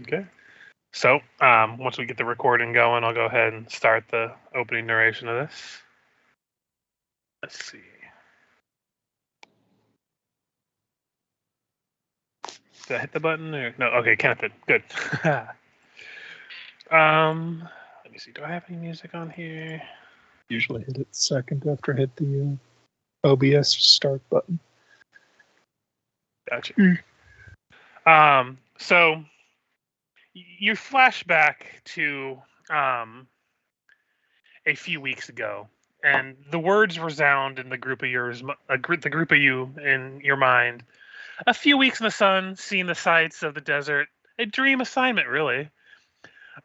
Okay. So, once we get the recording going, I'll go ahead and start the opening narration of this. Let's see. Did I hit the button? Or no? Okay, can't hit. Good. Let me see. Do I have any music on here? Usually hit it second after I hit the OBS start button. Gotcha. So you flash back to a few weeks ago, and the words resound in the group of yours, the group of you in your mind. A few weeks in the sun, seeing the sights of the desert, a dream assignment, really.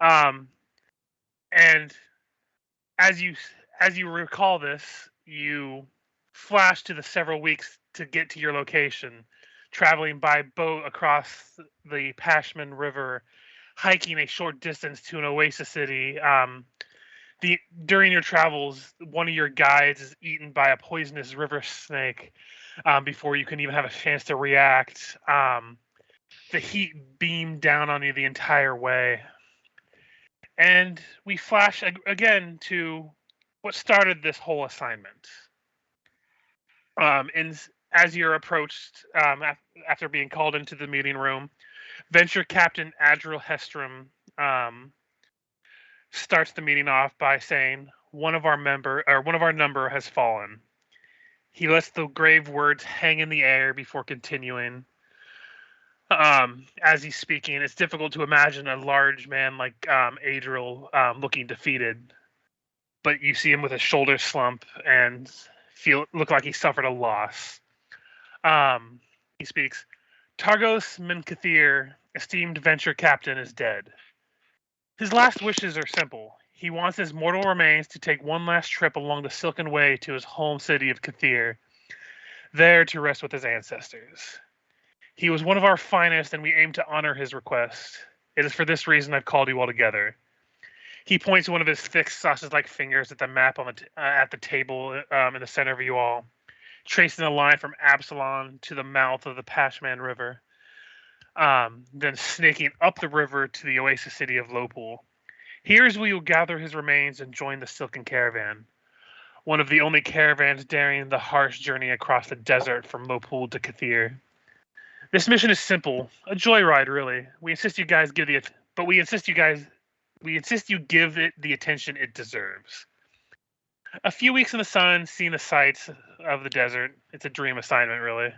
And as you recall this, you flash to the several weeks to get to your location, traveling by boat across the Pashman River, hiking a short distance to an oasis city. During your travels, one of your guides is eaten by a poisonous river snake before you can even have a chance to react. The heat beamed down on you the entire way. And we flash again to what started this whole assignment. And as you're approached, after being called into the meeting room, Venture Captain Adriel Hestrom starts the meeting off by saying, one of our number has fallen. He lets the grave words hang in the air before continuing. As he's speaking, it's difficult to imagine a large man like Adriel looking defeated, but you see him with a shoulder slump and look like he suffered a loss. He speaks. Targos Minkathir, esteemed venture captain, is dead. His last wishes are simple. He wants his mortal remains to take one last trip along the Silken Way to his home city of Kathir, there to rest with his ancestors. He was one of our finest, and we aim to honor his request. It is for this reason I've called you all together. He points one of his thick, sausage-like fingers at the map on at the table in the center of you all, tracing a line from Absalom to the mouth of the Pashman River, then snaking up the river to the oasis city of Lopul. Here is where you'll gather his remains and join the Silken Caravan, one of the only caravans daring the harsh journey across the desert from Lopul to Kathir. This mission is simple, a joyride, really. We insist you give it the attention it deserves. A few weeks in the sun, seeing the sights of the desert. It's a dream assignment, really.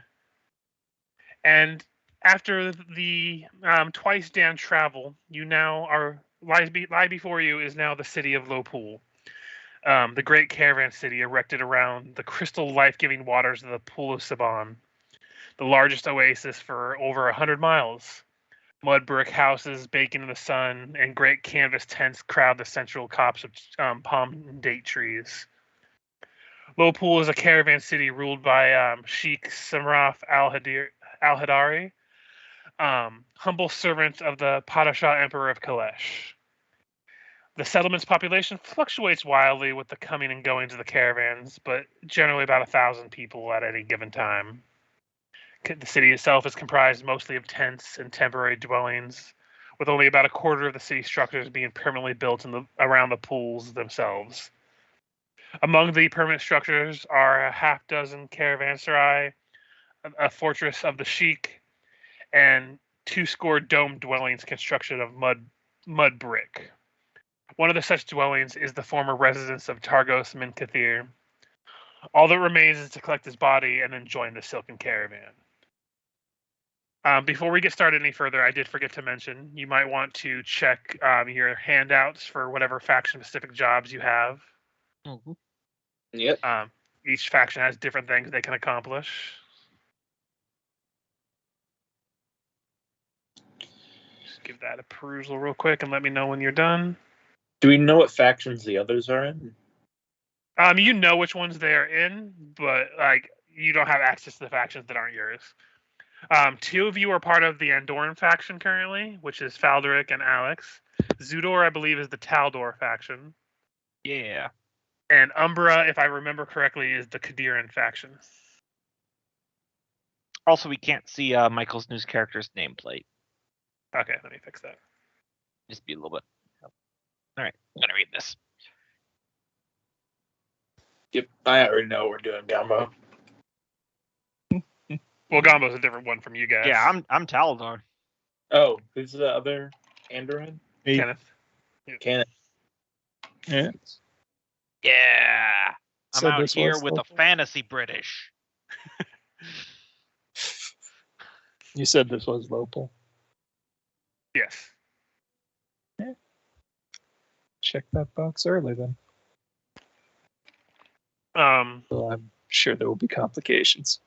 And after the twice down travel, you now lie before you is now the city of Lopul, the great caravan city erected around the crystal life-giving waters of the Pool of Saban, the largest oasis for over 100 miles. Mud brick houses baking in the sun and great canvas tents crowd the central copse of palm and date trees. Lopul is a caravan city ruled by Sheikh Samraf al-Hadari, humble servant of the Padishah Emperor of Kalesh. The settlement's population fluctuates wildly with the coming and goings of the caravans, but generally about 1,000 people at any given time. The city itself is comprised mostly of tents and temporary dwellings, with only about a quarter of the city structures being permanently built around the pools themselves. Among the permanent structures are a half dozen caravanserai, a fortress of the Sheik, and 2 domed dwellings constructed of mud brick. One of the such dwellings is the former residence of Targos Minkathir. All that remains is to collect his body and then join the Silken Caravan. Before we get started any further, I did forget to mention, you might want to check your handouts for whatever faction-specific jobs you have. Mm-hmm. Yep. Each faction has different things they can accomplish. Just give that a perusal real quick and let me know when you're done. Do we know what factions the others are in? You know which ones they're in, but you don't have access to the factions that aren't yours. 2 of you are part of the Andorran faction currently, which is Falderic and Alex. Zudor, I believe, is the Taldor faction. Yeah. And Umbra, if I remember correctly, is the Kadiran faction. Also, we can't see Michael's news character's nameplate. Okay, let me fix that. Just be a little bit. All right, I'm gonna read this. Yep, I already know we're doing Gumbo. Well, Gombo's a different one from you guys. Yeah, I'm Taladar. Oh, who's the other Android? Kenneth. Can Yeah. Yeah, I'm Said out this here was with the local. fantasy British. You said this was local. Yes. Check that box early then. Well, I'm sure there will be complications.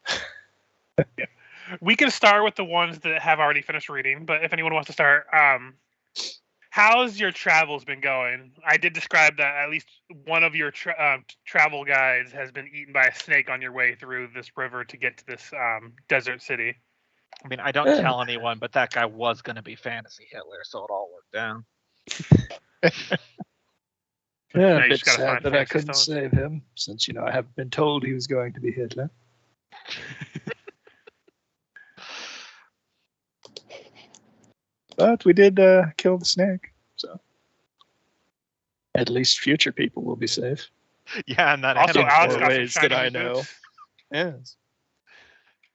We can start with the ones that have already finished reading, but if anyone wants to start, how's your travels been going? I did describe that at least one of your travel guides has been eaten by a snake on your way through this river to get to this desert city. I mean, I don't tell anyone, but that guy was gonna be fantasy Hitler, so it all worked out. Yeah, Now a you bit just gotta sad find that I fantasy couldn't stones. save him, since I have been told he was going to be Hitler. But we did kill the snake, so at least future people will be safe. Yeah, and that Also, In animal Alex more too. got some ways shiny that I new know. boots. Yes.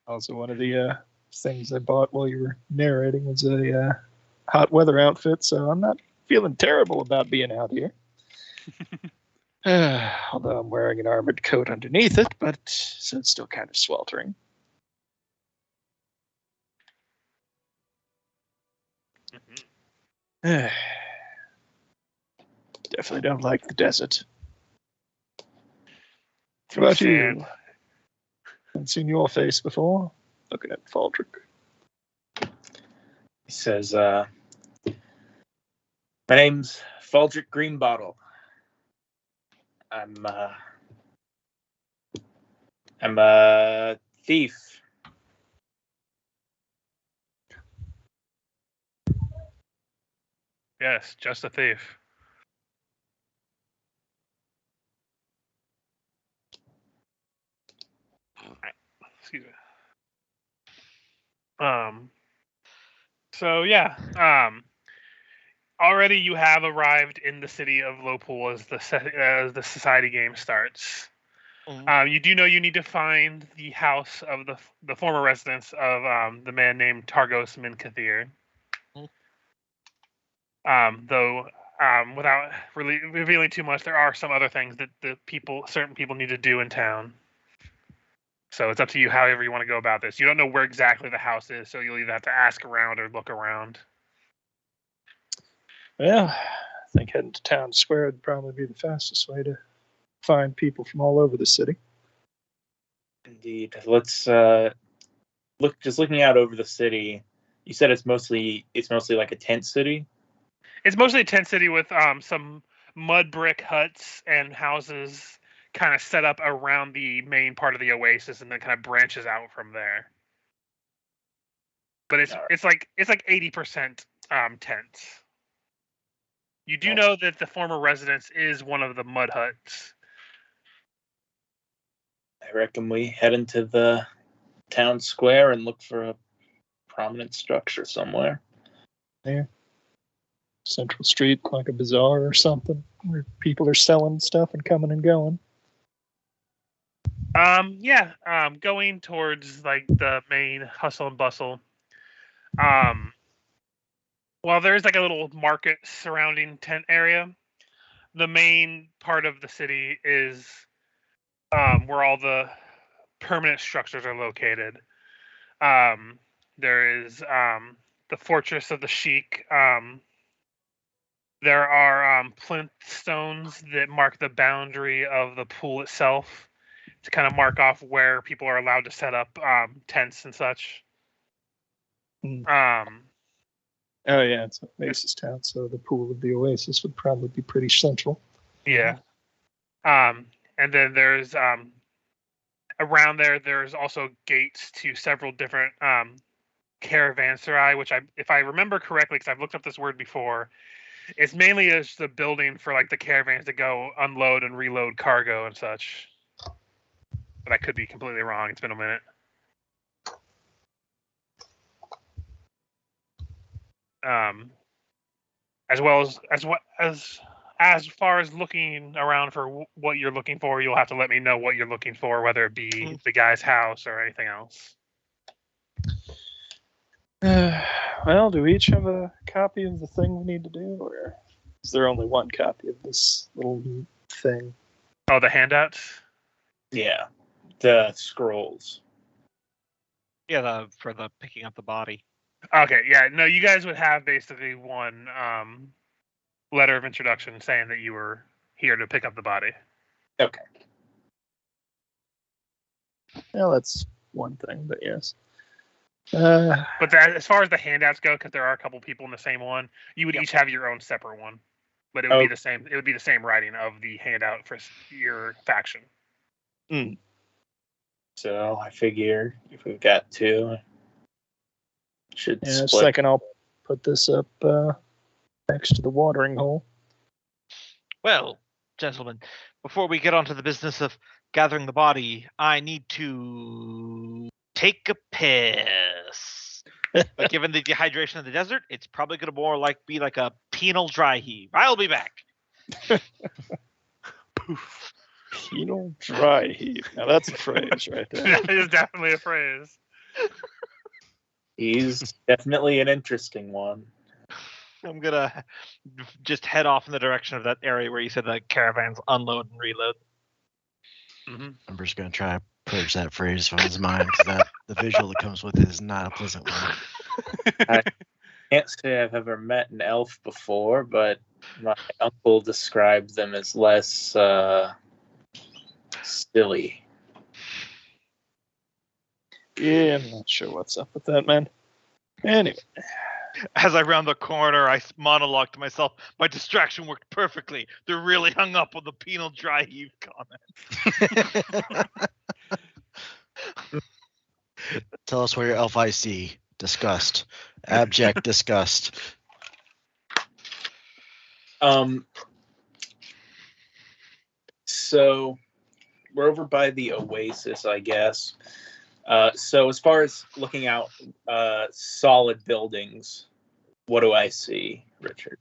Also, one of the things I bought while you were narrating was a hot weather outfit, so I'm not feeling terrible about being out here. Although I'm wearing an armored coat underneath it, but so it's still kind of sweltering. Mhm. Definitely don't like the desert. Too What much about you? sand. Haven't seen your face before. Looking at Faldrick. He says, "My name's Faldrick Greenbottle. I'm a thief." Yes, just a thief. Excuse me. So yeah. Already you have arrived in the city of Lowpool as the society game starts. You do know you need to find the house of the former residence of the man named Targos Minkathir. Though without really revealing too much, there are some other things that certain people need to do in town. So it's up to you however you want to go about this. You don't know where exactly the house is, so you'll either have to ask around or look around. Well, I think heading to town square would probably be the fastest way to find people from all over the city. Indeed. Let's looking out over the city. You said it's mostly like a tent city. It's mostly a tent city with some mud brick huts and houses kind of set up around the main part of the oasis, and then kind of branches out from there. But it's like 80% tents. You do know that the former residence is one of the mud huts. I reckon we head into the town square and look for a prominent structure somewhere. Yeah. Central Street, like a bazaar or something, where people are selling stuff and coming and going. Yeah. Going towards like the main hustle and bustle. While there's like a little market surrounding tent area, the main part of the city is where all the permanent structures are located. There is the Fortress of the Sheik. There are plinth stones that mark the boundary of the pool itself to kind of mark off where people are allowed to set up tents and such. Oh yeah, it's Oasis Town, so the pool of the Oasis would probably be pretty central. Yeah. And then there's around there's also gates to several different caravanserai, which if I remember correctly, because I've looked up this word before, it's mainly as the building for like the caravans to go unload and reload cargo and such. But I could be completely wrong. It's been a minute. as well as far as looking around for what you're looking for, you'll have to let me know what you're looking for, whether it be the guy's house or anything else. Well, do we each have a copy of the thing we need to do, or is there only one copy of this little thing? Oh, the handouts? Yeah, the scrolls. Yeah, for the picking up the body. Okay, yeah, no, you guys would have basically one letter of introduction saying that you were here to pick up the body. Okay. Well, that's one thing, but yes. But as far as the handouts go, because there are a couple people in the same one, you would Yep. each have your own separate one, but it would be the same. It would be the same writing of the handout for your faction. So I figure if we've got two, should Yeah, split. second, I'll put this up next to the watering hole. Well, gentlemen, before we get on to the business of gathering the body, I need to take a piss. But given the dehydration of the desert, it's probably going to be like a penal dry heave. I'll be back. Poof. Penal dry heave. Now that's a phrase right there. That is definitely a phrase. He's definitely an interesting one. I'm going to just head off in the direction of that area where you said the caravans unload and reload. Mm-hmm. I'm just gonna try to purge that phrase from his mind because the visual that comes with it is not a pleasant one. Can't say I've ever met an elf before, but my uncle described them as less silly. Yeah, I'm not sure what's up with that, man. Anyway. As I round the corner, I monologue to myself, my distraction worked perfectly. They're really hung up on the penal dry heave comment. Tell us where your elf I see. Disgust. Abject disgust. So we're over by the oasis, I guess. So as far as looking out solid buildings, what do I see, Richard?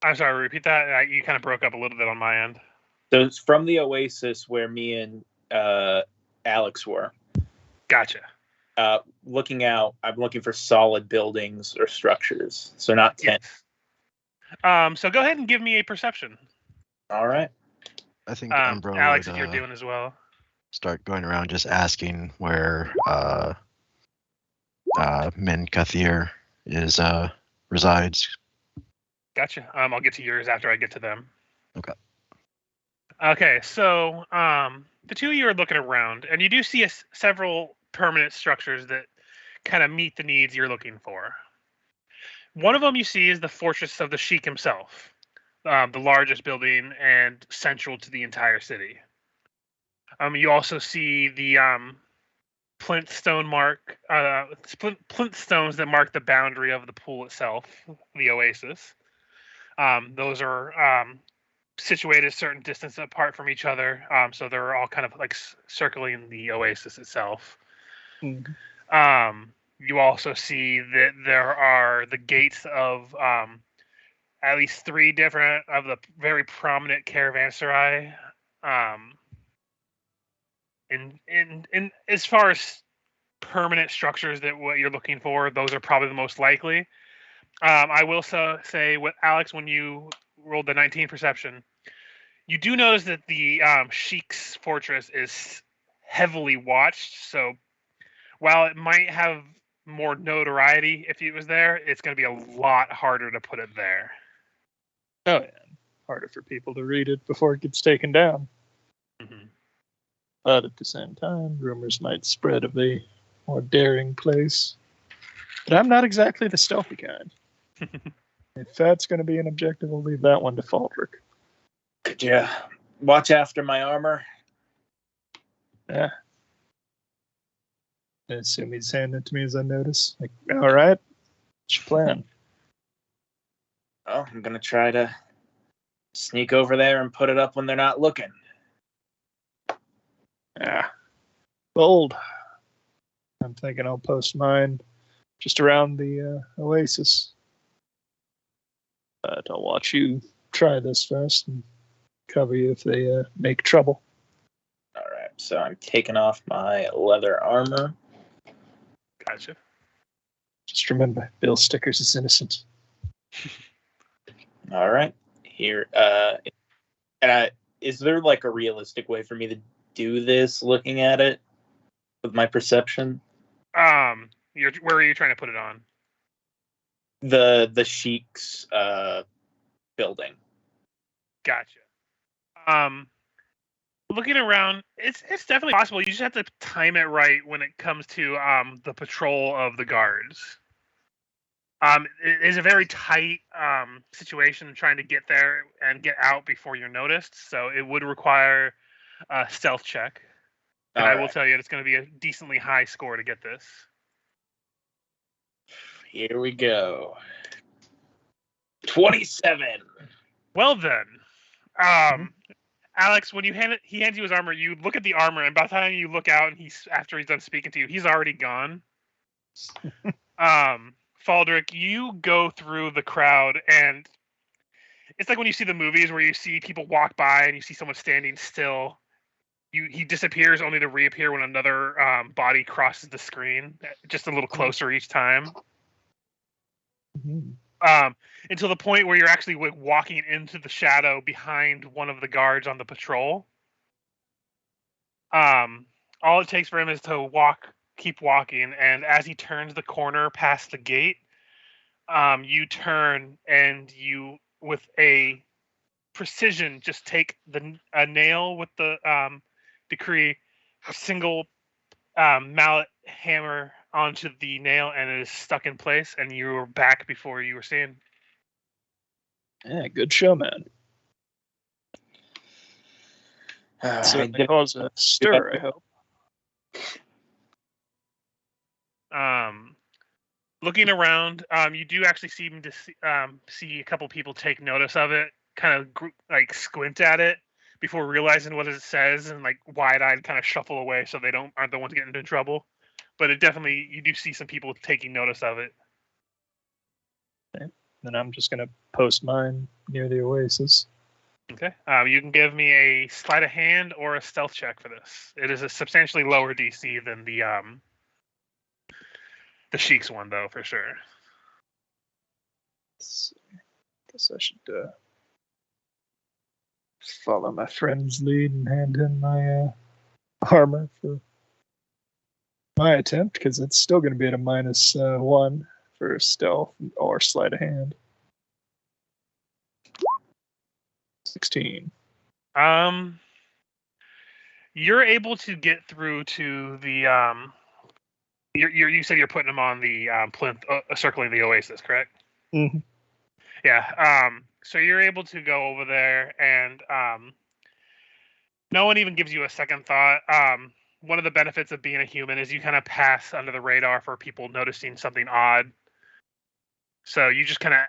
I'm sorry, repeat that. You kind of broke up a little bit on my end. So it's from the oasis where me and Alex were. Gotcha. Looking out, I'm looking for solid buildings or structures, so not tents. Yes. So go ahead and give me a perception. All right. I think Umbro Alex, would if you're doing as well. start going around just asking where Min Kathir is resides. Gotcha. I'll get to yours after I get to them. Okay. Okay, so the two of you are looking around, and you do see several permanent structures that kind of meet the needs you're looking for. One of them you see is the Fortress of the Sheik himself, the largest building and central to the entire city. You also see the plinth stones that mark the boundary of the pool itself, the oasis. Those are situated a certain distance apart from each other, so they're all kind of like circling the oasis itself. Mm-hmm. You also see that there are the gates of at least 3 different of the very prominent caravanserai. And as far as permanent structures that what you're looking for, those are probably the most likely. I will say, with Alex, when you rolled the 19 perception, you do notice that the Sheik's fortress is heavily watched. So while it might have more notoriety if it was there, it's going to be a lot harder to put it there. Oh, yeah. Harder for people to read it before it gets taken down. Mm-hmm. But at the same time, rumors might spread of a more daring place. But I'm not exactly the stealthy kind. If that's going to be an objective, we'll leave that one to Faldrick. Could you watch after my armor? Yeah. I assume he's handing it to me as I notice. Like, all right, what's your plan? Oh, I'm going to try to sneak over there and put it up when they're not looking. Ah, bold. I'm thinking I'll post mine just around the oasis. But I'll watch you try this first and cover you if they make trouble. All right, so I'm taking off my leather armor. Gotcha. Just remember, Bill Stickers is innocent. All right, here. Is there like a realistic way for me to do this? Looking at it with my perception, Where are you trying to put it on? the Sheik's building. Gotcha. Looking around, it's definitely possible. You just have to time it right when it comes to the patrol of the guards. It is a very tight situation trying to get there and get out before you're noticed. So it would require a stealth check. And I will tell you, it's going to be a decently high score to get this. Here we go. 27. Well then, Alex, when he hands you his armor, you look at the armor, and by the time you look out, and after he's done speaking to you, he's already gone. Faldrick, you go through the crowd, and it's like when you see the movies where you see people walk by and you see someone standing still. He disappears only to reappear when another body crosses the screen, just a little closer each time. Until the point where you're actually walking into the shadow behind one of the guards on the patrol. All it takes for him is to keep walking, and as he turns the corner past the gate, you turn and you, with a precision, just take a nail with the decree, a single mallet hammer onto the nail, and it is stuck in place, and you were back before you were seen. Yeah, good show, man. Certainly cause a stir, I hope. Looking around, you do actually seem to see a couple people take notice of it, kind of squint at it before realizing what it says, and wide-eyed kind of shuffle away so they aren't the ones getting into trouble. But you do see some people taking notice of it. Okay. Then I'm just gonna post mine near the oasis. Okay. You can give me a sleight of hand or a stealth check for this. It is a substantially lower DC than the Sheik's one, though, for sure. Guess I should follow my friend's lead and hand him my armor for my attempt, because it's still going to be at a -1 for stealth or sleight of hand. 16. You're able to get through to the you said you're putting them on the plinth circling the oasis, correct? Mm-hmm. Yeah. So you're able to go over there, and no one even gives you a second thought. One of the benefits of being a human is you kind of pass under the radar for people noticing something odd. So you just kind of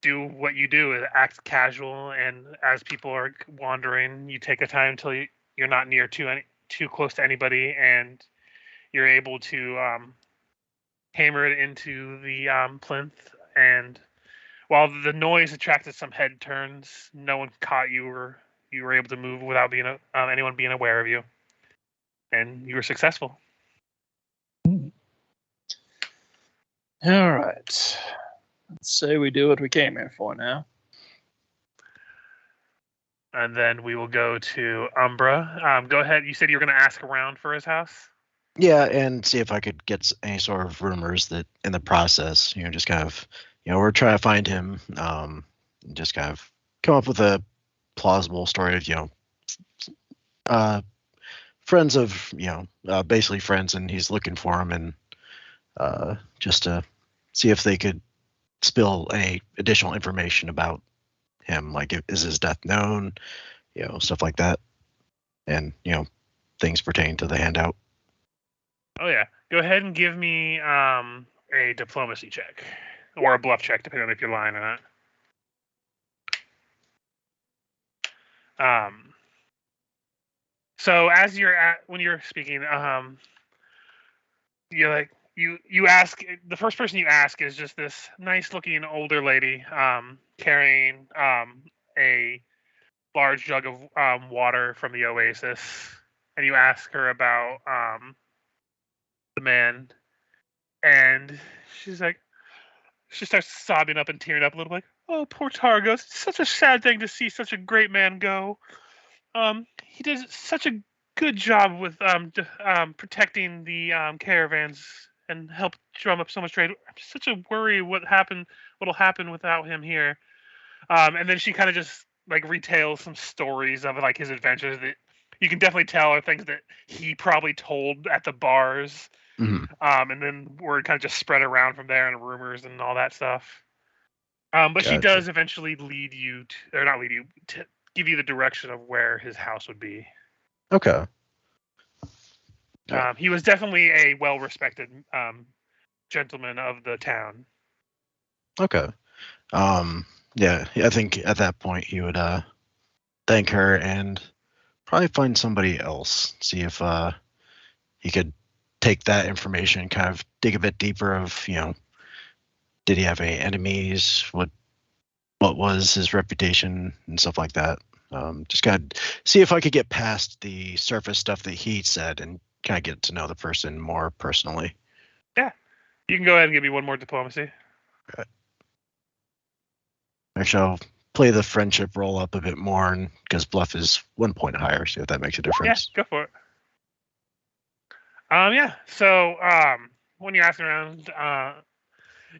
do what you do, is act casual, and as people are wandering, you take a time until you're not near too close to anybody, and you're able to hammer it into the plinth. And while the noise attracted some head turns, no one caught you, or you were able to move without anyone being aware of you, and you were successful. All right. Let's say we do what we came here for now. And then we will go to Umbra. Go ahead. You said you were going to ask around for his house? Yeah, and see if I could get any sort of rumors that in the process, just kind of, we're trying to find him, just kind of come up with a plausible story of, friends of, basically friends, and he's looking for him, and just to see if they could spill any additional information about him, like is his death known, stuff like that, and things pertaining to the handout. Oh yeah, go ahead and give me a diplomacy check or a bluff check, depending on if you're lying or not. So as when you're speaking, you're like, you ask, the first person you ask is just this nice looking older lady carrying a large jug of water from the oasis, and you ask her about the man, and she's like, she starts sobbing up and tearing up a little, like, "Oh, poor Targos! It's such a sad thing to see such a great man go. He did such a good job with protecting the caravans and helped drum up so much trade. I'm such a worry what'll happen without him here." And then she kind of just like retails some stories of like his adventures that you can definitely tell are things that he probably told at the bars. Mhm. And then word kind of just spread around from there, and rumors and all that stuff. But she Gotcha. does eventually lead you to, or not lead you, to give you the direction of where his house would be. Okay. Yeah. He was definitely a well-respected gentleman of the town. Okay. Yeah, I think at that point he would thank her and probably find somebody else. See if he could take that information, kind of dig a bit deeper of, did he have any enemies? What was his reputation and stuff like that. Just kind of see if I could get past the surface stuff that he said and kind of get to know the person more personally. Yeah. You can go ahead and give me one more diplomacy. Actually, I'll play the friendship roll up a bit more, because bluff is 1 point higher. See if that makes a difference. Yeah, go for it. Yeah. So when you're asking around,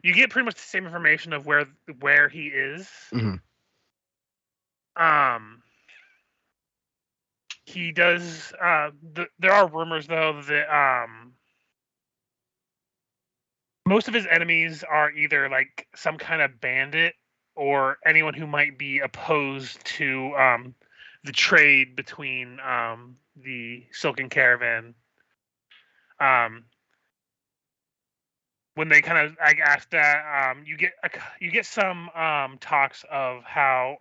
you get pretty much the same information of where he is. Mhm. He does. There are rumors though that most of his enemies are either like some kind of bandit or anyone who might be opposed to the trade between the Silken Caravan. When they kind of ask that, you get some talks of how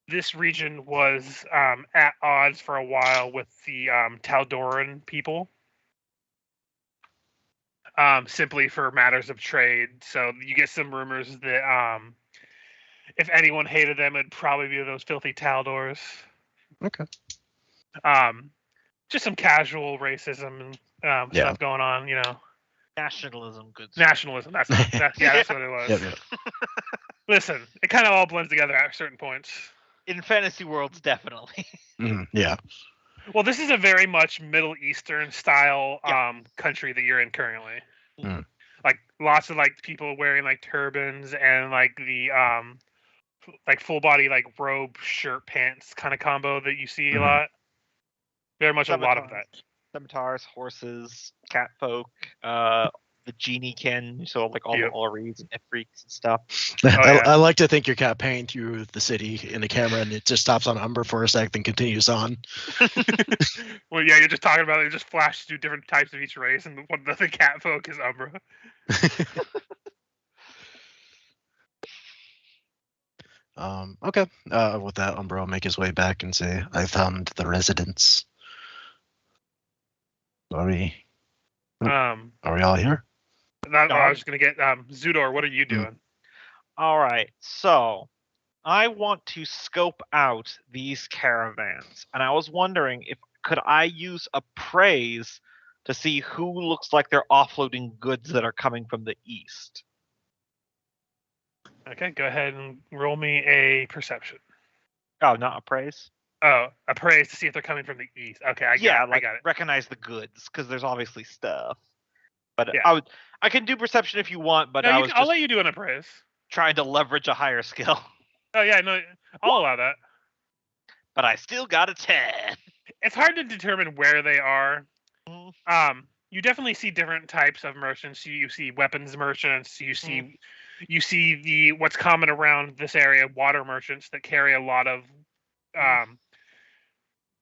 this region was at odds for a while with the Taldoran people, simply for matters of trade. So you get some rumors that if anyone hated them, it'd probably be those filthy Taldors. Okay. Just some casual racism and stuff going on, Nationalism, good. Nationalism. That's what it was. Yep. Listen, it kind of all blends together at certain points. In fantasy worlds, definitely. Yeah. Well, this is a very much Middle Eastern style country that you're in currently. Mm. Like lots of like people wearing like turbans and like the like full body like robe, shirt, pants kind of combo that you see a lot. Very much a lot of that. Scimitars, horses, cat folk, the genie kin, so like all the Ulries and Ifriks and stuff. I like to think you're kind of paying through the city in the camera, and it just stops on Umber for a sec, then continues on. Well, yeah, you're just talking about it. It just flashes through different types of each race, and one of the cat folk is Umbra. Okay. With that, Umbra will make his way back and say, "I found the residence." Are we all here? I was just gonna get Zudor. What are you doing? All right, so I want to scope out these caravans, and I was wondering if could I use appraise to see who looks like they're offloading goods that are coming from the east. Okay, go ahead and roll me a perception. Oh, not appraise. Oh, appraise to see if they're coming from the east. Okay, I got it. Recognize the goods because there's obviously stuff. But yeah. I can do perception if you want, but no, I'll let you do an appraise. Trying to leverage a higher skill. Oh yeah, no, I'll allow that. But I still got a 10. It's hard to determine where they are. You definitely see different types of merchants. You see weapons merchants. You see the what's common around this area, water merchants that carry a lot of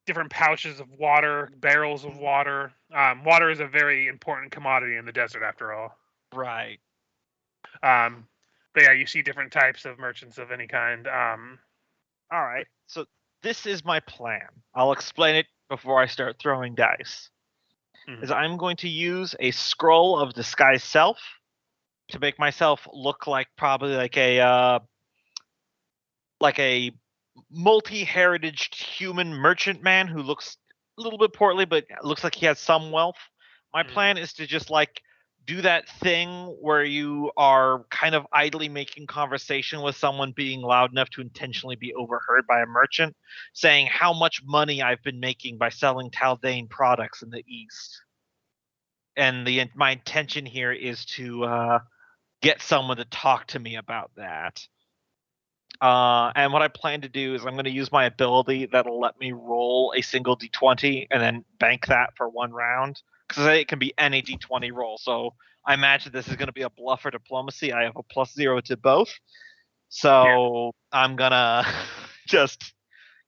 different pouches of water, barrels of water. Water is a very important commodity in the desert, after all. Right. But yeah, you see different types of merchants of any kind. All right. So this is my plan. I'll explain it before I start throwing dice Mhm. is I'm going to use a scroll of disguise self to make myself look like probably like a multi-heritage human merchant man who looks a little bit portly, but looks like he has some wealth. My plan is to just like do that thing where you are kind of idly making conversation with someone being loud enough to intentionally be overheard by a merchant, saying how much money I've been making by selling Taldane products in the East. And my intention here is to get someone to talk to me about that. And what I plan to do is I'm going to use my ability that'll let me roll a single d20 and then bank that for one round. Because it can be any d20 roll. So I imagine this is going to be a bluff or diplomacy. I have a +0 to both. So I'm going to just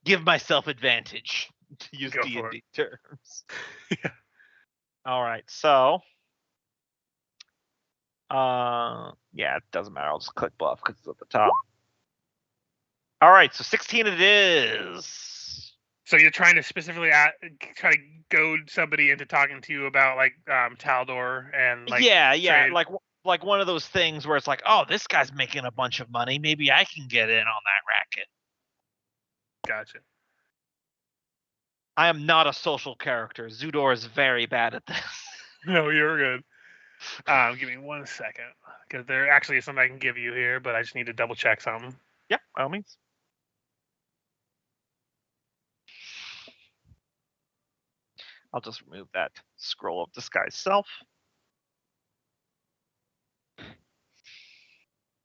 give myself advantage to use Go for D&D terms. All right. So, yeah, it doesn't matter. I'll just click bluff because it's at the top. All right, so 16 it is. So you're trying to specifically try to goad somebody into talking to you about like Taldor and like yeah, trade. like one of those things where it's like, oh, this guy's making a bunch of money. Maybe I can get in on that racket. Gotcha. I am not a social character. Zudor is very bad at this. No, you're good. Give me 1 second because there actually is something I can give you here, but I just need to double check something. Yeah, by all means. I'll just remove that scroll of disguise self.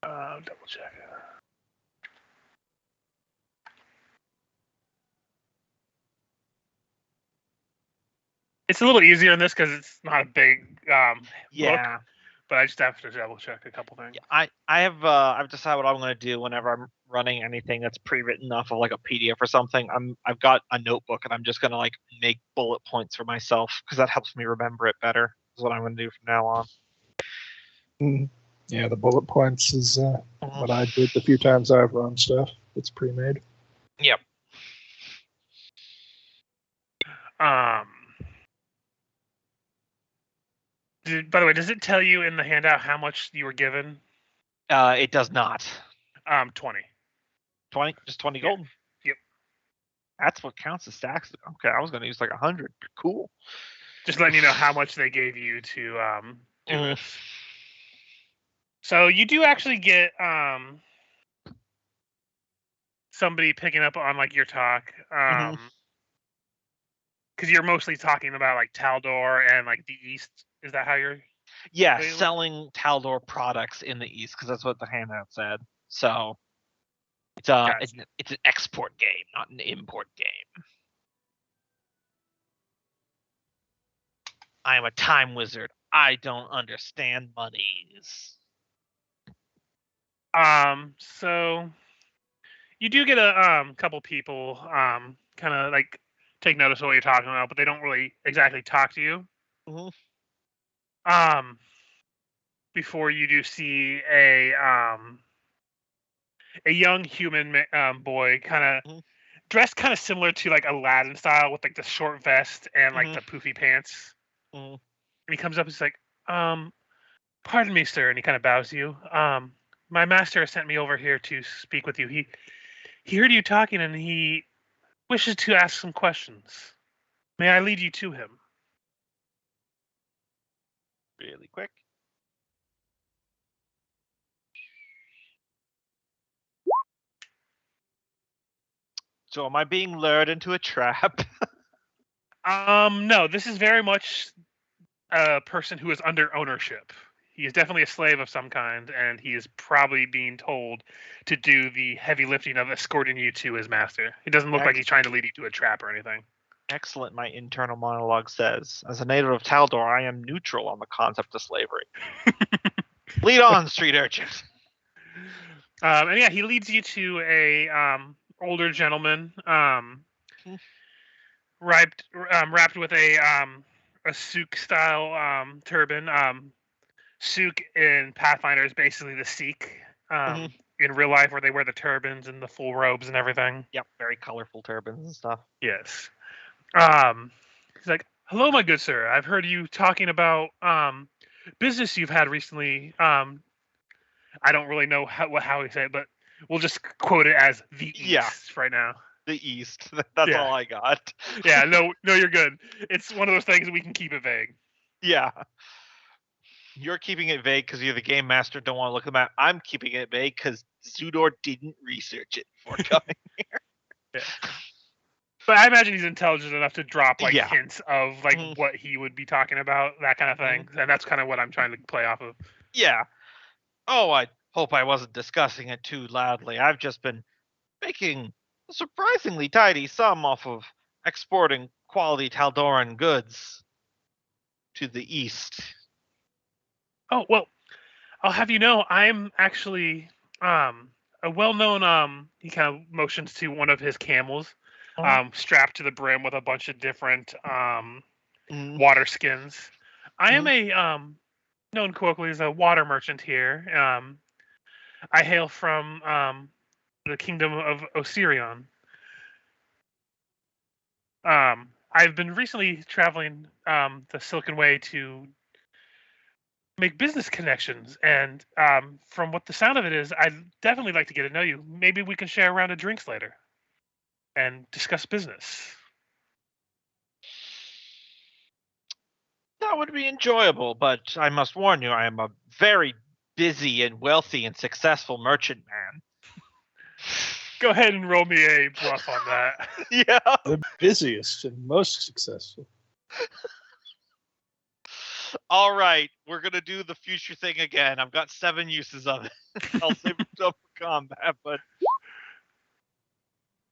Double check. It's a little easier in this because it's not a big book, but I just have to double check a couple things. Yeah, I've decided what I'm going to do whenever I'm running anything that's pre-written off of like a PDF or something. I've got a notebook and I'm just going to like make bullet points for myself because that helps me remember it better. Is what I'm going to do from now on. Yeah, the bullet points is what I did the few times I've run stuff. It's pre-made. Yep. By the way, does it tell you in the handout how much you were given? It does not. 20. 20, just 20 gold. Yep. That's what counts as stacks. Okay, I was going to use like 100. Cool. Just letting you know how much they gave you to do this. So you do actually get somebody picking up on like your talk, because you're mostly talking about like Taldor and like the East. Is that how you're? Yeah, selling Taldor products in the East because that's what the handout said. So it's it's an export game, not an import game. I am a time wizard. I don't understand monies. So you do get a couple people kind of like take notice of what you're talking about, but they don't really exactly talk to you. Before you do see a young human boy kind of dressed kind of similar to like Aladdin style with like the short vest and like the poofy pants. And he comes up and he's like, pardon me, sir, and he kind of bows to you. My master sent me over here to speak with you. He heard you talking and he wishes to ask some questions. May I lead you to him? Really quick. So am I being lured into a trap? No, this is very much a person who is under ownership. He is definitely a slave of some kind, and he is probably being told to do the heavy lifting of escorting you to his master. It doesn't look like he's trying to lead you to a trap or anything. Excellent, my internal monologue says. As a native of Taldor, I am neutral on the concept of slavery. Lead on, street urchins. And yeah, he leads you to a older gentleman, wrapped with a souk style turban. Souk in Pathfinder is basically the Sikh in real life, where they wear the turbans and the full robes and everything. Yep, very colorful turbans and stuff. Yes. He's like, "Hello, my good sir. I've heard you talking about business you've had recently. I don't really know how he said it, but we'll just quote it as the Yeah. East right now. The East. That's Yeah. all I got. Yeah, no, you're good. It's one of those things we can keep it vague. Yeah. You're keeping it vague because you're the game master. Don't want to look at the map. I'm keeping it vague because Zudor didn't research it before coming here. But I imagine he's intelligent enough to drop like Yeah. hints of like Mhm. what he would be talking about, that kind of thing. And that's kind of what I'm trying to play off of. Yeah. Oh, I hope I wasn't discussing it too loudly. I've just been making a surprisingly tidy sum off of exporting quality Taldoran goods to the East. Oh, well, I'll have you know, I'm actually a well-known he kind of motions to one of his camels, strapped to the brim with a bunch of different water skins. I am a known colloquially as a water merchant here. I hail from the kingdom of Osirion. I've been recently traveling the Silken Way to make business connections, and from what the sound of it is, I'd definitely like to get to know you. Maybe we can share a round of drinks later and discuss business. That would be enjoyable, but I must warn you, I am a very busy and wealthy and successful merchant man. Go ahead and roll me a bluff on that. Yeah. The busiest and most successful. All right, we're gonna do the future thing again. I've got 7 uses of it. I'll save it up for combat, but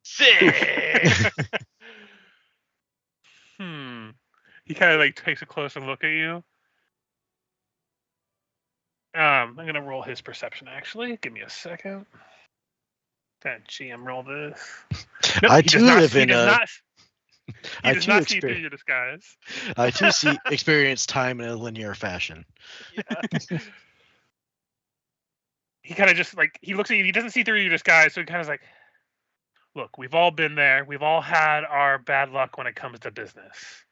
6. He kind of like takes a closer look at you. I'm gonna roll his perception. Actually, give me a second. That GM roll this. Nope, I too live in He a. does not see through your disguise. I too experience time in a linear fashion. Yeah. He kind of just like he looks at you. He doesn't see through your disguise, so he kind of like, look, we've all been there. We've all had our bad luck when it comes to business.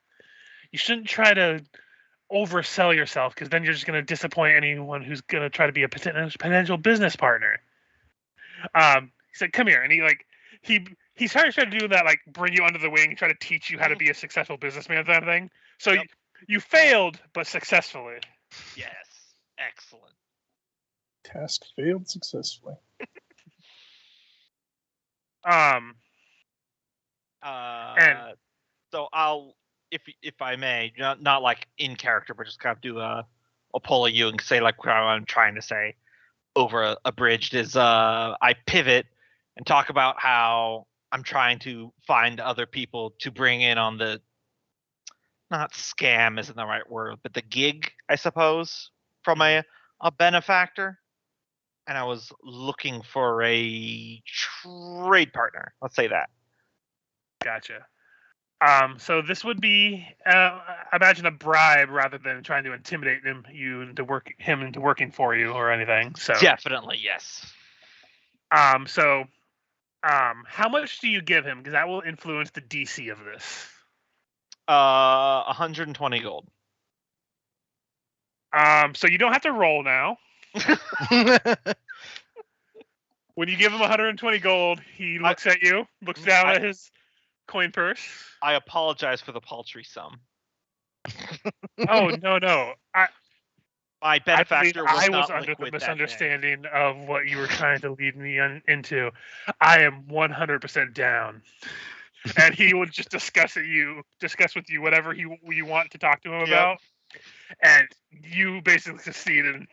You shouldn't try to oversell yourself because then you're just going to disappoint anyone who's going to try to be a potential business partner. He said, "Come here," and he started trying to do that, like bring you under the wing, try to teach you how to be a successful businessman, that thing. So you failed, but successfully. Yes, excellent. Task failed successfully. And So I'll, if I may, not like in character, but just kind of do a pull of you and say like what I'm trying to say over a bridge is I pivot and talk about how I'm trying to find other people to bring in on the, not scam isn't the right word, but the gig, I suppose, from a benefactor. And I was looking for a trade partner. Let's say that. Gotcha. So this would be, I imagine, a bribe rather than trying to intimidate him into working for you or anything. So Definitely, yes. So how much do you give him? Because that will influence the DC of this. 120 gold. So you don't have to roll now. When you give him 120 gold, he looks at you, looks down at his coin purse. I apologize for the paltry sum. Oh no! My benefactor I was under the misunderstanding of what you were trying to lead me into. I am 100% down, and he will just discuss with you whatever you want to talk to him about, and you basically succeed in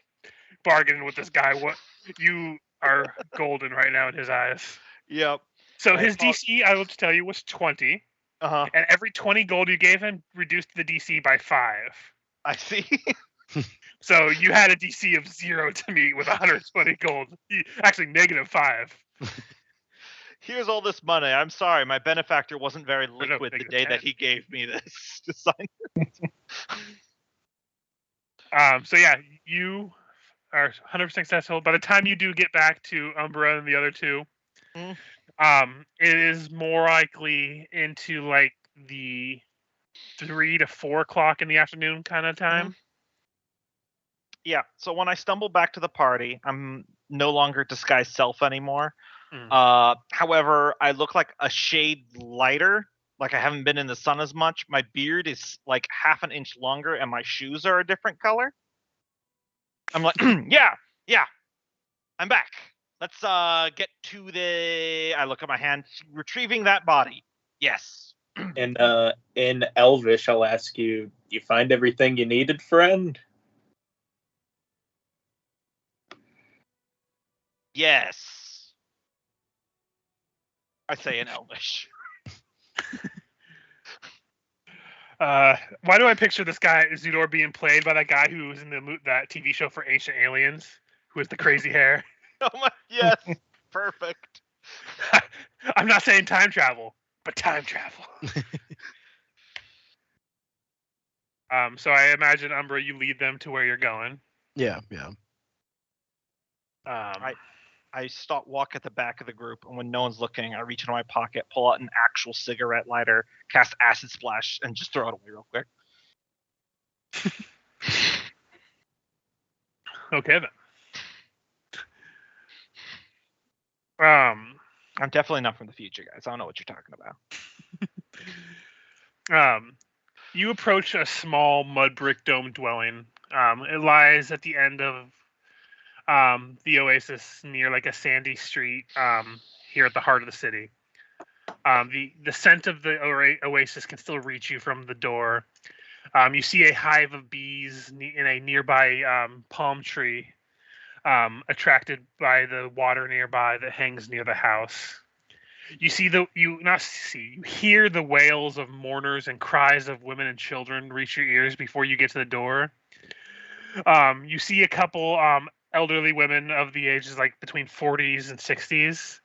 bargaining with this guy. What you are golden right now in his eyes. Yep. So his DC, I will just tell you, was 20. And every 20 gold you gave him reduced the DC by 5. I see. So you had a DC of 0 to me with 120 gold. Actually, -5. Here's all this money. I'm sorry, my benefactor wasn't very liquid the day that he gave me this assignment. So yeah, you are 100% successful. By the time you do get back to Umbra and the other two, it is more likely into like the 3 to 4 o'clock in the afternoon kind of time. Yeah. So when I stumble back to the party, I'm no longer disguised self anymore. However, I look like a shade lighter. Like I haven't been in the sun as much. My beard is like half an inch longer, and my shoes are a different color. I'm like, yeah, I'm back. Let's get to the. I look at my hand, retrieving that body. Yes. In Elvish, I'll ask you: you find everything you needed, friend? Yes. I say in Elvish. Why do I picture this guy Zudor being played by that guy who was in that TV show for Ancient Aliens, who has the crazy hair? Oh my, yes, perfect. I'm not saying time travel, but time travel. So I imagine, Umbra, you lead them to where you're going. Yeah. I walk at the back of the group, and when no one's looking, I reach into my pocket, pull out an actual cigarette lighter, cast acid splash, and just throw it away real quick. Okay then. I'm definitely not from the future, guys. I don't know what you're talking about. You approach a small mud brick dome dwelling. It lies at the end of the oasis near like a sandy street here at the heart of the city. The scent of the oasis can still reach you from the door. You see a hive of bees in a nearby palm tree, attracted by the water nearby that hangs near the house. You hear the wails of mourners and cries of women and children reach your ears before you get to the door. You see a couple elderly women of the ages like between 40s and 60s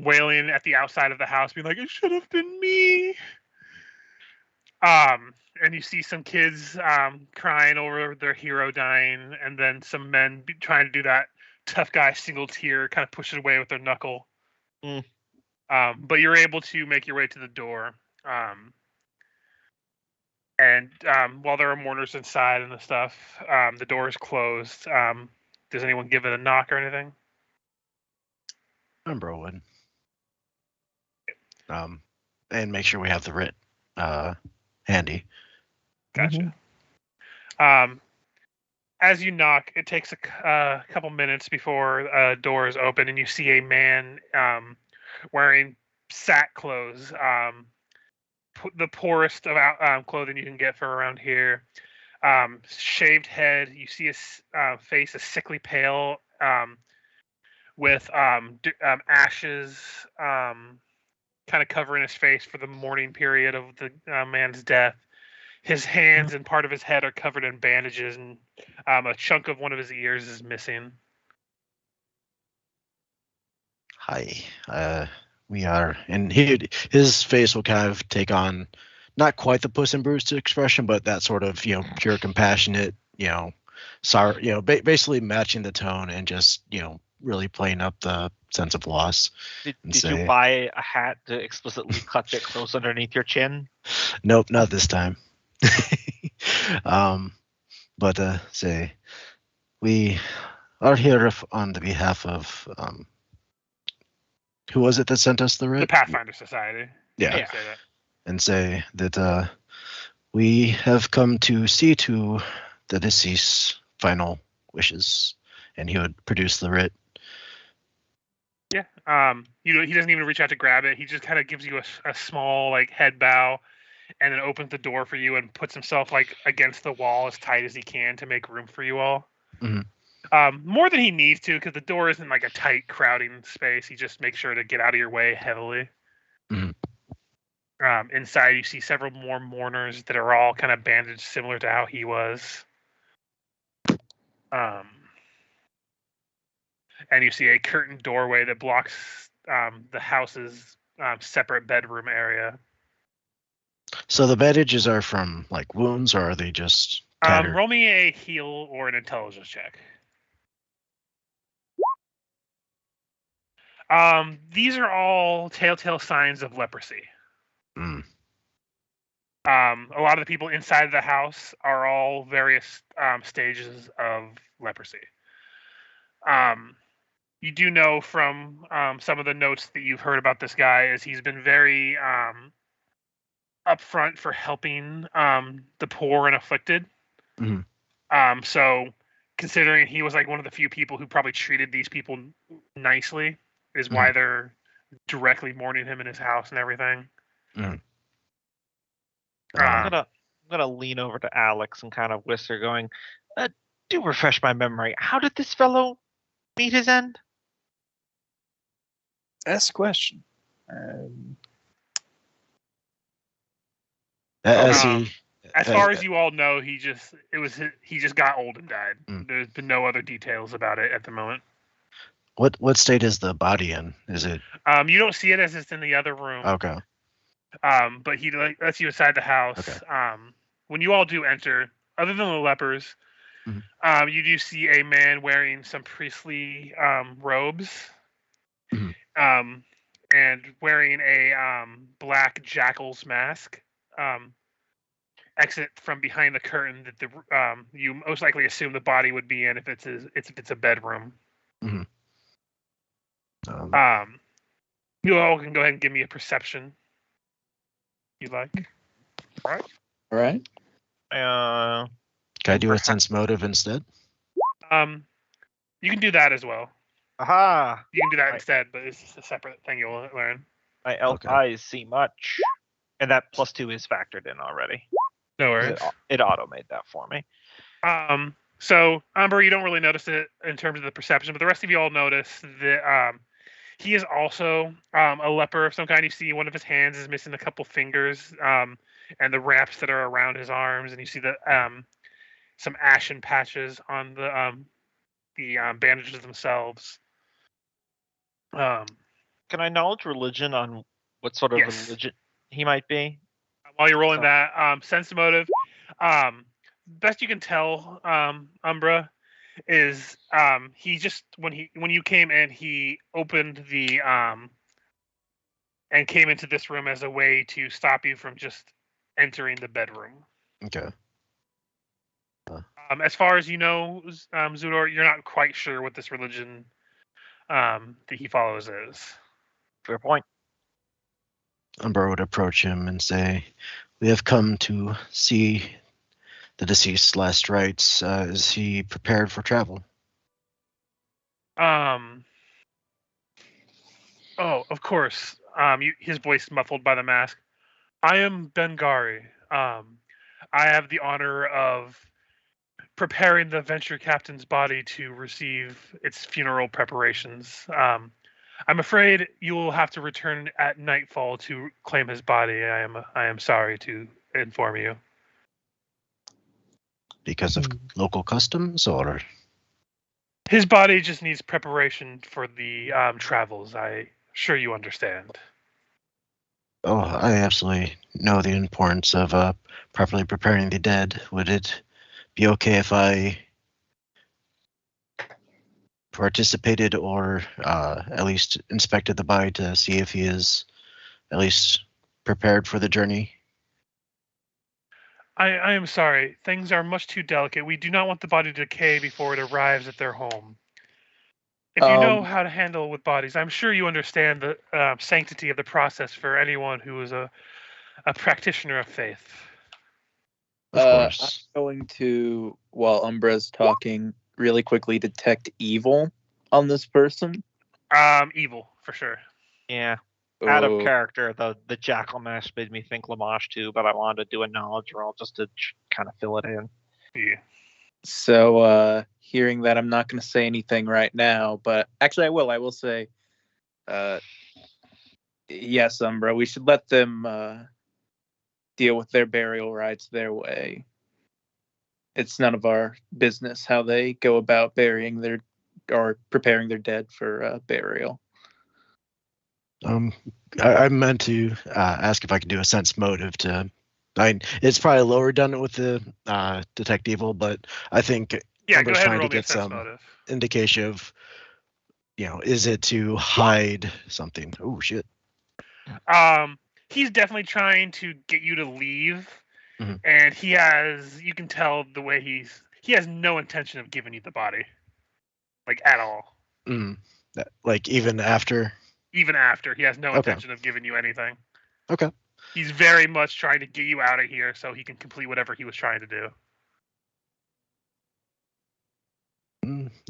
wailing at the outside of the house, being like, "It should have been me." And you see some kids crying over their hero dying, and then some men trying to do that tough guy single tear, kind of push it away with their knuckle. But you're able to make your way to the door. And while there are mourners inside and the stuff, the door is closed. Does anyone give it a knock or anything? Umbra would. And make sure we have the writ handy. Gotcha. As you knock, it takes a couple minutes before a door is open, and you see a man wearing sack clothes, the poorest of clothing you can get for around here. Shaved head. You see his face is sickly pale, with ashes kind of covering his face for the mourning period of the man's death. His hands and part of his head are covered in bandages, and a chunk of one of his ears is missing. Hi, we are, and his face will kind of take on not quite the Puss in Boots expression, but that sort of pure compassionate, sorry, basically matching the tone and just really playing up the sense of loss. Did you buy a hat to explicitly cut it close underneath your chin? Nope, not this time. But say we are here on the behalf of who was it that sent us the writ? The Pathfinder Society. Yeah. Say that. And say that we have come to see to the deceased's final wishes, and he would produce the writ. Yeah. He doesn't even reach out to grab it. He just kind of gives you a small like head bow, and then opens the door for you and puts himself like against the wall as tight as he can to make room for you all. Mm-hmm. More than he needs to, because the door isn't like a tight crowding space. He just makes sure to get out of your way heavily. Mm-hmm. Inside, you see several more mourners that are all kind of bandaged, similar to how he was. And you see a curtained doorway that blocks the house's separate bedroom area. So the bandages are from like wounds, or are they just tattered? Roll me a heal or an intelligence check. These are all telltale signs of leprosy. A lot of the people inside the house are all various stages of leprosy. You do know from some of the notes that you've heard about this guy is he's been very upfront for helping the poor and afflicted. Mhm. So considering he was like one of the few people who probably treated these people nicely is why they're directly mourning him in his house and everything. Mhm. I'm gonna lean over to Alex and kind of whisper, going, "Do refresh my memory. How did this fellow meet his end?" Ask a question. As Um, he, As far as you all know, he just got old and died. Mm. There's been no other details about it at the moment. what state is the body in? Is it You don't see it as it's in the other room. okay? But he lets you inside the house. Okay. When you all do enter, other than the lepers, you do see a man wearing some priestly robes, Mhm. and wearing a black jackal's mask. Exit from behind the curtain that the you most likely assume the body would be in if it's a bedroom. Mhm. You all can go ahead and give me a perception. You like? All right. Can I do a sense motive instead? You can do that as well. Aha! You can do that Right. instead, but it's just a separate thing you'll learn. My elf Okay. eyes see much, and that +2 is factored in already. No 'Cause worries. It auto made that for me. So Umber, you don't really notice it in terms of the perception, but the rest of you all notice that he is also a leper of some kind. You see one of his hands is missing a couple fingers, and the wraps that are around his arms, and you see the some ashen patches on the bandages themselves. Can I knowledge religion on what sort of Yes. religion he might be? While you're rolling So- that, sense motive, best you can tell, Umbra, is he just when you came in, he opened the and came into this room as a way to stop you from just entering the bedroom. Okay. As far as you know, Zudor, you're not quite sure what this religion that he follows is. Fair point. Umber would approach him and say, "We have come to see the deceased's last rites. Is he prepared for travel?" Oh, of course. His voice muffled by the mask. I am Bengari. I have the honor of preparing the venture captain's body to receive its funeral preparations. I'm afraid you will have to return at nightfall to claim his body. I am sorry to inform you. Because of local customs, or His body just needs preparation for the travels. I sure you understand. oh, I absolutely know the importance of properly preparing the dead. Would it be okay if I participated or at least inspected the body to see if he is at least prepared for the journey? I am sorry. Things are much too delicate. We do not want the body to decay before it arrives at their home. If you know how to handle with bodies, I'm sure you understand the sanctity of the process for anyone who is a practitioner of faith. Of course. I'm going to, while Umbra's talking, really quickly detect evil on this person. Evil, for sure. Yeah. Out of Oh, character, the jackal mask made me think Lamash too, but I wanted to do a knowledge roll just to kind of fill it in. Yeah. So, hearing that, I'm not going to say anything right now, but actually I will. I will say, yes, Umbra, we should let them deal with their burial rites their way. It's none of our business how they go about burying their or preparing their dead for burial. I meant to ask if I could do a sense motive to. It's probably a little redundant with the detect evil, but I think Yeah, Umber's go ahead and trying roll to me a get sense some motive. indication of, is it to hide something? Oh shit! he's definitely trying to get you to leave, Mhm. and you can tell the way he has no intention of giving you the body, like at all. Mm. Like even after. Even after, he has no Okay. intention of giving you anything. Okay. He's very much trying to get you out of here so he can complete whatever he was trying to do.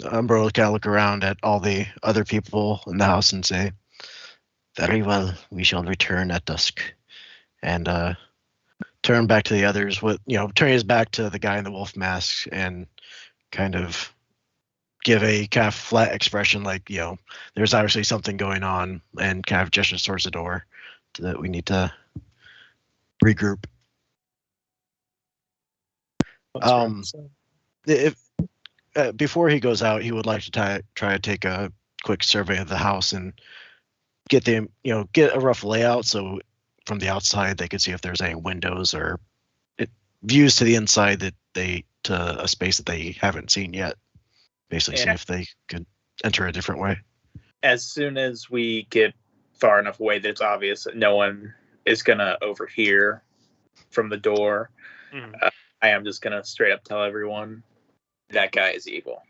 Umbro will kind of look around at all the other people in the house and say, "Very well, we shall return at dusk," and turn back to the others with turn his back to the guy in the wolf mask and kind of give a kind of flat expression, like there's obviously something going on, and kind of gestures towards the door that we need to regroup. If before he goes out, he would like to try to take a quick survey of the house and get a rough layout, so from the outside they could see if there's any windows or views to the inside to a space that they haven't seen yet. Basically, see if they could enter a different way. As soon as we get far enough away that it's obvious that no one is gonna overhear from the door, I am just gonna straight up tell everyone that guy is evil.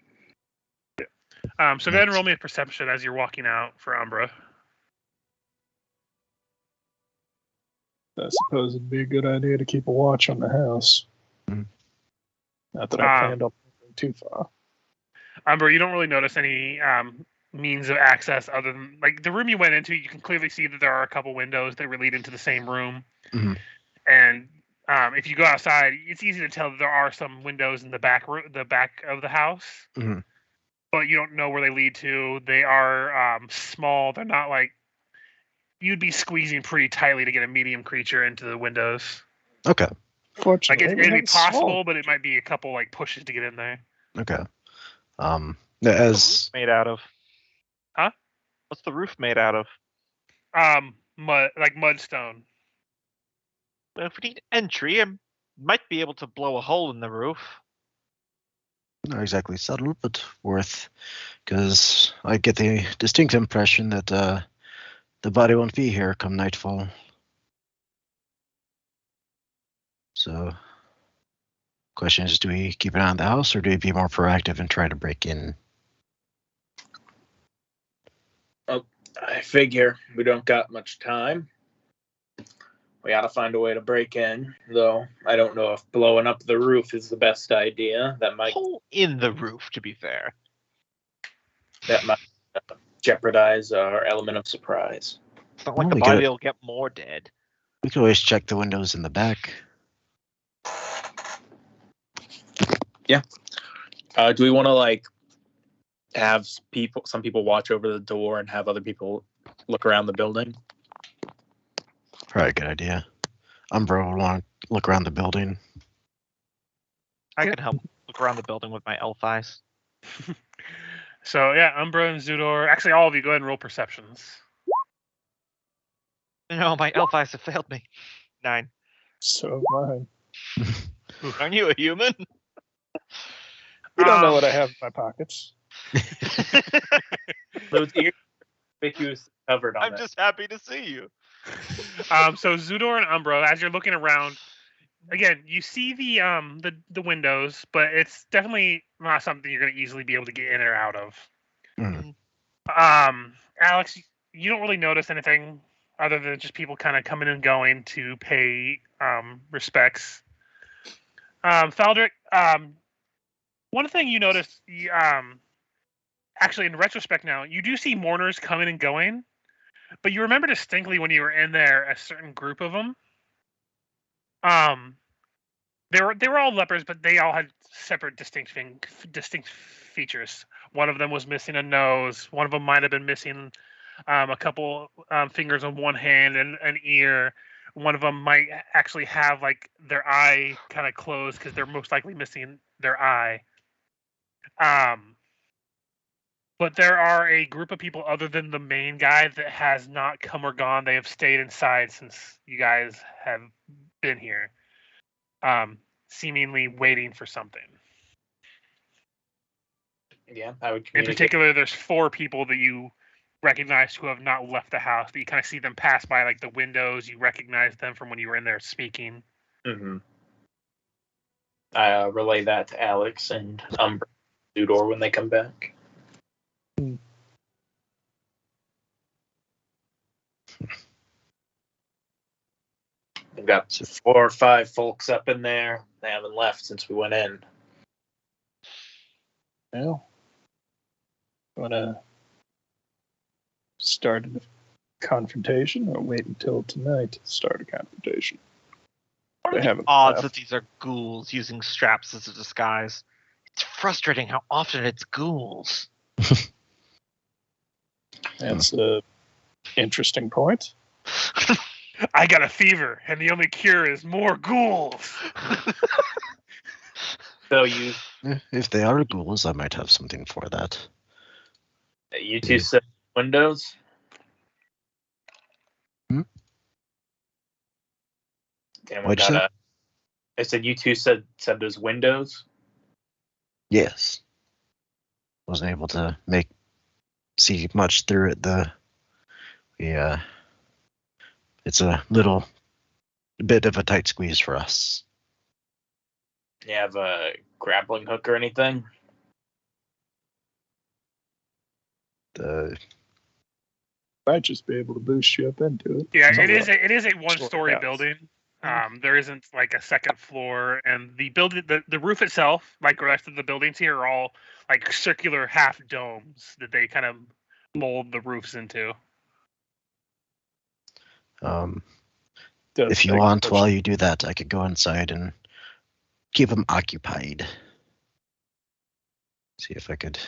So go ahead and roll me a perception as you're walking out for Umbra. I suppose it'd be a good idea to keep a watch on the house. Not that I planned on going too far. Umbra, you don't really notice any means of access other than like the room you went into. You can clearly see that there are a couple windows that lead into the same room, and if you go outside, it's easy to tell that there are some windows in the back of the house, but you don't know where they lead to. They are small. They're not like you'd be squeezing pretty tightly to get a medium creature into the windows. Okay. Fortunately, it'd be possible, but it might be a couple like pushes to get in there. Okay. What's the roof made out of? Huh? What's the roof made out of? Mudstone. Well, if we need entry, I might be able to blow a hole in the roof. Not exactly subtle, but worth, because I get the distinct impression that the body won't be here come nightfall. So, question is, do we keep an eye on the house, or do we be more proactive and try to break in? Well, I figure we don't got much time. We gotta find a way to break in, though I don't know if blowing up the roof is the best idea. That might hole in the roof, to be fair. That might jeopardize our element of surprise. It's not like the body will get more dead. We could always check the windows in the back. Yeah. Do we want to have some people watch over the door and have other people look around the building? Probably a good idea. Umbra will want to look around the building. I can help look around the building with my elf eyes. So yeah, Umbra and Zudor. Actually, all of you go ahead and roll perceptions. No, my elf eyes have failed me. 9. So mine. Aren't you a human? You don't know what I have in my pockets. Those ears conspicuous covered on I'm just happy to see you. So Zudor and Umbra, as you're looking around, again, you see the windows, but it's definitely not something you're going to easily be able to get in or out of. Alex, you don't really notice anything other than just people kind of coming and going to pay respects. Faldrick, one thing you notice, actually in retrospect now, you do see mourners coming and going, but you remember distinctly when you were in there a certain group of them. They were all lepers, but they all had separate distinct features. One of them was missing a nose. One of them might have been missing a couple fingers on one hand and an ear. One of them might actually have like their eye kind of closed because they're most likely missing their eye. But there are a group of people other than the main guy that has not come or gone. They have stayed inside since you guys have been here, seemingly waiting for something. Yeah, I would. In particular, there's 4 people that you recognize who have not left the house, but you kind of see them pass by like the windows. You recognize them from when you were in there speaking. Mm-hmm. I relay that to Alex and Udor when they come back. We've got 4 or 5 folks up in there. They haven't left since we went in. Well, want to start a confrontation or wait until tonight to start a confrontation? What are They the haven't odds left. that these are ghouls using straps as a disguise? It's frustrating how often it's ghouls. That's a interesting point. I got a fever, and the only cure is more ghouls. So you If they are ghouls, I might have something for that. two said windows? Hmm? Damn, What'd you say? I said you two said there's windows? Yes. Wasn't able to see much through it. It's a bit of a tight squeeze for us. You have a grappling hook or anything? Might just be able to boost you up into it. Yeah, Sounds it is a one-story house. building. There isn't like a second floor, and the building, the roof itself, like the rest of the buildings here, are all like circular half domes that they kind of mold the roofs into. If you want, while you do that, I could go inside and keep them occupied. See if I could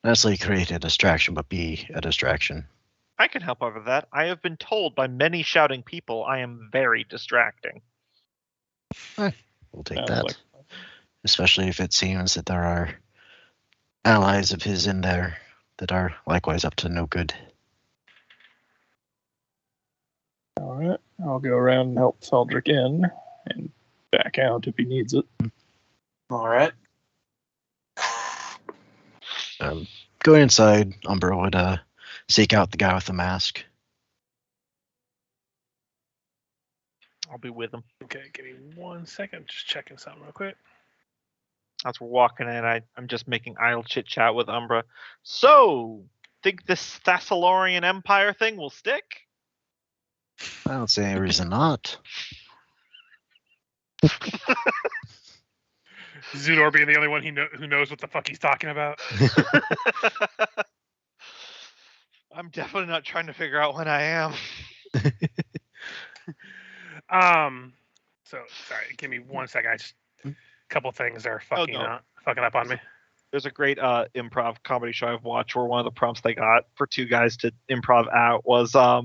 not necessarily create a distraction, but be a distraction. I can help over that. I have been told by many shouting people I am very distracting. We'll take Sounds that. like- Especially if it seems that there are allies of his in there that are likewise up to no good. All right, I'll go around and help Feldrick in and back out if he needs it. All right. Going inside, Umbra would seek out the guy with the mask. I'll be with him. Okay, give me 1 second. Just checking something real quick. As we're walking in, I'm just making idle chit chat with Umbra. So, think this Thessalonian Empire thing will stick? I don't see any reason not. Zudor being the only one who knows what the fuck he's talking about. I'm definitely not trying to figure out when I am. So sorry, give me 1 second. I just a couple things are fucking no. fucking up on me. There's a great improv comedy show I've watched where one of the prompts they got for 2 guys to improv out was a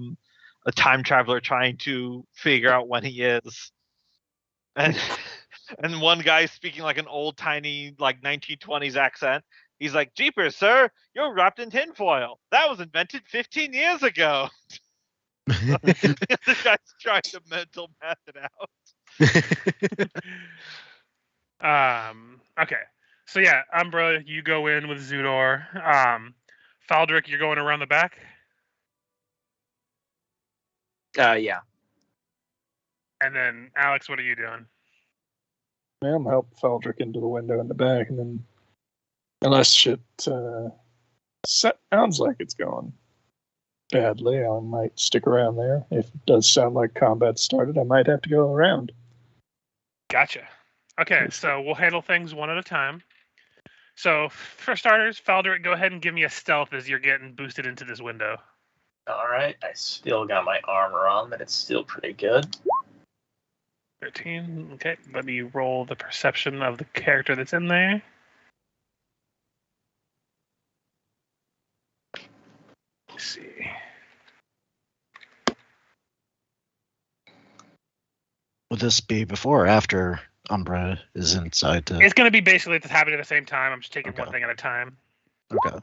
time traveler trying to figure out when he is. And and one guy speaking like an old tiny like 1920s accent. He's like, "Jeepers, sir, you're wrapped in tinfoil. That was invented 15 years ago." The guy's trying to mental math it out. Okay. So yeah, Umbra, you go in with Zudor. Faldrick, you're going around the back. Yeah. And then Alex, what are you doing? I'm help Feldrick into the window in the back, and then unless shit sounds like it's going badly, I might stick around there. If it does sound like combat started, I might have to go around. Gotcha. Okay, so we'll handle things one at a time. So for starters, Faldrick, go ahead and give me a stealth as you're getting boosted into this window. All right. I still got my armor on, but it's still pretty good. 13. Okay, let me roll the perception of the character that's in there. Let's see. Would this be before or after Umbra is inside? It's going to be basically happening at the same time. I'm just taking one thing at a time. Okay.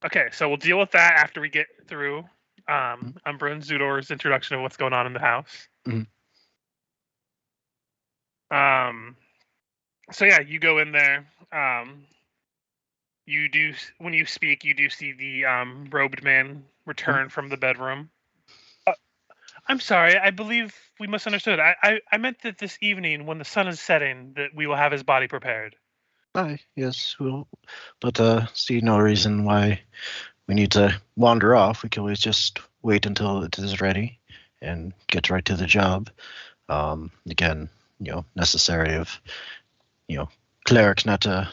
Okay, so we'll deal with that after we get through Umbra and Zudor's introduction of what's going on in the house. Mhm. So yeah, you go in there. when you speak, you do see the robed man return from the bedroom. I'm sorry, I believe we misunderstood. I meant that this evening, when the sun is setting, that we will have his body prepared. Aye, yes, we'll, but see no reason why we need to wander off. We can always just wait until it is ready and get right to the job. Again, necessary of, clerics not to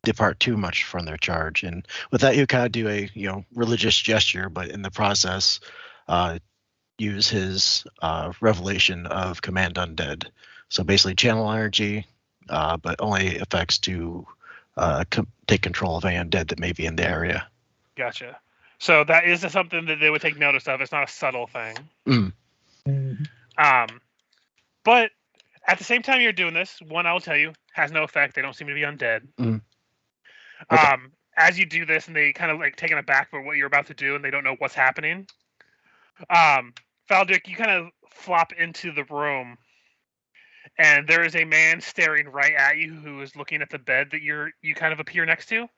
depart too much from their charge. And with that, you kind of do a, religious gesture, but in the process, use his revelation of command undead. So basically channel energy, but only effects to take control of any undead that may be in the area. Gotcha. So that is something that they would take notice of. It's not a subtle thing. But at the same time you're doing this, one, I'll tell you, has no effect. They don't seem to be undead. Okay. As you do this, and they kind of like taken aback for what you're about to do, and they don't know what's happening. Valdrick, you kind of flop into the room, and there is a man staring right at you who is looking at the bed that you kind of appear next to.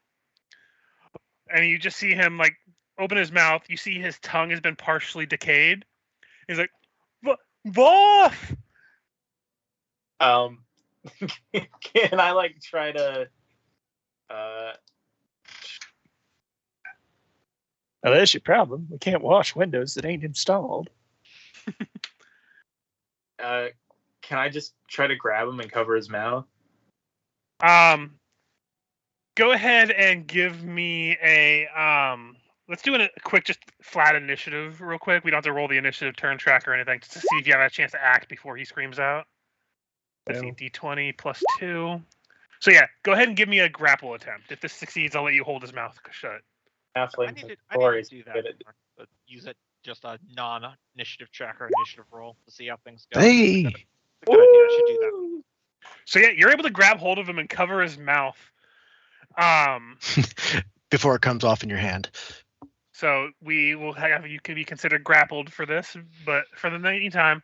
And you just see him like open his mouth. You see his tongue has been partially decayed. He's like, Voff! Can I like try to Now, that's your problem. We can't wash windows that ain't installed. can I just try to grab him and cover his mouth? Go ahead and give me a let's do a quick just flat initiative real quick. We don't have to roll the initiative turn track or anything, just to see if you have a chance to act before he screams out. Let's see, D20 plus 2. So yeah, go ahead and give me a grapple attempt. If this succeeds, I'll let you hold his mouth shut. I need to do that, but use it just a non-initiative check or initiative roll to see how things go. Hey! It's a good idea. I should do that. So yeah, you're able to grab hold of him and cover his mouth. Before it comes off in your hand. So we will have you can be considered grappled for this, but for the meantime,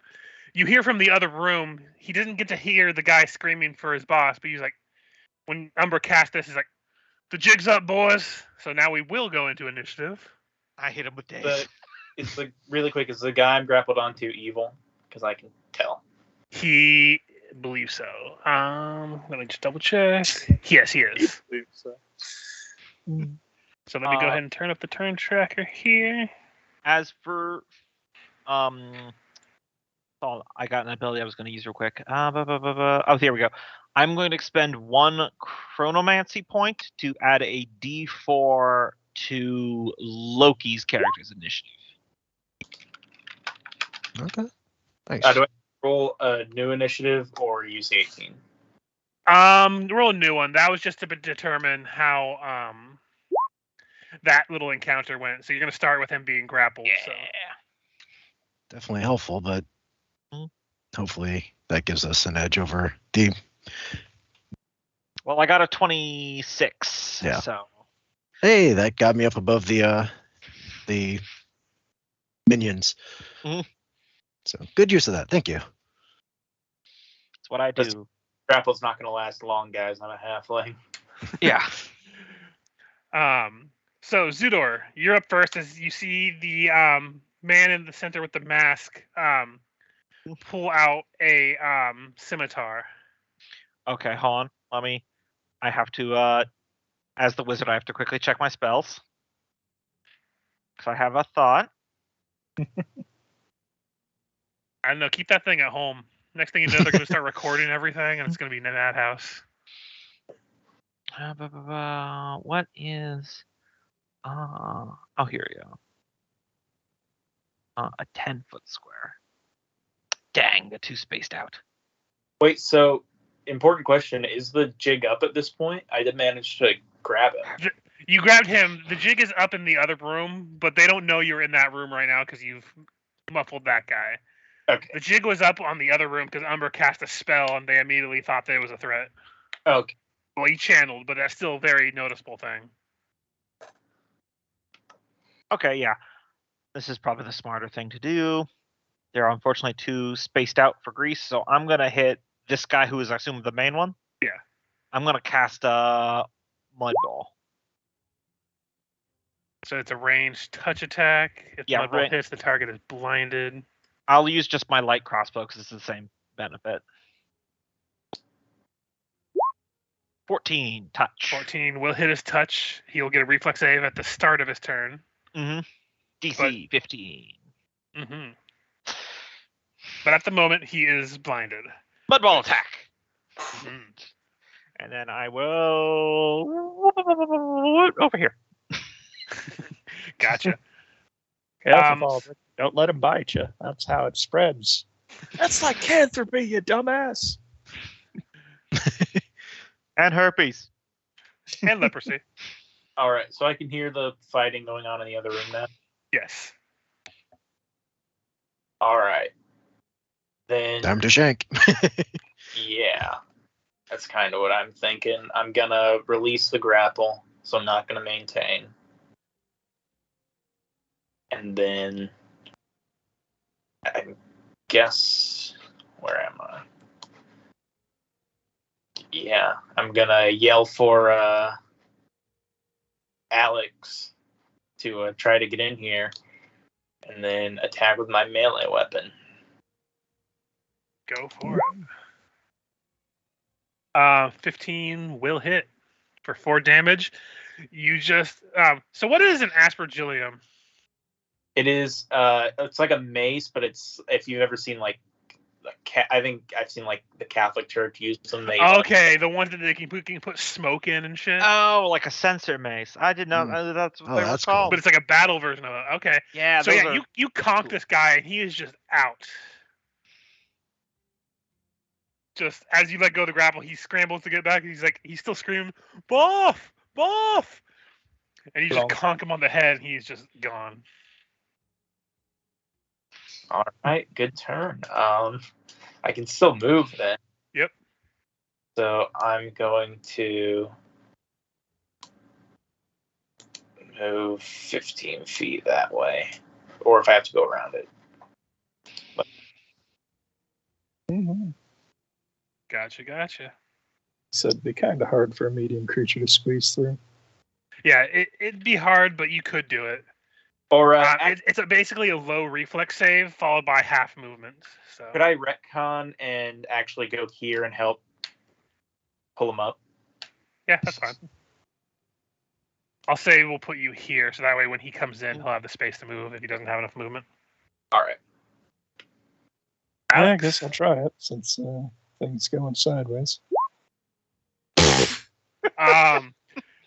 you hear from the other room. He didn't get to hear the guy screaming for his boss, but he's like, when Umbra cast this, he's like, "The jig's up, boys." So now we will go into initiative. I hit him with days. Is the guy I'm grappled onto evil? Because I can tell. He believes so. Let me just double check. Yes, he is. So. So let me go ahead and turn up the turn tracker here. As for I got an ability I was going to use real quick. Oh, here we go. I'm going to expend 1 chronomancy point to add a D4 to Loki's character's initiative. Okay. Nice. Do I roll a new initiative or use 18? Roll a new one. That was just to determine how that little encounter went. So you're going to start with him being grappled. Yeah. So. Definitely helpful, but hopefully that gives us an edge over the... Well, I got a 26. Yeah. So. Hey, that got me up above the minions. Mhm. So good use of that. Thank you. That's what I do. Grapple's not going to last long, guys. I'm a halfling. Yeah. So Zudor, you're up first as you see the man in the center with the mask pull out a scimitar. Okay, hold on. I have to, as the wizard, I have to quickly check my spells. Because I have a thought. I don't know, keep that thing at home. Next thing you know, they're going to start recording everything, and it's going to be in that house. What is... oh, here we go. A 10-foot square. Dang, the 2 spaced out. Wait, so important question: is the jig up at this point? I did manage to grab him. You grabbed him. The jig is up in the other room, but they don't know you're in that room right now because you've muffled that guy. Okay. The jig was up on the other room because Umber cast a spell, and they immediately thought that it was a threat. Okay. Well, he channeled, but that's still a very noticeable thing. Okay, yeah. This is probably the smarter thing to do. There are unfortunately 2 spaced out for Grease, so I'm going to hit this guy who is, I assume, the main one. Yeah. I'm going to cast a Mud Ball. So it's a ranged touch attack. If Yeah, Mudball hits, the target is blinded. I'll use just my light crossbow because it's the same benefit. 14 touch. 14 will hit his touch. He'll get a reflex save at the start of his turn. Mm-hmm. DC 15. Mm-hmm. But at the moment, he is blinded. Mudball attack. Mhm. And then I will over here. Gotcha. Careful, Aldrich. Don't let him bite you. That's how it spreads. That's lycanthropy, you dumbass. And herpes. And leprosy. All right, so I can hear the fighting going on in the other room now. Yes. All right. Then, Time to shank. yeah, that's kind of what I'm thinking. I'm going to release the grapple, so I'm not going to maintain. And then, I guess, where am I? Yeah, I'm going to yell for Alex to try to get in here and then attack with my melee weapon. Go for it. 15 will hit for 4 damage. You just so what is an aspergillium? It is it's like a mace, but it's, if you've ever seen like I think I've seen like the Catholic Church use them. Okay, the ones that they can put smoke in and shit. Oh, like a sensor mace. I did not know that's what they were that's cool. called. But it's like a battle version of it. Okay. Yeah, So those yeah, are you conk cool. this guy and he is just out. Just as you let go of the grapple, he scrambles to get back. And he's still screaming, "Boff! Boff!" And you just conk him on the head and he's just gone. All right, good turn. I can still move then. Yep. So I'm going to move 15 feet that way, or if I have to go around it. Mm-hmm. Gotcha. So it'd be kind of hard for a medium creature to squeeze through. Yeah, it'd be hard, but you could do it. Or it's basically a low reflex save followed by half movement. So could I retcon and actually go here and help pull him up? Yeah, that's fine. I'll say we'll put you here, so that way when he comes in, he'll have the space to move if he doesn't have enough movement. All right. Yeah, I guess I'll try it since things going sideways.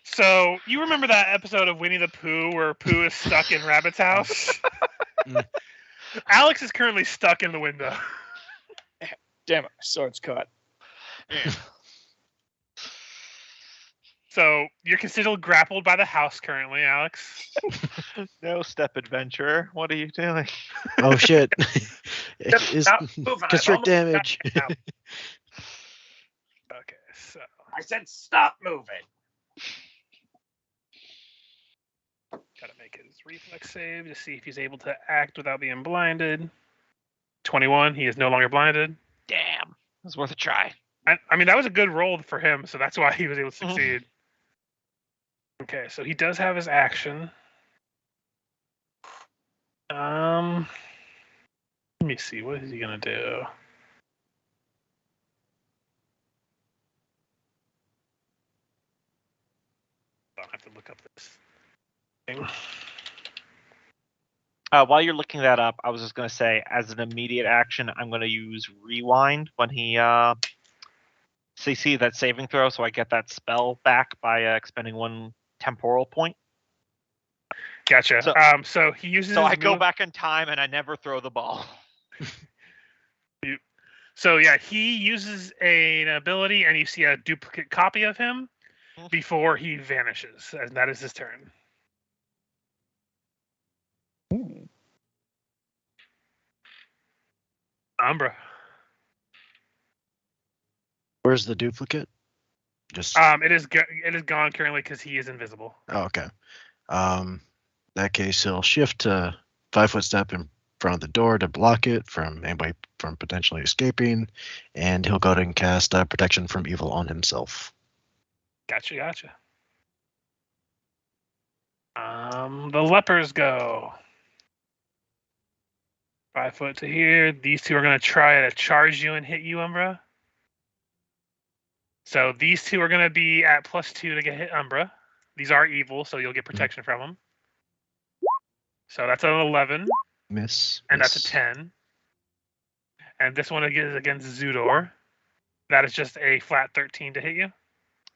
So you remember that episode of Winnie the Pooh where Pooh is stuck in Rabbit's house? Alex is currently stuck in the window. Damn it, my sword's caught. So you're considered grappled by the house currently, Alex. No, step adventurer. What are you doing? Oh shit! It's Stop moving. constrict damage. Okay, so I said stop moving. gotta make his reflex save to see if he's able to act without being blinded. 21, he is no longer blinded. Damn, it was worth a try. I mean, that was a good roll for him, so that's why he was able to succeed. Okay, so he does have his action. Let me see, what is he gonna do? I'll have to look up this thing. While you're looking that up, I was just going to say, as an immediate action, I'm going to use Rewind when he CC that saving throw, so I get that spell back by expending 1 temporal point. Gotcha. So he uses. So I go back in time and I never throw the ball. So yeah, he uses an ability, and you see a duplicate copy of him before he vanishes, and that is his turn. Umbra. Where's the duplicate? Just It is gone currently because he is invisible. oh, okay. In that case, he'll shift to 5-foot step in front of the door to block it from anybody from potentially escaping, and he'll go ahead and cast protection from evil on himself. Gotcha. The the lepers go. 5 foot to here. These two are going to try to charge you and hit you, Umbra. So these two are going to be at +2 to get hit Umbra. These are evil, so you'll get protection from them. So that's an 11. Miss. And that's a miss. 10. And this one is against Zudor. That is just a flat 13 to hit you.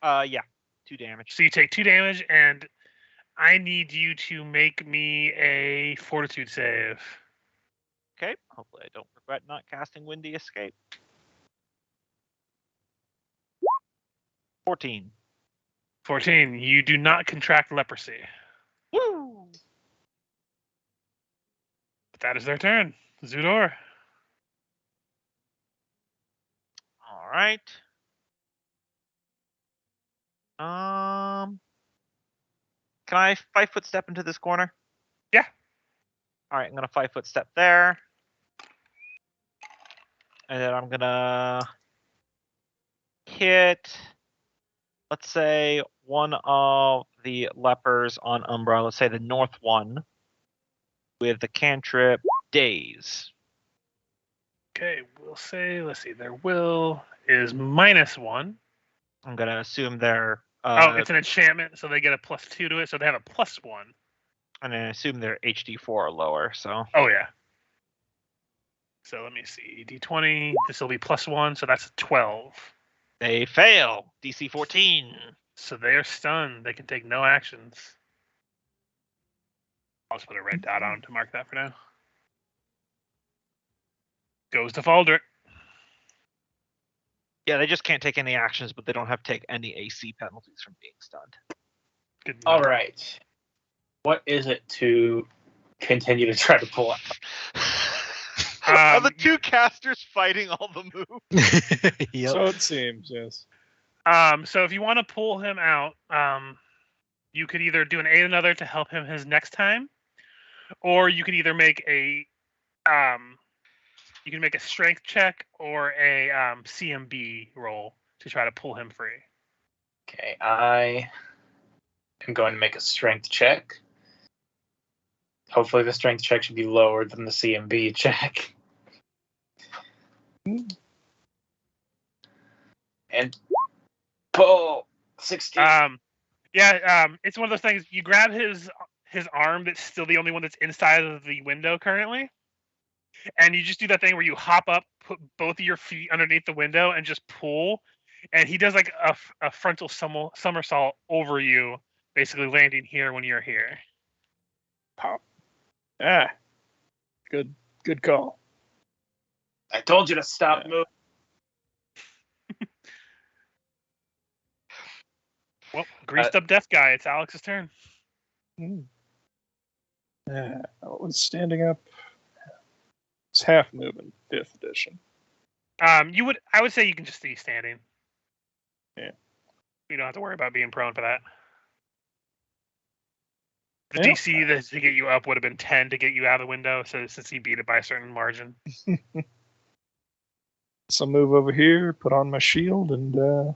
Yeah. 2 damage. So you take 2 damage, and I need you to make me a fortitude save. Okay. Hopefully I don't regret not casting Windy Escape. 14. 14. You do not contract leprosy. Woo! But that is their turn. Zudor. All right. Can I 5-foot step into this corner? Yeah. All right, I'm gonna 5-foot step there, and then I'm gonna hit. Let's say one of the lepers on Umbra. Let's say the north one with the cantrip Daze. Okay, we'll say, let's see, their will is -1. I'm gonna assume they're. It's an enchantment, so they get a +2 to it, so they have a +1. And I assume they're HD4 or lower. So. Oh, yeah. So let me see. D20, this will be +1, so that's a 12. They fail. DC 14. So they are stunned. They can take no actions. I'll just put a red dot on to mark that for now. Goes to Faldrick. Yeah, they just can't take any actions, but they don't have to take any AC penalties from being stunned. Good. All right. What is it to continue to try to pull out? Are the 2 casters fighting all the moves? Yep. So it seems, yes. So if you want to pull him out, you could either do an aid another to help him his next time, or you could either make a strength check or a CMB roll to try to pull him free. Okay, I am going to make a strength check. Hopefully the strength check should be lower than the CMB check. And pull 16. It's one of those things. You grab his arm that's still the only one that's inside of the window currently, and you just do that thing where you hop up, put both of your feet underneath the window, and just pull. And he does like a frontal somersault over you, basically landing here when you're here. Pop. Good call. I told you to stop moving. Well, greased up death guy. It's Alex's turn. Was standing up. It's half moving, 5th edition. I would say you can just stay standing. Yeah. You don't have to worry about being prone for that. The Yeah. DC to get you up would have been 10 to get you out of the window, so since he beat it by a certain margin. So move over here, put on my shield, and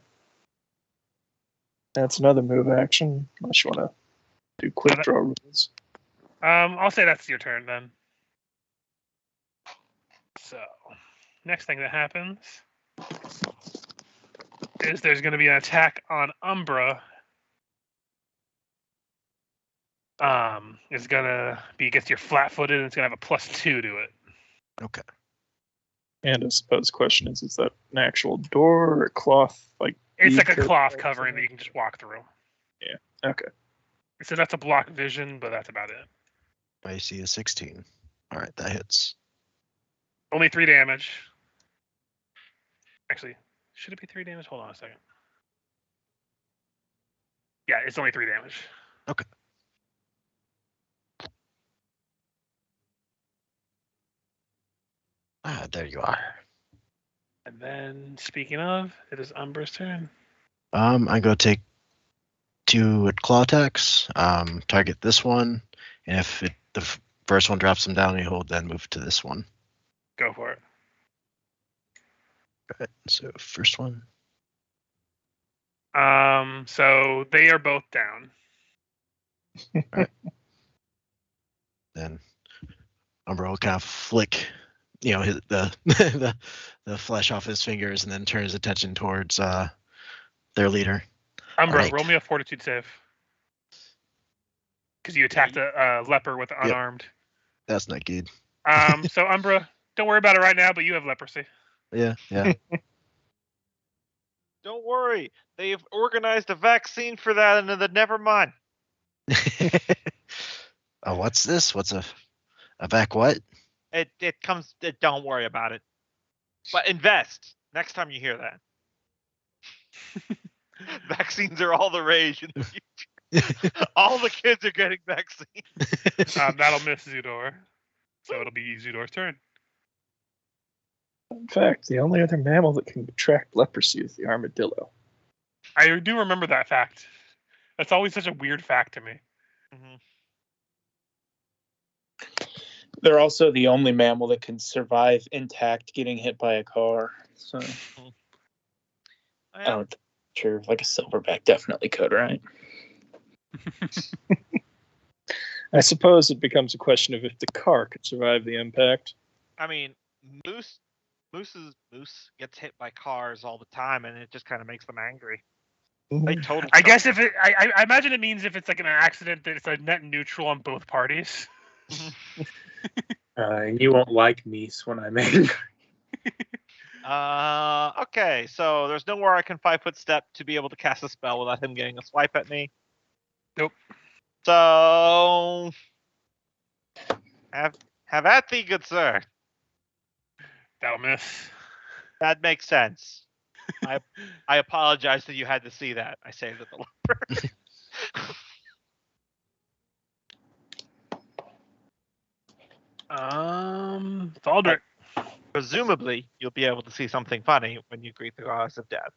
that's another move action. Unless you want to do quick draw rules. I'll say that's your turn then. So, next thing that happens is there's going to be an attack on Umbra. It's going to be against your flat-footed, and it's going to have a +2 to it. Okay. And I suppose the question is that an actual door or a cloth? It's like a bead cloth or covering something? that you can just walk through. Yeah. Okay. So that's a block vision, but that's about it. I see a 16. All right, that hits. Only 3 damage. Actually, should it be 3 damage? Hold on a second. Yeah, it's only 3 damage. Okay. There you are. And then, speaking of, it is Umbra's turn. I'm gonna take 2 claw attacks. Target this one, and if the first one drops him down, he'll then move to this one. Go for it. All right, so first one. So they are both down. Then Umbra will kind of flick, the the flesh off his fingers, and then turn his attention towards their leader. Umbra, Alright. roll me a fortitude save. Because you attacked a leper with unarmed. That's not good. So Umbra, don't worry about it right now, but you have leprosy. Yeah. Don't worry. They've organized a vaccine for that, and then never mind. Oh, what's this? What's a vac what? It comes. Don't worry about it. But invest next time you hear that. Vaccines are all the rage in the future. All the kids are getting vaccines. That'll miss Zudor. So it'll be Zudor's turn. In fact, the only other mammal that can contract leprosy is the armadillo. I do remember that fact. That's always such a weird fact to me. Mm-hmm. They're also the only mammal that can survive intact getting hit by a car. So I don't sure like a silverback definitely could, right? I suppose it becomes a question of if the car could survive the impact. I mean, moose gets hit by cars all the time, and it just kind of makes them angry. They totally. I guess if I imagine it means if it's like an accident that it's a net neutral on both parties. You won't like me when I'm angry. Okay, so there's nowhere I can 5-foot step to be able to cast a spell without him getting a swipe at me. Nope. So have at thee, good sir. That'll miss. That makes sense. I apologize that you had to see that. I saved it the leper. Thaldrick. Presumably, you'll be able to see something funny when you greet the goddess of death.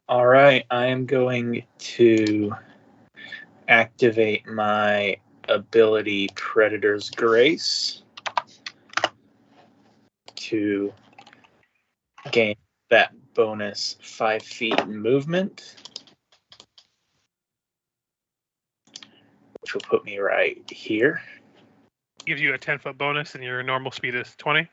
All right, I am going to activate my ability Predator's Grace to gain that bonus 5 feet in movement, which will put me right here. Gives you a 10-foot bonus, and your normal speed is 20.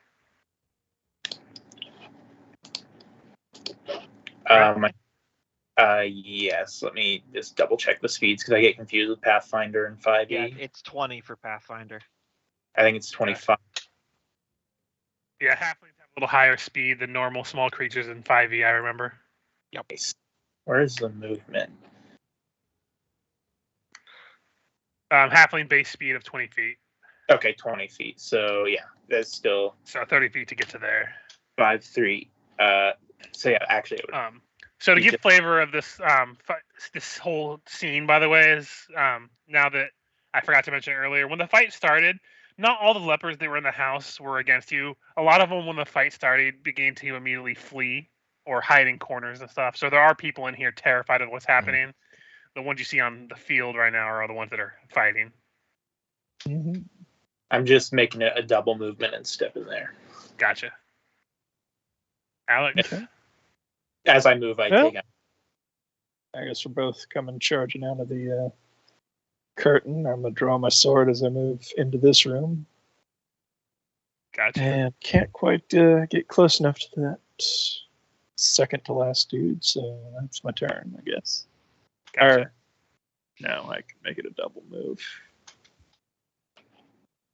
Yes. Let me just double check the speeds because I get confused with Pathfinder and 5e. Yeah, it's 20 for Pathfinder. I think it's 25. Yeah, halflings have a little higher speed than normal small creatures in 5e, I remember. Yep. Where's the movement? Halfling base speed of 20 feet. Okay, 20 feet. So, yeah, that's still... So 30 feet to get to there. 5, 3. So, yeah, actually... It would... So to give flavor of this this whole scene, by the way, is now that I forgot to mention earlier, when the fight started, not all the lepers that were in the house were against you. A lot of them, when the fight started, began to immediately flee or hide in corners and stuff. So there are people in here terrified of what's happening. The ones you see on the field right now are the ones that are fighting. Mm-hmm. I'm just making it a double movement and stepping there. Gotcha. Alex? Okay. As I move, I take out. I guess we're both coming charging out of the curtain. I'm going to draw my sword as I move into this room. Gotcha. And can't quite get close enough to that second to last dude, so that's my turn, I guess. Gotcha. Or, no, I can make it a double move.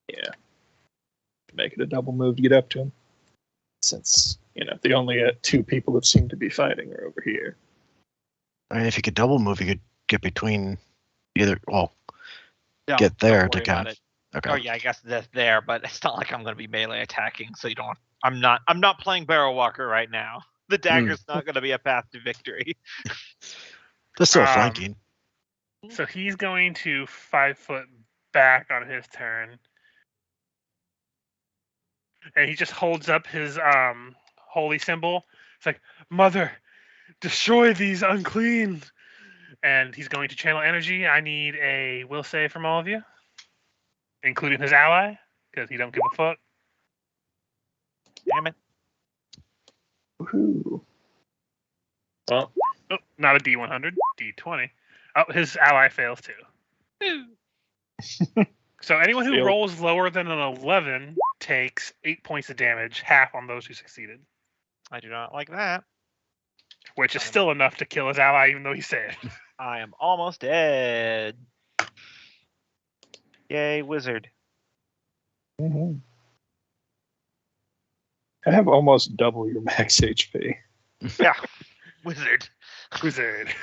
Yeah. Make it a double move to get up to him. Since, the only 2 people that seem to be fighting are over here. I mean, if you could double move, you could get between either. Well, Don't get there worry to about kind of. it. Okay. Oh yeah, I guess that's there, but it's not like I'm going to be melee attacking, so you don't. I'm not playing Barrel Walker right now. The dagger's not going to be a path to victory. They're still flanking. So he's going to 5 foot back on his turn. And he just holds up his holy symbol. It's like, Mother, destroy these unclean. And he's going to channel energy. I need a will save from all of you, including his ally, because he don't give a fuck. Damn it. Woohoo. Well, Oh, not a D100, D20. Oh, his ally fails too. So anyone who Failed. rolls lower than an 11 takes 8 points of damage, half on those who succeeded, I do not like that. which is still enough to kill his ally, even though he's saved. I am almost dead. Yay, wizard. Mhm. I have almost double your max HP. Yeah, wizard. Wizard.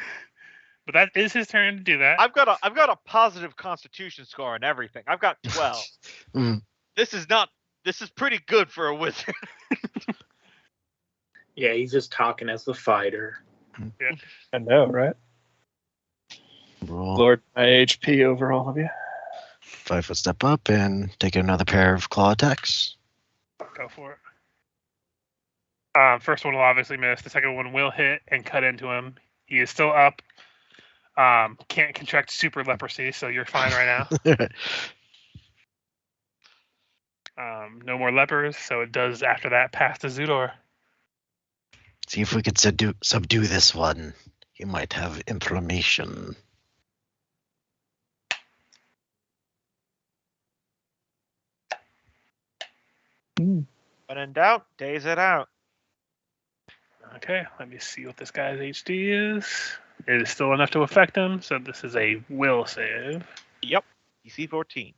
But that is his turn to do that. I've got a positive Constitution score and everything. I've got 12. Mm. This is pretty good for a wizard. Yeah, he's just talking as the fighter. I know, right? Roll Lord, my HP over all of you. 5-foot step up and take another pair of claw attacks. Go for it. First one will obviously miss. The second one will hit and cut into him. He is still up. Can't contract super leprosy, so you're fine right now. No more lepers, so it does after that pass to Zudor. See if we could subdue this one. He might have inflammation. Mm. When in doubt, daze it out. Okay, let me see what this guy's HD is. It is still enough to affect him, so this is a will save. Yep. DC 14.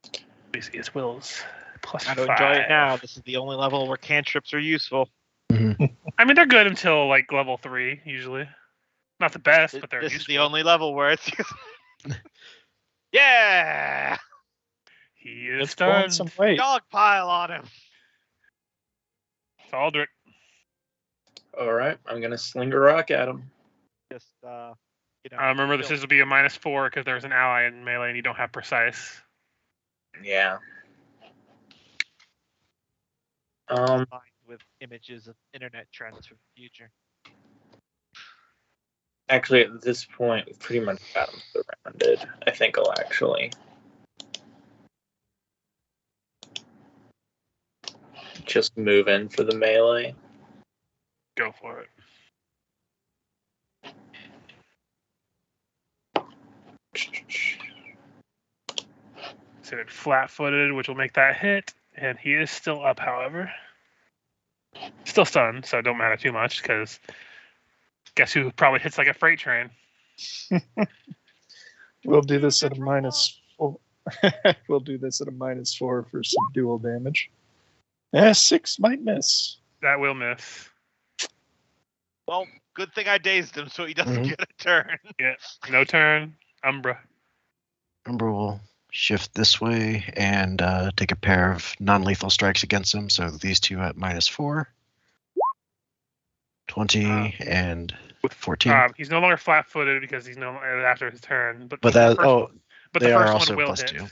Let me see his wills. Plus I don't 5. enjoy it now. This is the only level where cantrips are useful. I mean, they're good until like level 3, usually. Not the best, but they're This useful. is the only level where it's Yeah! He is Let's put on stunned. some weight. Dogpile on him. It's Aldrich. All right, I'm gonna sling a rock at him. Just Remember, this will be a -4 because there's an ally in melee and you don't have precise. Yeah. combined with images of internet trends for the future. Actually, at this point, we've pretty much got him surrounded. I think I'll actually just move in for the melee. Go for it. So it's flat-footed, which will make that hit, and he is still up, however. Still stunned, so it don't matter too much, because guess who probably hits like a freight train? We'll do this at a -4. We'll do this at a -4 for some dual damage. 6 might miss. That will miss. Well, good thing I dazed him so he doesn't get a turn. Yeah, no turn. Umbra. Umbra will shift this way and take a pair of non-lethal strikes against him. So these two at -4. 20 and 14. He's no longer flat-footed because he's no after his turn. But But the that first, but the they are first also one will +2. hit. He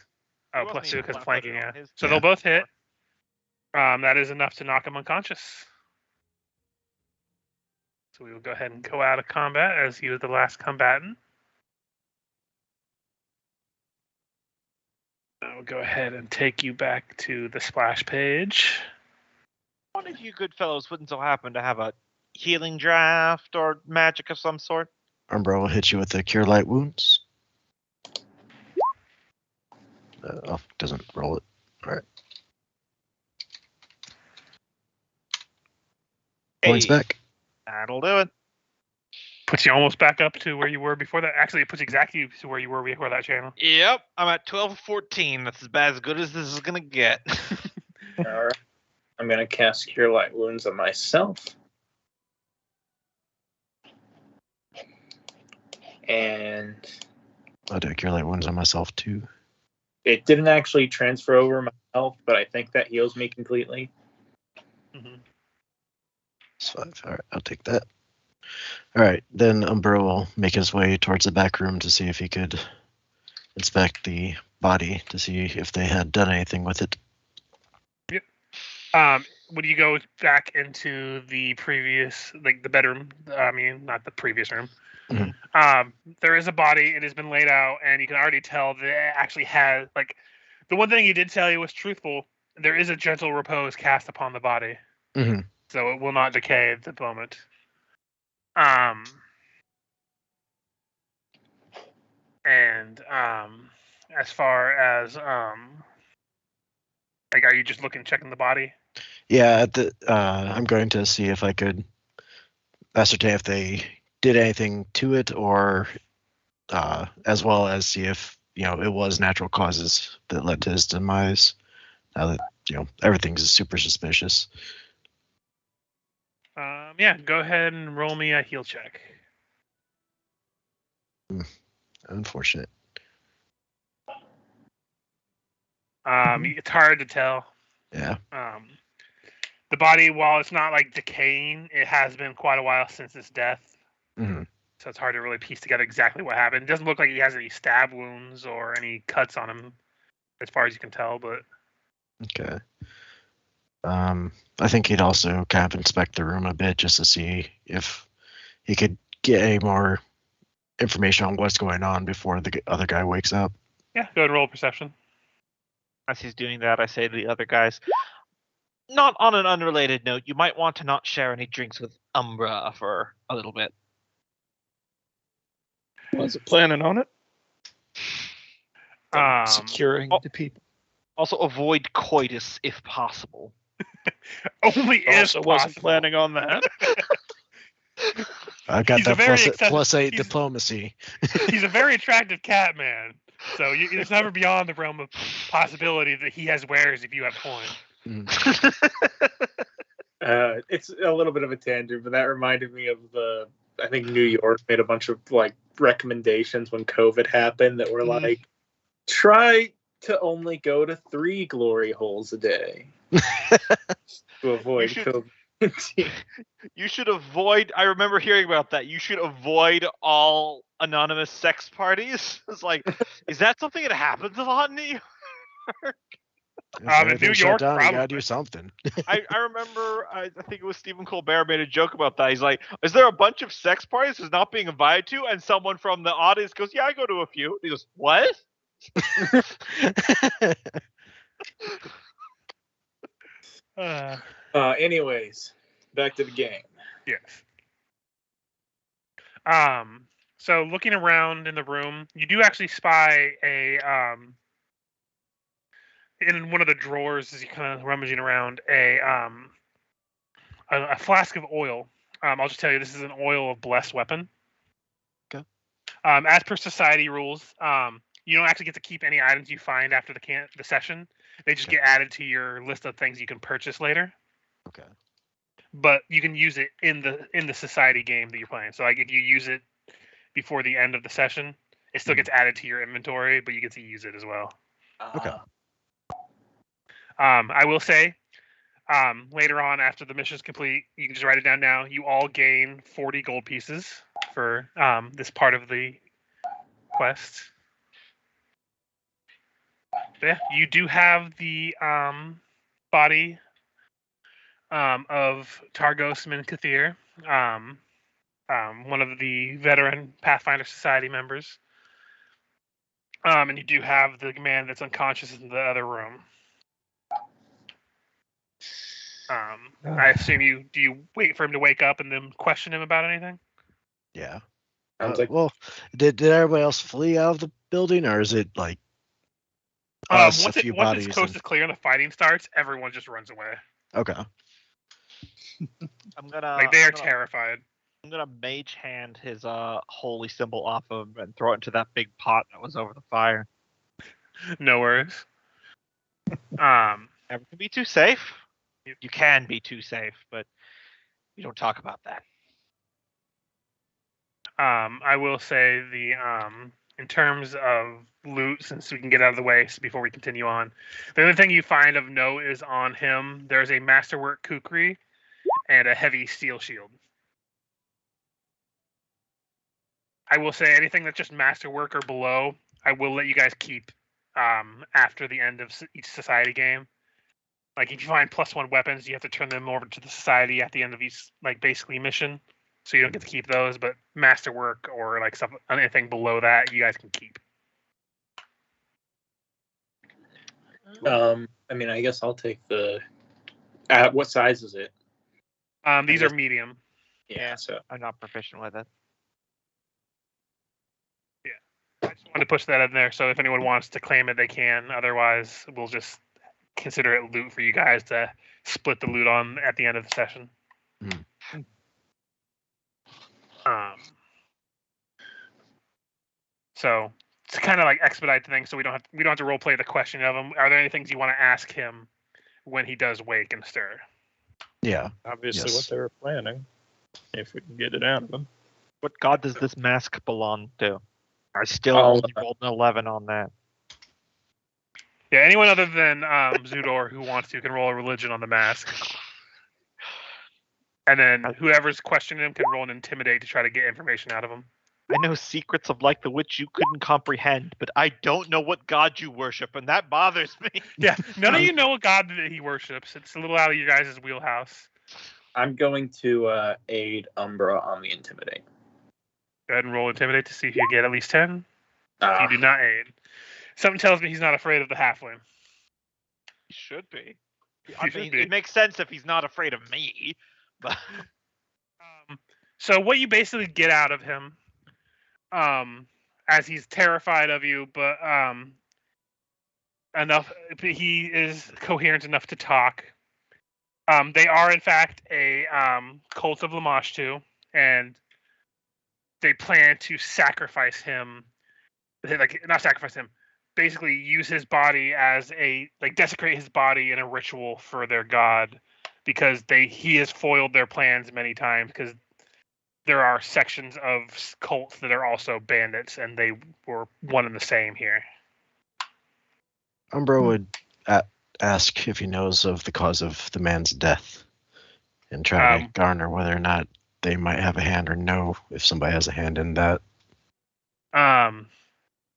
Oh, wasn't +2 even because flat-footed flanking, on yeah. his So Yeah. they'll both hit. That is enough to knock him unconscious. So we will go ahead and go out of combat as he was the last combatant. I will go ahead and take you back to the splash page. One of you good fellows wouldn't so happen to have a healing draft or magic of some sort? Umbra will hit you with the Cure Light Wounds. Doesn't roll it. All right. Points Hey. back. That'll do it. Puts you almost back up to where you were before that. Actually, it puts you exactly to where you were before that channel. Yep, I'm at 12 of 14. That's about as good as this is gonna get. All right. I'm going to cast Cure Light Wounds on myself. And I'll do a Cure Light Wounds on myself too. it didn't actually transfer over my health, but I think that heals me completely. It's 5. All right, I'll take that. All right, then Umbra will make his way towards the back room to see if he could inspect the body to see if they had done anything with it. When you go back into the previous, like the bedroom, I mean, not the previous room, there is a body. It has been laid out, and you can already tell that it actually has, like, the one thing he did tell you was truthful. There is a gentle repose cast upon the body, so it will not decay at the moment. And as as far as like, are you just checking the body? Yeah, I'm going to see if I could ascertain if they did anything to it, or as well as see if it was natural causes that led to his demise. Now that everything's super suspicious. Yeah, go ahead and roll me a heal check. Unfortunate. It's hard to tell. Yeah. The body, while it's not like decaying, it has been quite a while since his death. Mm-hmm. So it's hard to really piece together exactly what happened. It doesn't look like he has any stab wounds or any cuts on him, as far as you can tell. But okay. I think he'd also kind of inspect the room a bit just to see if he could get any more information on what's going on before the other guy wakes up. Yeah, go ahead and roll perception. As he's doing that, I say to the other guys, not on an unrelated note, you might want to not share any drinks with Umbra for a little bit. Was planning on it? Securing the people. Also, avoid coitus if possible. Only if Also wasn't planning on that. I got He's a that very plus 8 he's- diplomacy. He's a very attractive cat man. So it's never beyond the realm of possibility that he has wares if you have coin. It's a little bit of a tangent, but that reminded me of I think New York made a bunch of like recommendations when COVID happened that were like, try to only go to 3 glory holes a day to avoid COVID. You should avoid. I remember hearing about that. You should avoid all anonymous sex parties. It's like, is that something that happens a lot in New York? If in everything's New shut York, down, you gotta probably. do something. I remember. I think it was Stephen Colbert made a joke about that. He's like, "Is there a bunch of sex parties who's not being invited to?" And someone from the audience goes, "Yeah, I go to a few." He goes, "What?" Anyways, back to the game. Yes. So looking around in the room, you do actually spy in one of the drawers as you're kind of rummaging around a flask of oil. I'll just tell you, this is an oil of blessed weapon. Okay. As per society rules, you don't actually get to keep any items you find after the session. They just get added to your list of things you can purchase later. Okay. But you can use it in the society game that you're playing. So like if you use it before the end of the session, it still gets added to your inventory, but you get to use it as well. Okay. I will say, later on after the mission's complete, you can just write it down now. You all gain 40 gold pieces for this part of the quest. But yeah, you do have the body of Targos Min-Kathir, one of the veteran Pathfinder Society members. And you do have the man that's unconscious in the other room. I assume do you wait for him to wake up and then question him about anything? Yeah. Sounds like Well, did everybody else flee out of the building, or is it like us, once a few once bodies? its coast is clear and the fighting starts, everyone just runs away. Okay. I'm gonna Like they are terrified. I'm gonna mage hand his holy symbol off of him and throw it into that big pot that was over the fire. No worries. Never can be too safe. You can be too safe, but you don't talk about that. I will say in terms of loot, since we can get out of the way before we continue on, the only thing you find of note is on him. There's a masterwork kukri and a heavy steel shield. I will say anything that's just masterwork or below, I will let you guys keep after the end of each society game. Like if you find +1 weapons, you have to turn them over to the society at the end of each basically mission. So you don't get to keep those, but masterwork or anything below that, you guys can keep. I guess I'll take the. What size is it? These are medium. Yeah, so I'm not proficient with it. I just wanted to push that in there, so if anyone wants to claim it, they can. Otherwise, we'll just consider it loot for you guys to split the loot on at the end of the session. So to kind of like expedite the thing, so we don't have to role play the question of him. Are there any things you want to ask him when he does wake and stir? Yeah. Obviously, Yes. what they were planning, if we can get it out of them. What god does this mask belong to? I still Oh, only rolled an 11 on that. Yeah, anyone other than Zudor who wants to can roll a religion on the mask. And then whoever's questioning him can roll an intimidate to try to get information out of him. I know secrets of like the which you couldn't comprehend, but I don't know what god you worship, and that bothers me. Yeah, none of you know what god that he worships. It's a little out of your guys' wheelhouse. I'm going to aid Umbra on the intimidate. Go ahead and roll intimidate to see if you get at least 10. You do not aid. Something tells me he's not afraid of the halfling. He should be. He should be. It makes sense if he's not afraid of me. But so what you basically get out of him, as he's terrified of you, but he is coherent enough to talk. They are in fact a cult of Lamashtu, and they plan to sacrifice him. Not sacrifice him. Basically, use his body as desecrate his body in a ritual for their god, because he has foiled their plans many times. Because there are sections of cults that are also bandits, and they were one and the same here. Umbro would ask if he knows of the cause of the man's death, and try to garner whether or not they might have a hand, or know if somebody has a hand in that.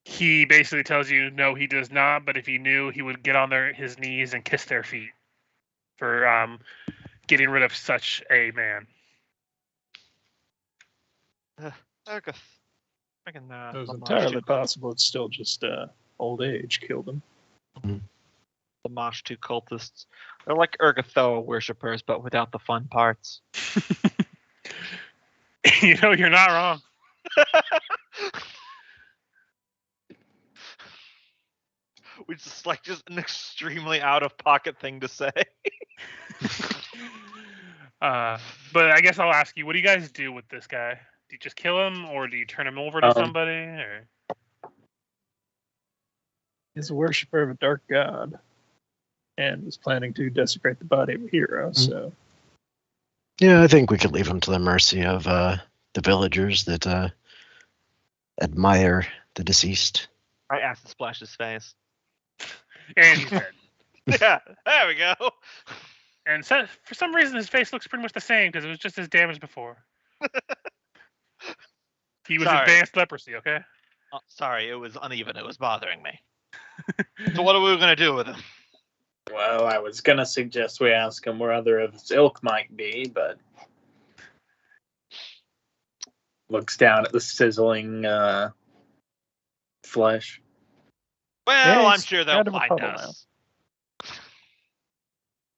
He basically tells you no, he does not. But if he knew, he would get on his knees and kiss their feet for getting rid of such a man. okay. It was entirely possible it's still just old age killed him. The Mosh 2 cultists. They're like Urgathoa worshippers, but without the fun parts. You're not wrong. Which is just an extremely out of pocket thing to say. But I guess I'll ask you, what do you guys do with this guy? Do you just kill him, or do you turn him over to somebody? Or He's a worshiper of a dark god, and was planning to desecrate the body of a hero. So, yeah, I think we could leave him to the mercy of the villagers that admire the deceased. I acid splash his face. And he's dead. Yeah, there we go. And so, for some reason, his face looks pretty much the same because it was just as damaged before. He was advanced leprosy, okay? Oh, sorry, it was uneven. It was bothering me. So what are we going to do with him? Well, I was going to suggest we ask him where other of his ilk might be, but looks down at the sizzling flesh. Well, I'm sure they'll find us.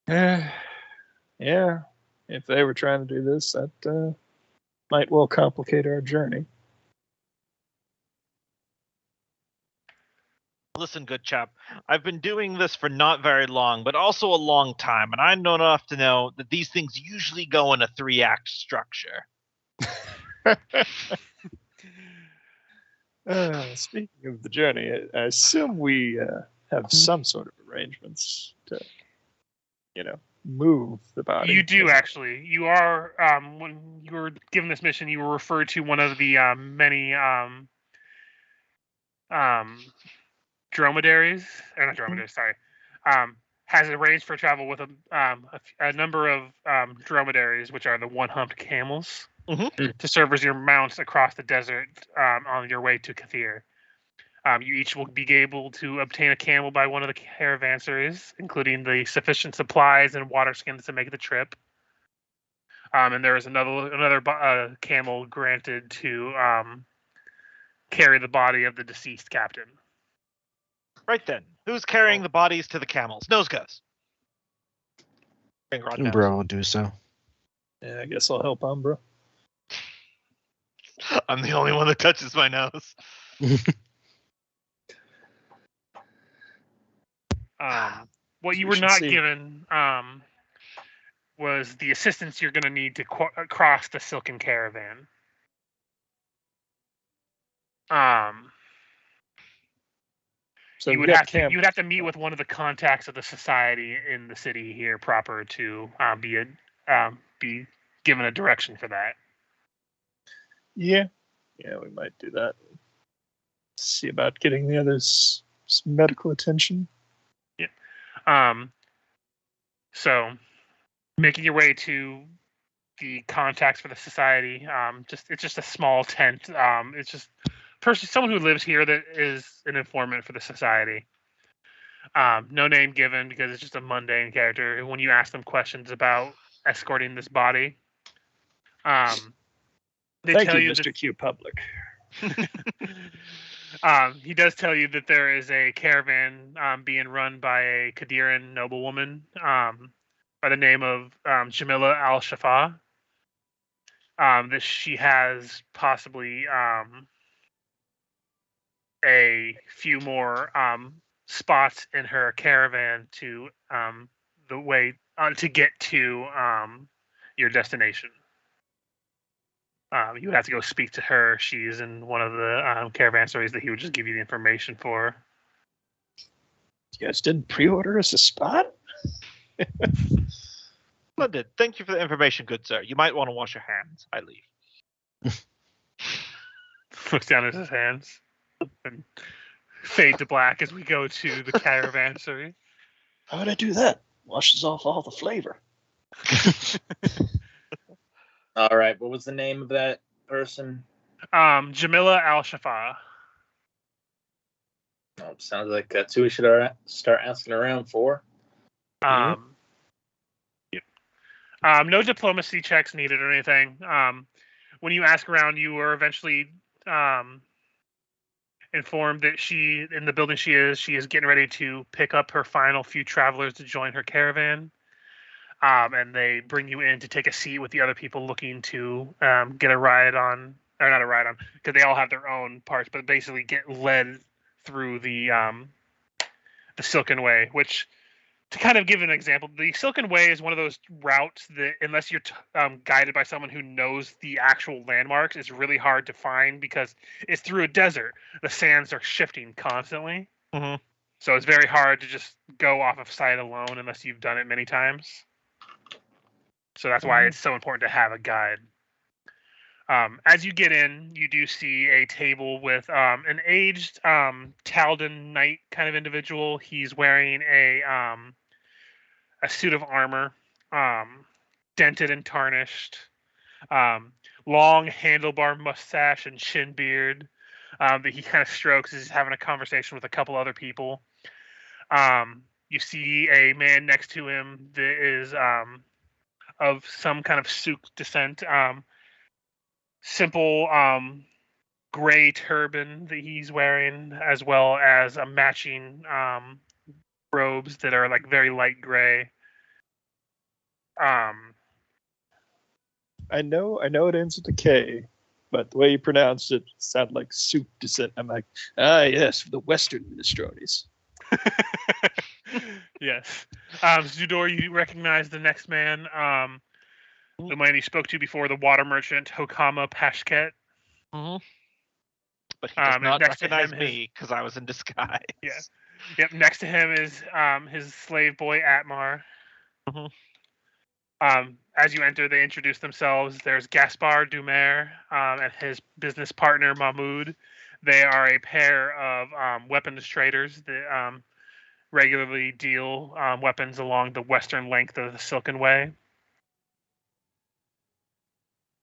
Yeah, if they were trying to do this, that might well complicate our journey. Listen, good chap, I've been doing this for not very long, but also a long time, and I know enough to know that these things usually go in a 3-act structure. Speaking of the journey, I assume we have some sort of arrangements to, move the body. You do, actually. You are, when you were given this mission, you were referred to one of the many dromedaries, or not dromedaries, sorry, has arranged for travel with a number of dromedaries, which are the one-humped camels, to serve as your mounts across the desert on your way to Kathir. You each will be able to obtain a camel by one of the caravanseries, including the sufficient supplies and water skins to make the trip. And there is another camel granted to carry the body of the deceased captain. Right then, who's carrying the bodies to the camels? Nose goes. Umbro will do so. Yeah, I guess I'll help Umbra. I'm the only one that touches my nose. What you We were should not see. given was the assistance you're going to need to cross the Silken Caravan. So You we would got have to camp. you would have to meet with one of the contacts of the society in the city here proper to be given a direction for that. Yeah, we might do that. See about getting the others some medical attention. So making your way to the contacts for the society. It's just a small tent. It's just someone who lives here that is an informant for the society. No name given because it's just a mundane character. When you ask them questions about escorting this body, they Thank tell you, you Mr. Q Public. he does tell you that there is a caravan being run by a Qadiran noblewoman by the name of Jamila al-Shafa. That she has possibly a few more spots in her caravan to the way to get to your destination. You would have to go speak to her. She's in one of the caravansaries that he would just give you the information for. You guys didn't pre-order us a spot? Splendid. Thank you for the information, good sir. You might want to wash your hands. I leave. Looks down at his hands and fade to black as we go to the caravanserai. How would I do that? Washes off all the flavor. All right, what was the name of that person? Jamila al-Shafa. Oh, sounds like that's who we should start asking around for. Yep. No diplomacy checks needed or anything. When you ask around, you are eventually informed that in the building she is getting ready to pick up her final few travelers to join her caravan. And they bring you in to take a seat with the other people looking to get a ride on, or not a ride on, because they all have their own parts, but basically get led through the Silken Way, which, to kind of give an example, the Silken Way is one of those routes that, unless you're guided by someone who knows the actual landmarks, is really hard to find because it's through a desert. The sands are shifting constantly. Mm-hmm. So it's very hard to just go off of sight alone unless you've done it many times. So that's why it's so important to have a guide. As you get in, you do see a table with an aged Taldan knight kind of individual. He's wearing a suit of armor, dented and tarnished, long handlebar mustache and chin beard that he kind of strokes as he's having a conversation with a couple other people. You see a man next to him that is of some kind of Suk descent. Simple gray turban that he's wearing, as well as a matching robes that are like very light gray. I know it ends with a K, but the way you pronounced it sounded like soup descent. I'm like, yes, the Western Minestrones. Yes. Zudor, you recognize the next man. The man you spoke to before, the water merchant, Hokama Pashket. Mm-hmm. But he does not next to recognize him me because I was in disguise. Yeah. Yep. Next to him is his slave boy Atmar. Mm-hmm. As you enter, they introduce themselves. There's Gaspar Dumer and his business partner Mahmoud. They are a pair of weapons traders that regularly deal weapons along the western length of the Silken Way.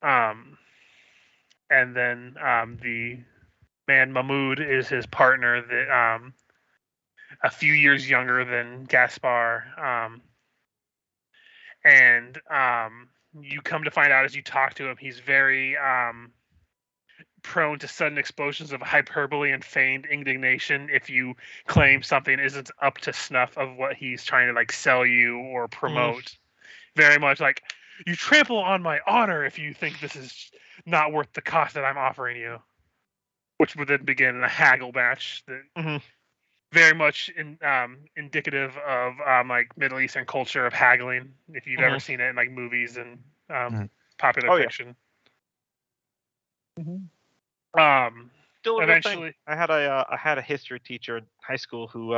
And then the man Mahmoud is his partner that a few years younger than Gaspar. And you come to find out as you talk to him, he's very prone to sudden explosions of hyperbole and feigned indignation if you claim something isn't up to snuff of what he's trying to like sell you or promote. Very much like, you trample on my honor if you think this is not worth the cost that I'm offering you. Which would then begin in a haggle match that very much indicative of like Middle Eastern culture of haggling. If you've ever seen it in like movies and popular Oh, yeah. fiction. Mhm. Still a real thing. Eventually, I had a history teacher in high school who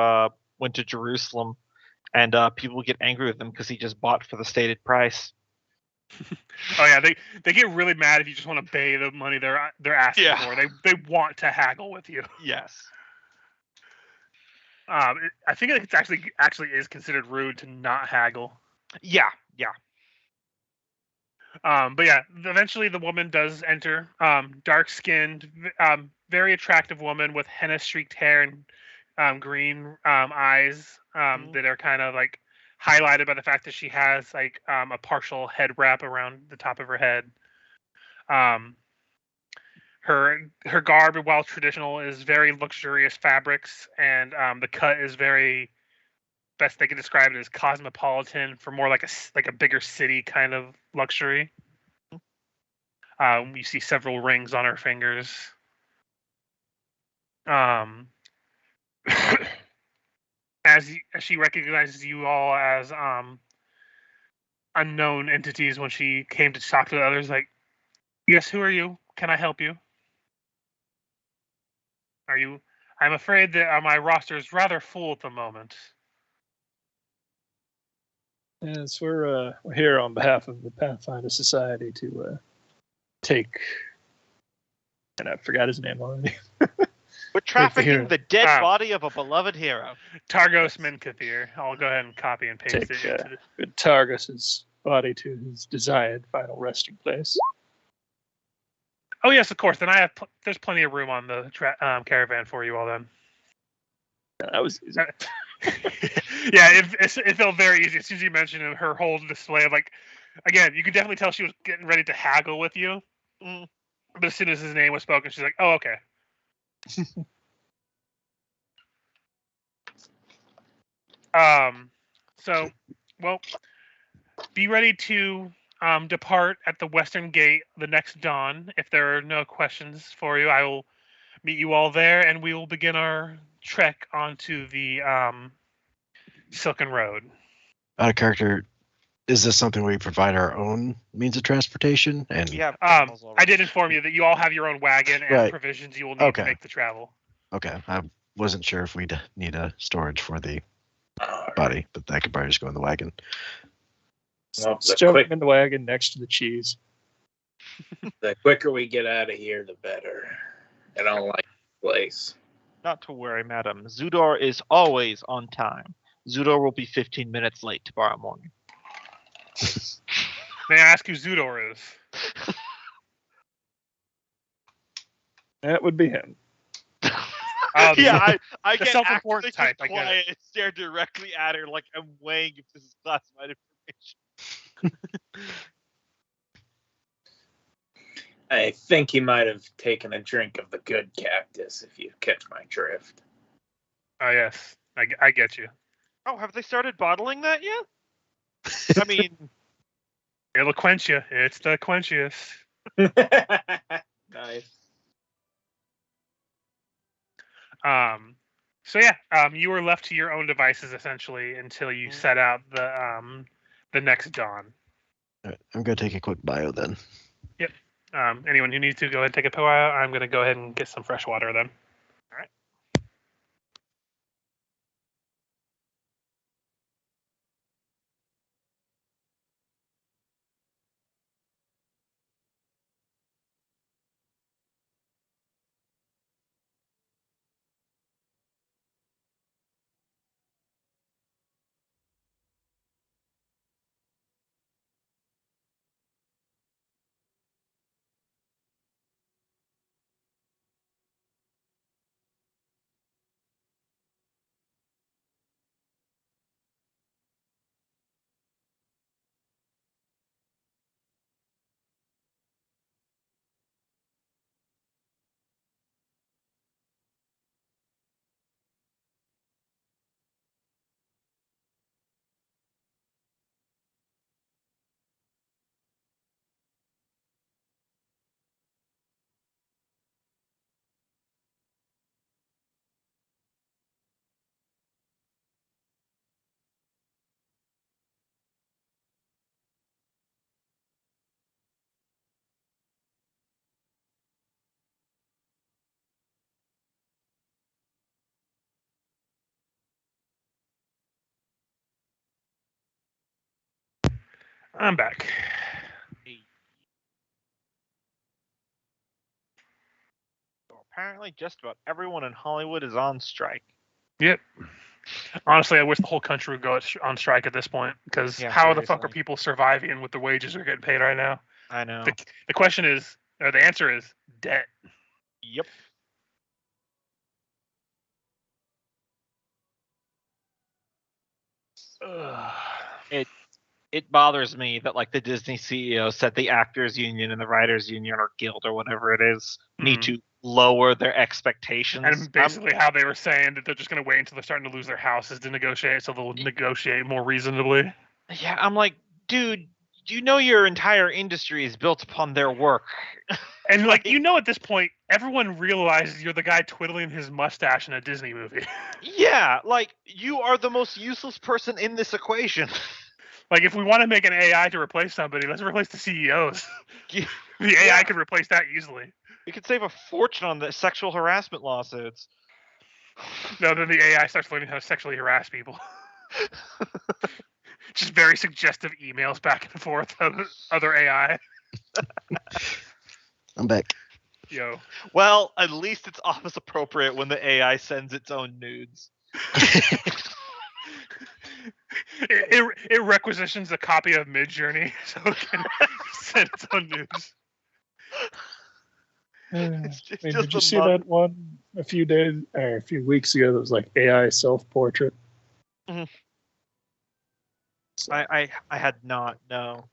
went to Jerusalem, and people would get angry with him because he just bought for the stated price. oh yeah, they get really mad if you just want to pay the money they're asking Yeah. for. They want to haggle with you. Yes. I think it's actually is considered rude to not haggle. Yeah. Yeah. But yeah, eventually the woman does enter. Dark-skinned, very attractive woman with henna-streaked hair and green eyes that are kind of like highlighted by the fact that she has like a partial head wrap around the top of her head. Her garb, while traditional, is very luxurious fabrics, and the cut is very, best they can describe it as cosmopolitan, for more like a bigger city kind of luxury. You see several rings on her fingers. As she recognizes you all as unknown entities when she came to talk to the others, like, yes, who are you? Can I help you? Are you? I'm afraid that my roster is rather full at the moment. Yes, we're here on behalf of the Pathfinder Society to take, and I forgot his name already. We're trafficking hero. the dead body of a beloved hero. Targos Menkathir. I'll go ahead and copy and paste Take it. Into Targus's body to his desired final resting place. Oh yes, of course. Then I have. There's plenty of room on the caravan for you all. Then. That was easy. Yeah, it felt very easy as soon as you mentioned her whole display of like. Again, you could definitely tell she was getting ready to haggle with you. But as soon as his name was spoken, she's like, "Oh, okay." So, well, be ready to depart at the western gate the next dawn. If there are no questions for you, I will meet you all there, and we will begin our trek onto the Silken Road. Out of character, is this something we provide our own means of transportation? And We have I already. did inform you that you all have your own wagon and Right. provisions you will need to make the travel. Okay, I wasn't sure if we'd need a storage for the body, but that could probably just go in the wagon. Well, Stow him in the wagon next to the cheese. The quicker we get out of here, the better. I don't like the place. Not to worry, madam. Zudor is always on time. Zudor will be 15 minutes late tomorrow morning. May I ask who Zudor is? That would be him. Yeah, I the get self-important actually type. I get it. quiet and stare directly at her like I'm weighing if this is classified information. I think he might have taken a drink of the good cactus, if you catch my drift. Oh yes, I get you. Oh, have they started bottling that yet? I mean, It'll quench you. It's the quenchiest. Nice. So yeah, you were left to your own devices essentially until you set out the next dawn. All right, I'm gonna take a quick bio then. Yep. Anyone who needs to go ahead and take a pill out, I'm gonna go ahead and get some fresh water then. all right. I'm back. So apparently, just about everyone in Hollywood is on strike. Yep. Honestly, I wish the whole country would go on strike at this point, because Yeah, how the fuck are seriously. people surviving with the wages they're getting paid right now? I know. The question is, or the answer is debt. Yep. It bothers me that like the Disney CEO said the actors union and the writers union or guild or whatever it is need to lower their expectations. And basically how they were saying that they're just going to wait until they're starting to lose their houses to negotiate, so they'll negotiate more reasonably. Yeah, I'm like, dude, you know your entire industry is built upon their work. And like, you know, at this point, everyone realizes you're the guy twiddling his mustache in a Disney movie. Yeah, like you are the most useless person in this equation. Like, if we want to make an AI to replace somebody, let's replace the CEOs. Yeah. The AI could replace that easily. We could save a fortune on the sexual harassment lawsuits. No, then the AI starts learning how to sexually harass people. Just very suggestive emails back and forth of other AI. I'm back. Yo. Well, at least it's office appropriate when the AI sends its own nudes. It requisitions a copy of Midjourney so it can send its own nudes. Did you see that one a few weeks ago that was like AI self-portrait? Mm-hmm. I had not, no.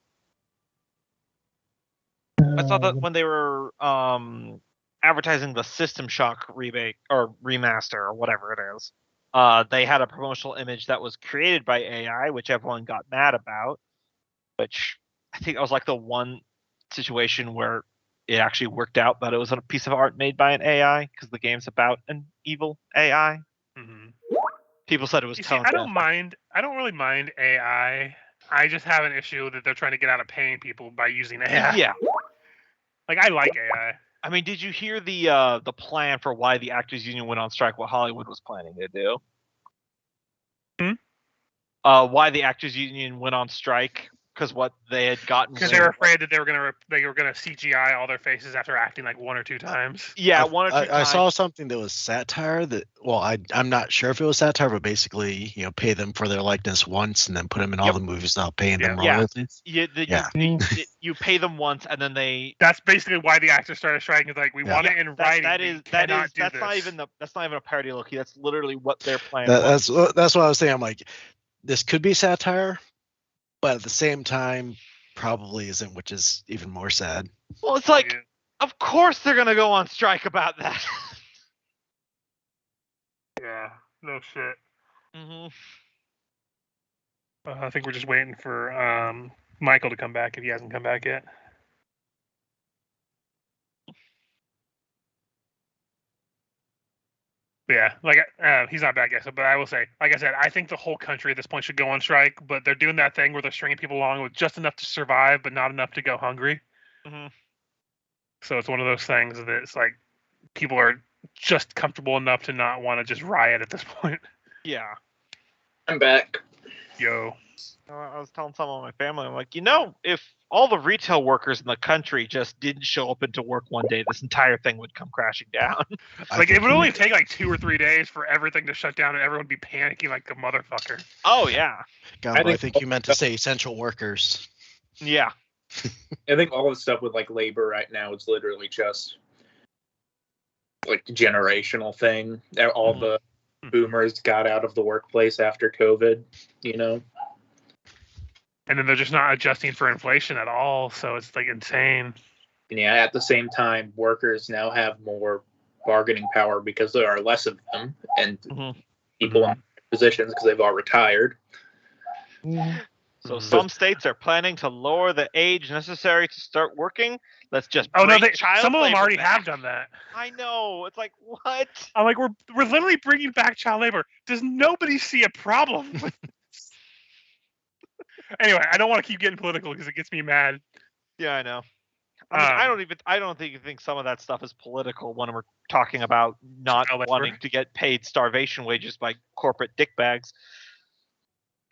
I saw that when they were advertising the System Shock remake or remaster or whatever it is. They had a promotional image that was created by AI, which everyone got mad about. Which I think that was like the one situation where it actually worked out that it was a piece of art made by an AI, because the game's about an evil AI. Mm-hmm. People said it was tone deaf. I don't really mind AI. I just have an issue that they're trying to get out of paying people by using AI. Yeah. Like, I like AI. I mean, did you hear the plan for why the Actors Union went on strike? What Hollywood was planning to do? Why the Actors Union went on strike? Because what they had gotten. Because they were afraid that they were gonna CGI all their faces after acting like one or two times. Yeah, one or two times. I saw something that was satire that, well, I'm not sure if it was satire, but basically, pay them for their likeness once and then put them in all the movies without paying them royalties. You pay them once and then they. That's basically why the actors started striking. It's like, we want it in writing. That's not even a parody, Loki. That's literally what their plan was. That's what I was saying. I'm like, this could be satire, but at the same time, probably isn't, which is even more sad. Well, it's like, of course they're gonna go on strike about that. Yeah, no shit. Mm-hmm. I think we're just waiting for Michael to come back if he hasn't come back yet. Yeah, like he's not back yet. But I will say, like I said, I think the whole country at this point should go on strike. But they're doing that thing where they're stringing people along with just enough to survive, but not enough to go hungry. Mm-hmm. So it's one of those things that it's like people are just comfortable enough to not want to just riot at this point. Yeah. I'm back. Yo. I was telling someone in my family, I'm like, if all the retail workers in the country just didn't show up into work one day, this entire thing would come crashing down. Like, it would only take like 2 or 3 days for everything to shut down and everyone would be panicking like a motherfucker. Oh, yeah. God, I think you meant to say essential workers. Yeah. I think all the stuff with like labor right now is literally just like a generational thing. All the boomers got out of the workplace after COVID, And then they're just not adjusting for inflation at all, so it's like insane. And yeah, at the same time, workers now have more bargaining power because there are less of them, and people in positions because they've all retired. So some states are planning to lower the age necessary to start working. Let's just some of them already back. have done that. I know. It's like, what? I'm like, we're literally bringing back child labor. Does nobody see a problem with this? Anyway, I don't want to keep getting political because it gets me mad. Yeah, I know. I don't think some of that stuff is political when we're talking about not wanting to get paid starvation wages by corporate dickbags.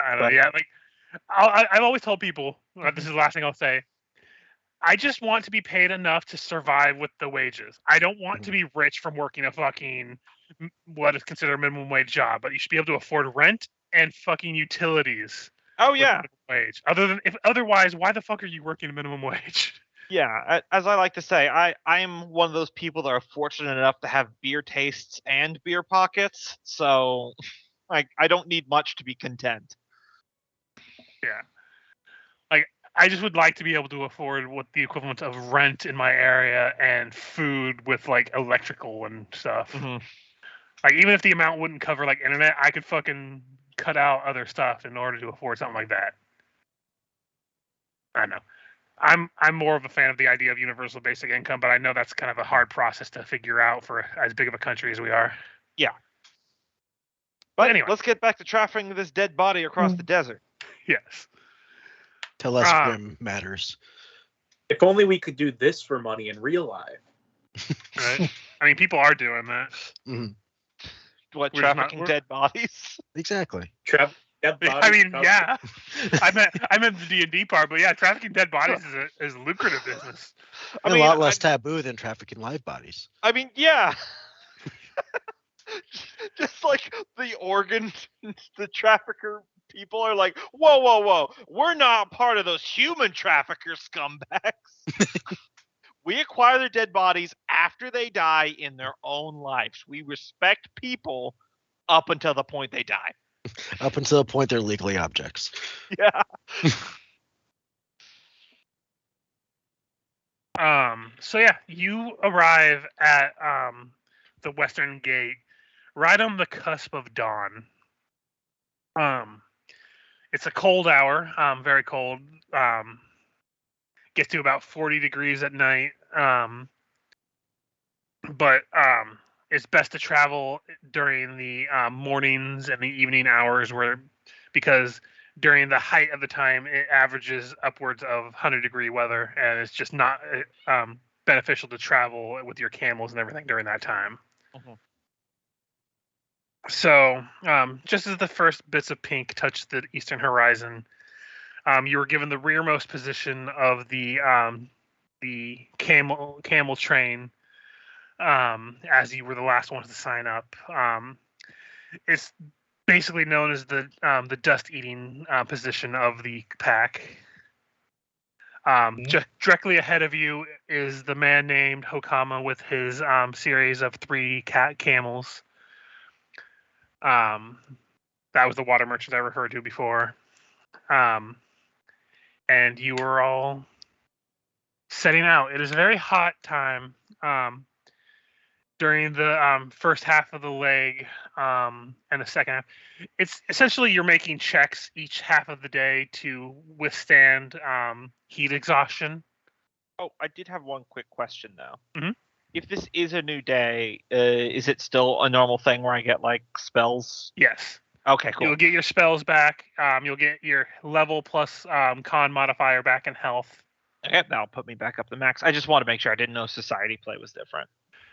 I don't know. Yeah, like I've always told people, this is the last thing I'll say. I just want to be paid enough to survive with the wages. I don't want to be rich from working a fucking what is considered a minimum wage job, but you should be able to afford rent and fucking utilities. Oh with yeah, minimum wage. Otherwise, why the fuck are you working a minimum wage? yeah. As I like to say, I am one of those people that are fortunate enough to have beer tastes and beer pockets. So, I don't need much to be content. Yeah. Like, I just would like to be able to afford what the equivalent of rent in my area and food with like electrical and stuff. Mhm. Like, even if the amount wouldn't cover like internet, I could fucking cut out other stuff in order to afford something like that. I don't know. I'm more of a fan of the idea of universal basic income, but I know that's kind of a hard process to figure out for as big of a country as we are. But anyway. let's get back to trafficking this dead body across the desert. Yes. Tell us grim matters. If only we could do this for money in real life. Right. I mean, people are doing that. Mhm. What, We're just not- trafficking dead bodies? Exactly. Dead I bodies mean, cover- yeah. I meant the D&D part, but yeah, trafficking dead bodies is a lucrative business. I a mean, lot less taboo than trafficking live bodies. I mean, yeah. Just like the organ, the trafficker people are like, whoa, whoa, whoa. We're not part of those human trafficker scumbags. We acquire their dead bodies after they die in their own lives. We respect people up until the point they die. Up until the point they're legally objects. Yeah. So yeah, you arrive at the Western Gate right on the cusp of dawn. It's a cold hour, very cold. Gets to about 40 degrees at night. But it's best to travel during the mornings and the evening hours because during the height of the time it averages upwards of 100-degree weather, and it's just not beneficial to travel with your camels and everything during that time. Mhm. So just as the first bits of pink touch the eastern horizon, you were given the rearmost position of the camel train, as you were the last ones to sign up. It's basically known as the dust-eating position of the pack. Just directly ahead of you is the man named Hokama with his series of 3 camels. That was the water merchant I referred to before. And you were all setting out. It is a very hot time. During the first half of the leg and the second half, it's essentially you're making checks each half of the day to withstand heat exhaustion. Oh, I did have one quick question though. Mhm. If this is a new day, is it still a normal thing where I get like spells? Yes. Okay, cool. You'll get your spells back. You'll get your level plus con modifier back in health. Okay, that'll put me back up to max. I just want to make sure. I didn't know society play was different.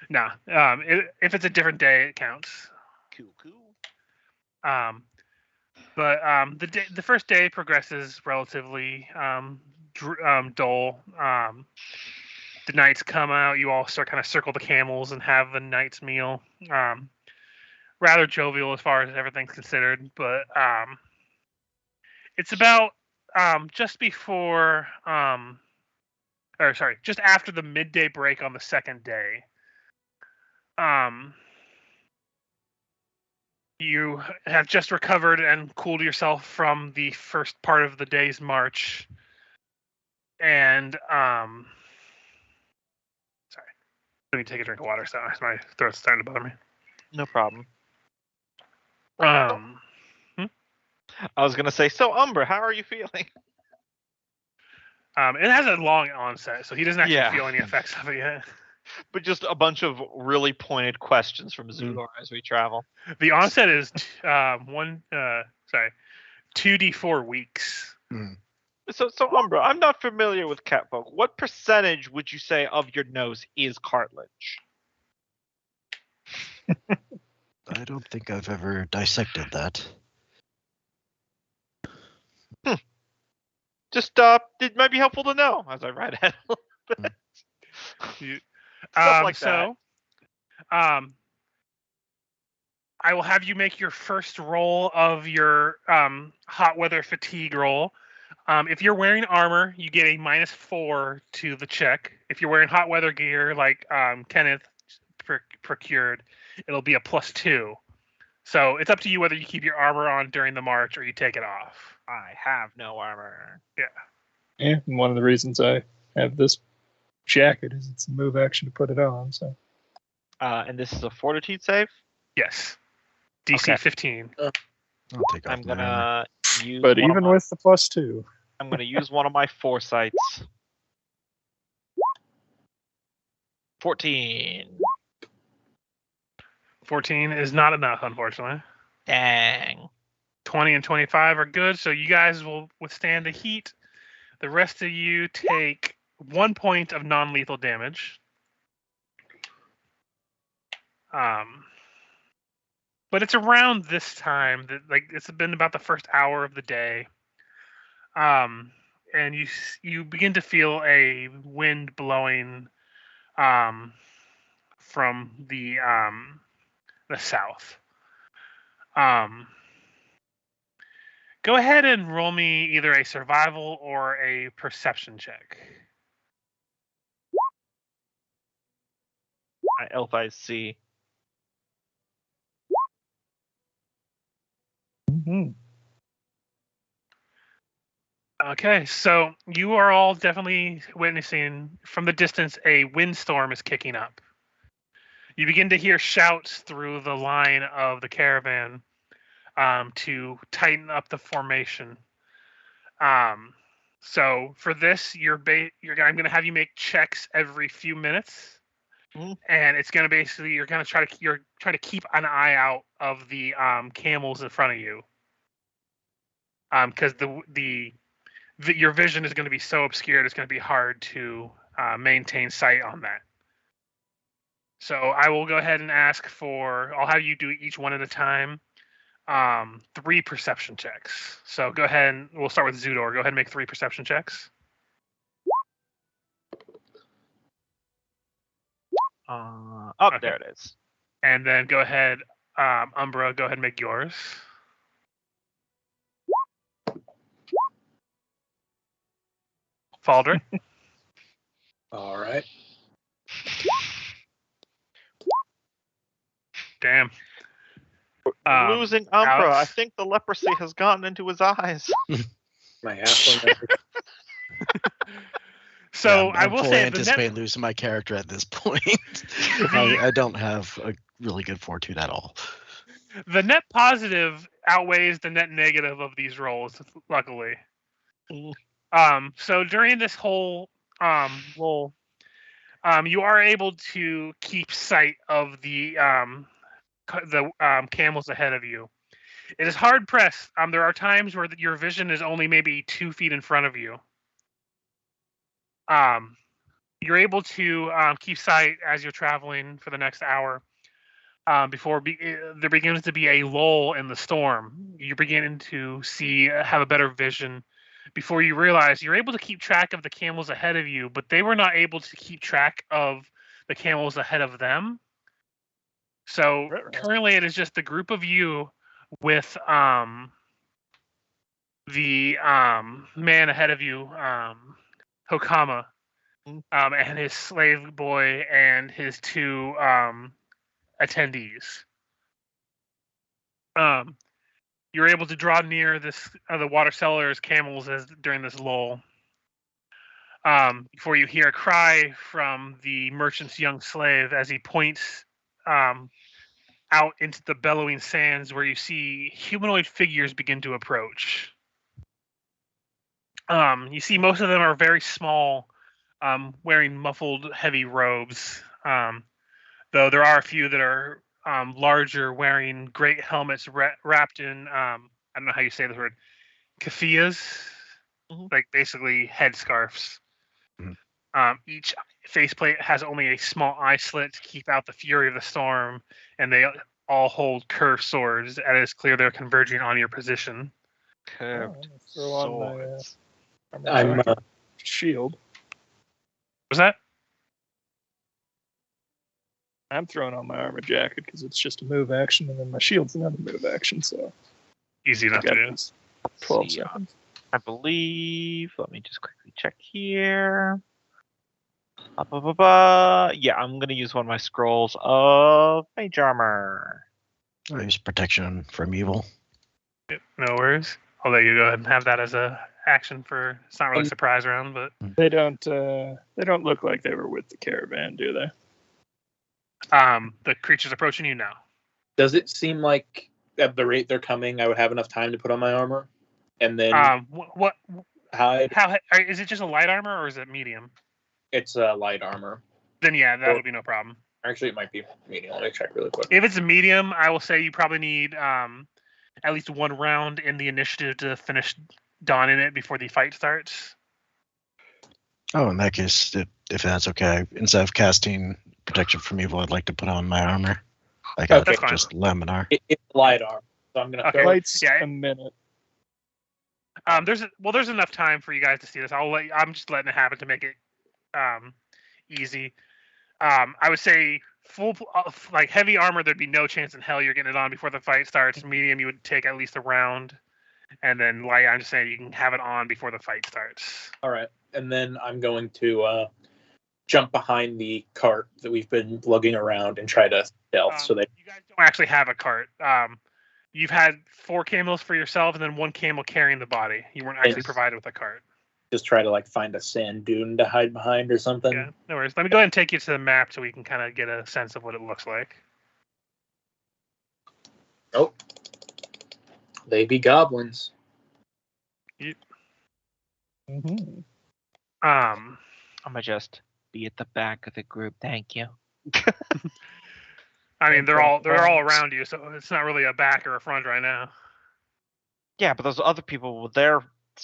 Nah. If it's a different day, it counts. Cool. But the first day progresses relatively dull. The nights come out. You all start kind of circle the camels and have the night's meal. Rather jovial as far as everything's considered, but it's about just before, just after the midday break on the second day. You have just recovered and cooled yourself from the first part of the day's march, and sorry, let me take a drink of water. So my throat's starting to bother me. No problem. Hmm? I was gonna say, so Umbra, how are you feeling? It has a long onset, so he doesn't actually Yeah. feel any effects of it yet. But just a bunch of really pointed questions from Zulor as we travel. The onset is 2d4 weeks. So Umbra, I'm not familiar with catfolk. What percentage would you say of your nose is cartilage? I don't think I've ever dissected that. Just it might be helpful to know as I ride ahead a little bit. Stuff like that. I will have you make your first roll of your hot weather fatigue roll. If you're wearing armor, you get a -4 to the check. If you're wearing hot weather gear like Kenneth procured, it'll be a +2. So it's up to you whether you keep your armor on during the march or you take it off. I have no armor. Yeah. Yeah, and one of the reasons I have this jacket is it's a move action to put it on. So. And this is a fortitude save? Yes. DC Okay. 15. I'll take off I'm my armor. gonna use. But even with the +2, I'm gonna use one of my foresights. 14. 14 is not enough, unfortunately. Dang. 20 and 25 are good, so you guys will withstand the heat. The rest of you take 1 point of non-lethal damage. But it's around this time that, like, it's been about the first hour of the day, and you begin to feel a wind blowing from the south. Go ahead and roll me either a survival or a perception check. My elf eyes see. mm-hmm. Okay, so you are all definitely witnessing from the distance a windstorm is kicking up. You begin to hear shouts through the line of the caravan to tighten up the formation. So for this, I'm going to have you make checks every few minutes, and it's going to basically you're trying to keep an eye out of the camels in front of you, because your vision is going to be so obscured, it's going to be hard to maintain sight on that. So I will go ahead and I'll have you do each one at a time. 3 perception checks. So go ahead and we'll start with Zudor. Go ahead and make 3 perception checks. Okay. There it is. And then go ahead, Umbra, go ahead and make yours. Falder. All right. Damn. Losing Umbra. Alex? I think the leprosy has gotten into his eyes. My halfling. So I'm I will fully say anticipate losing my character at this point. I don't have a really good fortune at all. the net positive outweighs the net negative of these rolls, luckily. So during this whole roll, you are able to keep sight of the camels ahead of you. It is hard pressed. There are times where your vision is only maybe 2 feet in front of you. You're able to keep sight as you're traveling for the next hour. Before there begins to be a lull in the storm. You're beginning to have a better vision. Before you realize you're able to keep track of the camels ahead of you, but they were not able to keep track of the camels ahead of them. So currently it is just the group of you with the man ahead of you, Hokama, and his slave boy and his 2 attendees. You're able to draw near the water seller's camels during this lull. Before you hear a cry from the merchant's young slave as he points out into the bellowing sands where you see humanoid figures begin to approach. You see most of them are very small, wearing muffled, heavy robes. Though there are a few that are larger, wearing great helmets wrapped in, I don't know how you say this word, keffiyehs, like basically headscarves. Each faceplate has only a small eye slit to keep out the fury of the storm, and they all hold curved swords, and it is clear they're converging on your position. Curved throw on swords. I'm shield. Was that? I'm throwing on my armor jacket because it's just a move action, and then my shield's another move action. So Easy I enough to got do. these 12 See, seconds. I believe. Let me just quickly check here. Yeah, I'm gonna use one of my scrolls of mage armor. I use protection from evil. Yep, no worries. I'll let you go ahead and have that as a action for. It's not really a surprise round, but They don't look like they were with the caravan, do they? the creature's approaching you now. Does it seem like at the rate they're coming, I would have enough time to put on my armor, and then What? hide? How is it? Just a light armor or is it medium? It's light armor. Then yeah, that'll be no problem. Actually, it might be medium. Let me check really quick. If it's a medium, I will say you probably need at least one round in the initiative to finish donning it before the fight starts. Oh, in that case, if that's okay, instead of casting protection from evil, I'd like to put on my armor. I got That's fine. just laminar. It's light armor, so I'm gonna Okay. throw it. Lights Yeah. a minute. There's enough time for you guys to see this. I'm just letting it happen to make it easy. I would say full like heavy armor, there'd be no chance in hell you're getting it on before the fight starts. Medium, you would take at least a round, and then light, I'm just saying you can have it on before the fight starts. All right, and then I'm going to jump behind the cart that we've been lugging around and try to stealth. So that you guys don't actually have a cart. You've had 4 camels for yourself, and then 1 camel carrying the body. You weren't actually Yes. provided with a cart. just try to like find a sand dune to hide behind or something. Yeah, no worries. Let me go ahead and take you to the map so we can kind of get a sense of what it looks like. Oh, they be goblins. Mm-hmm. Um, I'm gonna just be at the back of the group. Thank you. I mean, they're all around you, so it's not really a back or a front right now. Yeah, but those other people, their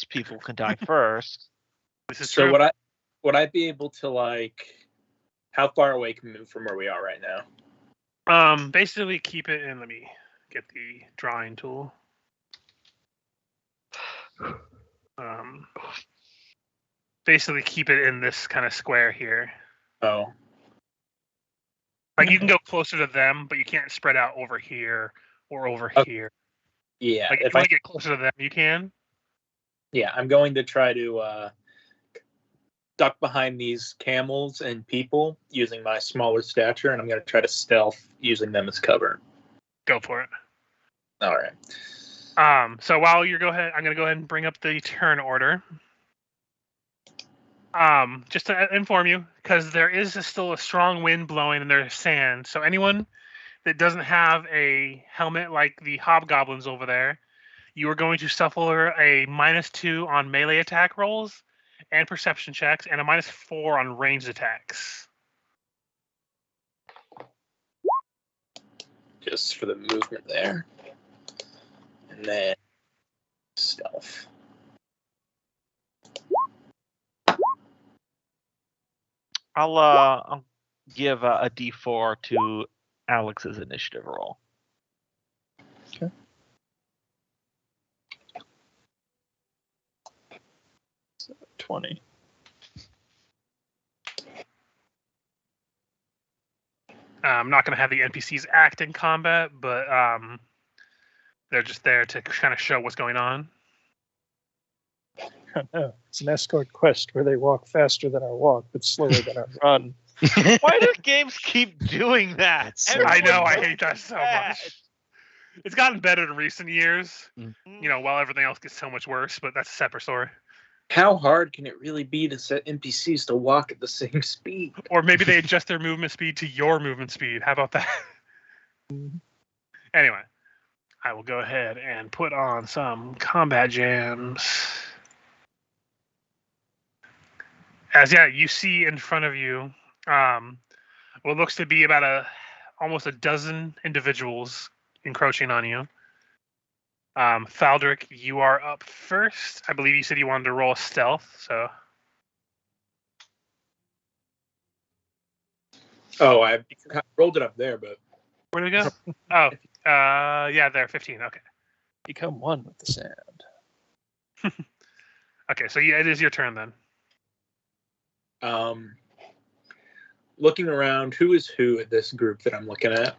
people can die first. This is So true. would I be able to like? How far away can we move from where we are right now? Basically keep it in. Let me get the drawing tool. Basically keep it in this kind of square here. Oh, Like you can go closer to them, but you can't spread out over here or over Okay. here. yeah. Like if If you I want to get closer to them, you can. yeah, I'm going to try to duck behind these camels and people using my smaller stature, and I'm going to try to stealth using them as cover. Go for it. All right. So while you're I'm gonna go ahead and bring up the turn order. Just to inform you, because there is still a strong wind blowing and there's sand. So anyone that doesn't have a helmet like the hobgoblins over there, you are going to suffer a -2 on melee attack rolls and perception checks, and a -4 on ranged attacks. Just for the movement there, and then stealth. I'll give a D4 to Alex's initiative roll. Okay. So 20. I'm not going to have the NPCs act in combat, but they're just there to kind of show what's going on. No, it's an escort quest where they walk faster than our walk, but slower than our run. Why do games keep doing that? I know, I Everyone hate that does so that. much. It's gotten better in recent years, Mm. you know, while everything else gets so much worse, but that's a separate story. How hard can it really be to set NPCs to walk at the same speed? Or maybe they adjust their movement speed to your movement speed. How about that? Anyway, I will go ahead and put on some combat jams. As you see in front of you, what looks to be about almost a dozen individuals encroaching on you. Faldrick, you are up first. I believe you said you wanted to roll stealth, so. Oh, I rolled it up there, but Where did we go? Oh, yeah, there, 15. Okay. Become one with the sand. Okay, so yeah, it is your turn then. Looking around, who is who at this group that I'm looking at?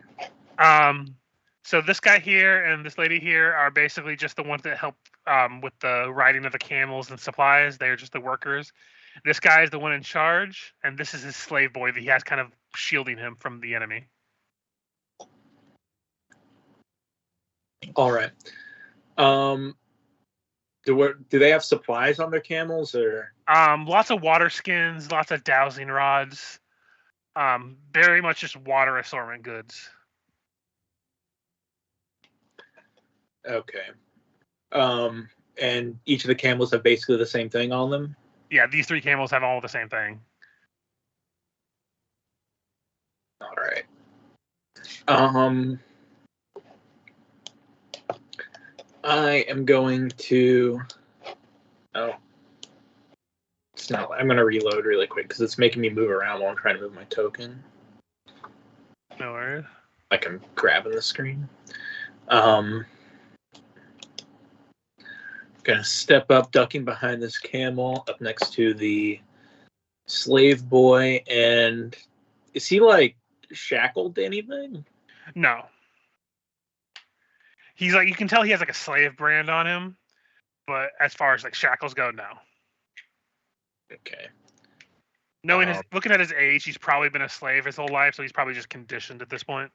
So this guy here and this lady here are basically just the ones that help with the riding of the camels and supplies. They're just the workers. This guy is the one in charge, and this is his slave boy that he has kind of shielding him from the enemy. All right. Do they have supplies on their camels or? Lots of water skins, lots of dowsing rods. Very much just water assortment goods. Okay. And each of the camels have basically the same thing on them? Yeah, these 3 camels have all the same thing. All right. I am going to. Oh. It's not. I'm going to reload really quick because it's making me move around while I'm trying to move my token. No worries. Like I'm grabbing the screen. Gonna step up, ducking behind this camel, up next to the slave boy, and is he like shackled to anything? No. He's like, you can tell he has like a slave brand on him, but as far as like shackles go, no. Okay. Looking at his age, he's probably been a slave his whole life, so he's probably just conditioned at this point.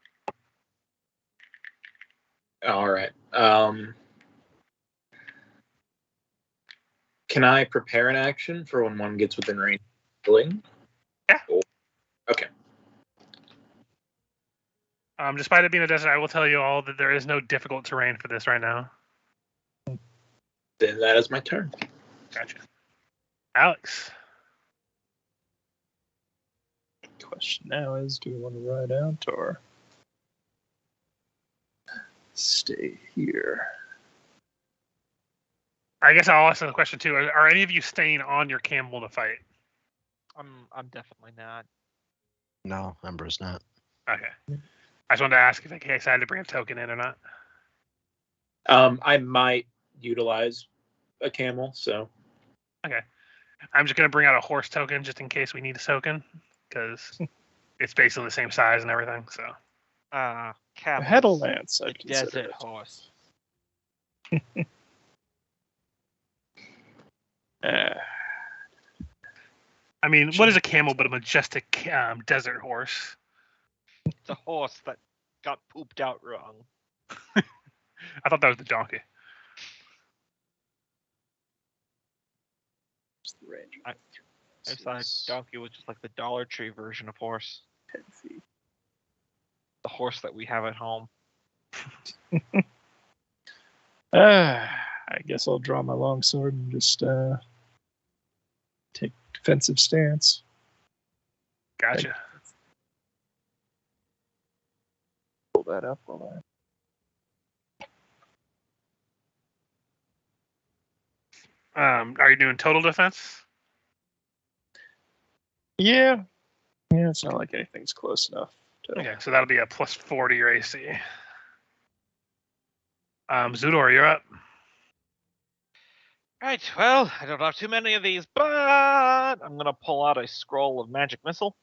All right. Can I prepare an action for when one gets within range? Yeah. Cool. Okay. Despite it being a desert, I will tell you all that there is no difficult terrain for this right now. Then that is my turn. Gotcha. Alex. Question now is, do we want to ride out or stay here? I guess I'll ask the question too. Are any of you staying on your camel to fight? I'm definitely not. No, Ember's not. Okay. I just wanted to ask if I decided to bring a token in or not. I might utilize a camel, so. Okay. I'm just going to bring out a horse token just in case we need a token, because it's basically the same size and everything, so. A Camels, heddle lance, the I'd consider desert it. horse. I mean, what is a camel but a majestic desert horse? It's a horse that got pooped out wrong. I thought that was the donkey. What's the range? I thought donkey was just like the Dollar Tree version of horse. 10 feet. The horse that we have at home. I guess I'll draw my longsword and just take defensive stance. Gotcha. Pull that up while Are you doing total defense? Yeah, it's not like anything's close enough. Okay, so that'll be a plus 40 your AC. Zudor, you're up. Right, well, I don't have too many of these, but I'm going to pull out a scroll of magic missile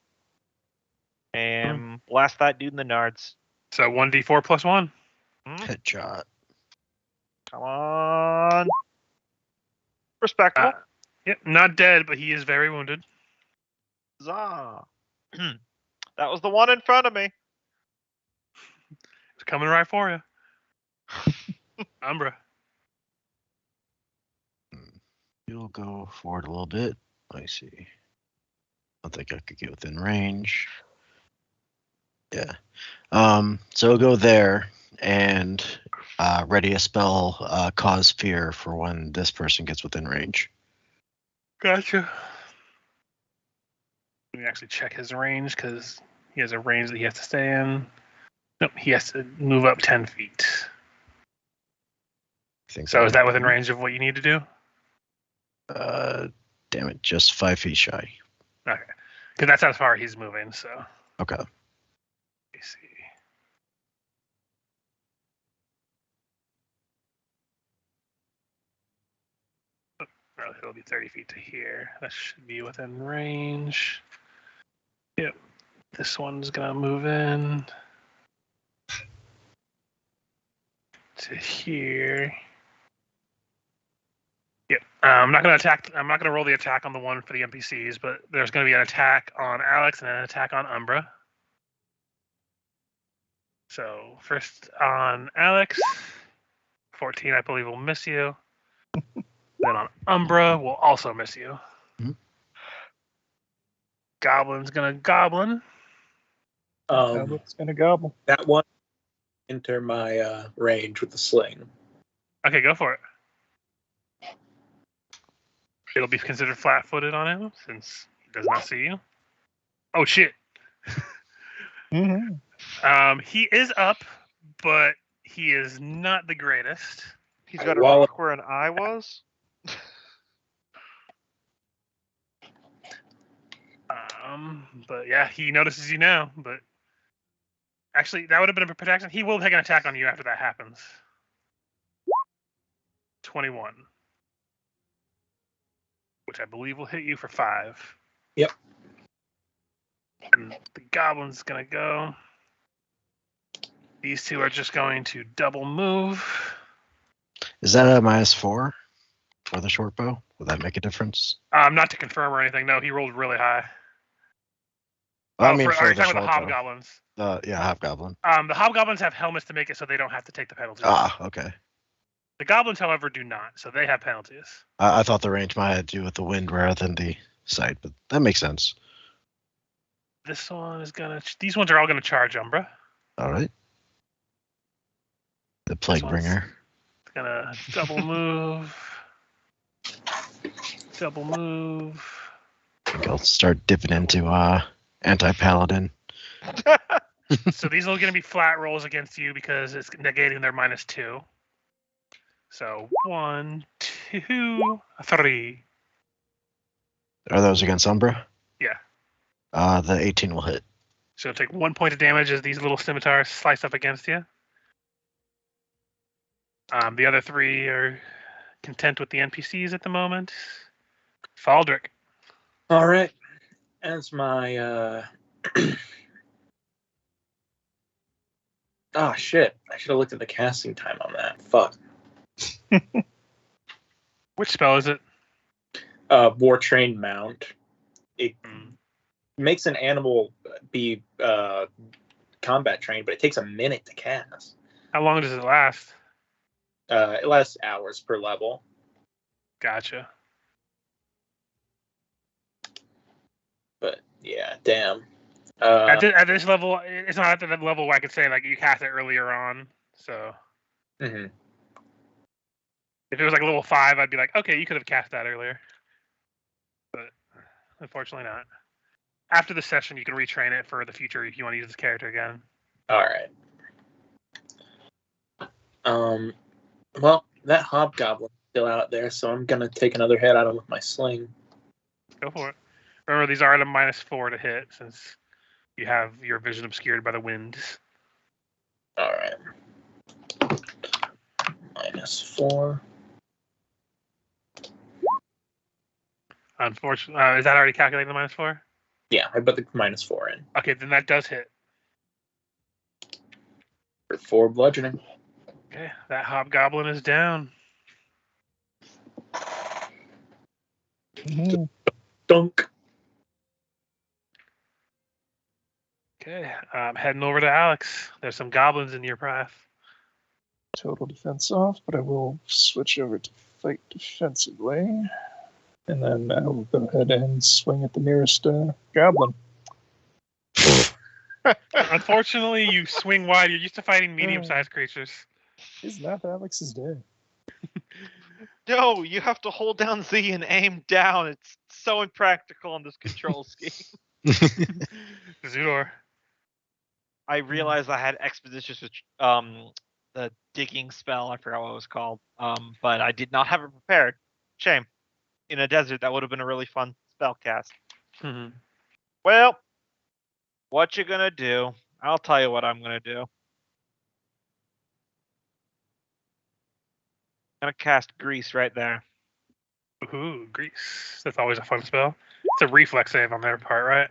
and blast that dude in the nards. So 1d4 plus 1. Headshot. Come on. Respectable. Yep, not dead, but he is very wounded. Zah. That was the one in front of me. It's coming right for you. Umbra. You'll go forward a little bit. I see. I don't think I could get within range. Yeah. So we'll go there and ready a spell, cause fear for when this person gets within range. Gotcha. Let me actually check his range because he has a range that he has to stay in. Nope, he has to move up 10 feet. So is that within range of what you need to do? Damn it, just 5 feet shy. Okay. Because that's how far he's moving, so. Okay. Let me see. Well, it'll be 30 feet to here. That should be within range. Yep. This one's gonna move in to here. Yep. I'm not gonna attack. I'm not gonna roll the attack on the one for the NPCs, but there's gonna be an attack on Alex and an attack on Umbra. So first on Alex, 14, I believe, will miss you. Then on Umbra, will also miss you. Mhm. Goblin's gonna goblin. Goblet's gonna gobble. That one enter my range with the sling. Okay, go for it. It'll be considered flat-footed on him since he does not see you. Oh shit. Mm-hmm. He is up, but he is not the greatest. He's got a Well- rock where an eye was. But yeah, he notices you now. But actually, that would have been a protection. He will take an attack on you after that happens. 21, which I believe will hit you for 5. Yep. And the goblin's gonna go. These two are just going to double move. Is that a -4 for the short bow? Would that make a difference? Not to confirm or anything. No, he rolled really high. I Oh, mean, are for you the talking about short the bow. hobgoblins? Yeah, hobgoblin. The hobgoblins have helmets to make it so they don't have to take the penalties. Ah, okay. The goblins, however, do not, so they have penalties. I thought the range might have to do with the wind rather than the sight, but that makes sense. This one is gonna. These ones are all gonna charge Umbra. All right. The Plague one's- Bringer. It's gonna double move. Double move. I think I'll start dipping into anti-paladin. So these are gonna be flat rolls against you because it's negating their -2. So 1, 2, 3. Are those against Umbra? Yeah. The 18 will hit. So take 1 point of damage as these little scimitars slice up against you. The other 3 are content with the NPCs at the moment. Faldrick. All right. As my oh shit! I should have looked at the casting time on that. Fuck. Which spell is it? War trained mount. It Mm. makes an animal be combat trained, but it takes a minute to cast. How long does it last? It lasts hours per level. Gotcha. But yeah, damn. At this level, it's not at the level where I could say like you cast it earlier on. So Mhm. if it was like level 5, I'd be like, okay, you could have cast that earlier. But unfortunately not. After the session, you can retrain it for the future if you want to use this character again. All right. Well, that hobgoblin's still out there, so I'm gonna take another hit at him with my sling. Go for it. Remember, these are at a -4 to hit since you have your vision obscured by the winds. All right. -4. Unfortunately, is that already calculating the -4? Yeah, I put the -4 in Okay, then that does hit. for 4 bludgeoning. Okay, that hobgoblin is down. Mhm. Dunk. Okay, heading over to Alex. There's some goblins in your path. Total defense off, but I will switch over to fight defensively. And then I will go ahead and swing at the nearest goblin. Unfortunately, you swing wide. You're used to fighting medium-sized creatures. Is not Alex's day. No, you have to hold down Z and aim down. It's so impractical on this control scheme. Zudor. I realized I had expeditious with the digging spell. I forgot what it was called. But I did not have it prepared. Shame. In a desert, that would have been a really fun spell cast. Mm-hmm. Well, what you gonna do? I'll tell you what I'm gonna do. I'm gonna cast Grease right there. Ooh, grease. That's always a fun spell. It's a reflex save on their part, right?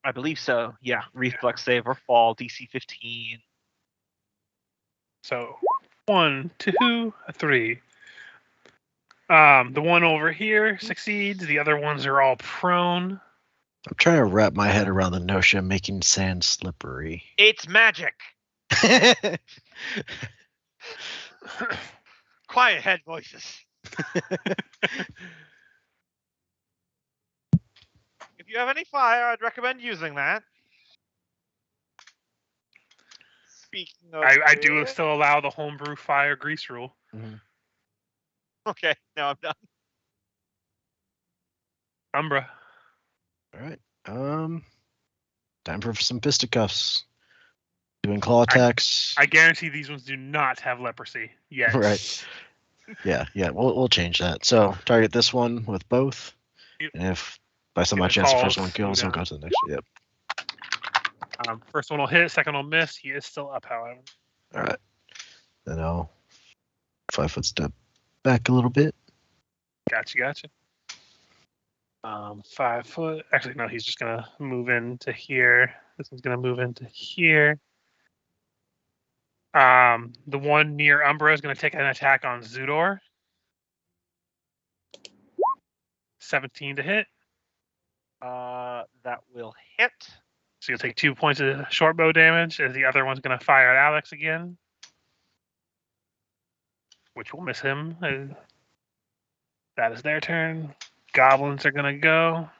I believe so. Yeah, reflex save or fall, DC 15. So 1, 2, 3. The one over here succeeds. The other ones are all prone. I'm trying to wrap my head around the notion of making sand slippery. It's magic. Quiet head voices. If you have any fire, I'd recommend using that. Speaking of I do which- still allow the homebrew fire grease rule. Okay, now I'm done. Umbra. All right. Time for some fisticuffs. Doing claw attacks. I guarantee these ones do not have leprosy yet. Right. Yeah. We'll change that. So target this one with both, Yep. and if by some If odd it chance the falls, first one kills, he'll down. go to the next. Yep. First one will hit, second will miss. He is still up, however. All right. Then I'll 5-foot step back a little bit. Gotcha. 5 foot. Actually, no, he's just gonna move into here. This one's gonna move into here. The one near Umbra is gonna take an attack on Zudor. 17 to hit. That will hit. So you'll take 2 points of short bow damage as the other one's gonna fire at Alex again. Which will miss him. That is their turn. Goblins are gonna go.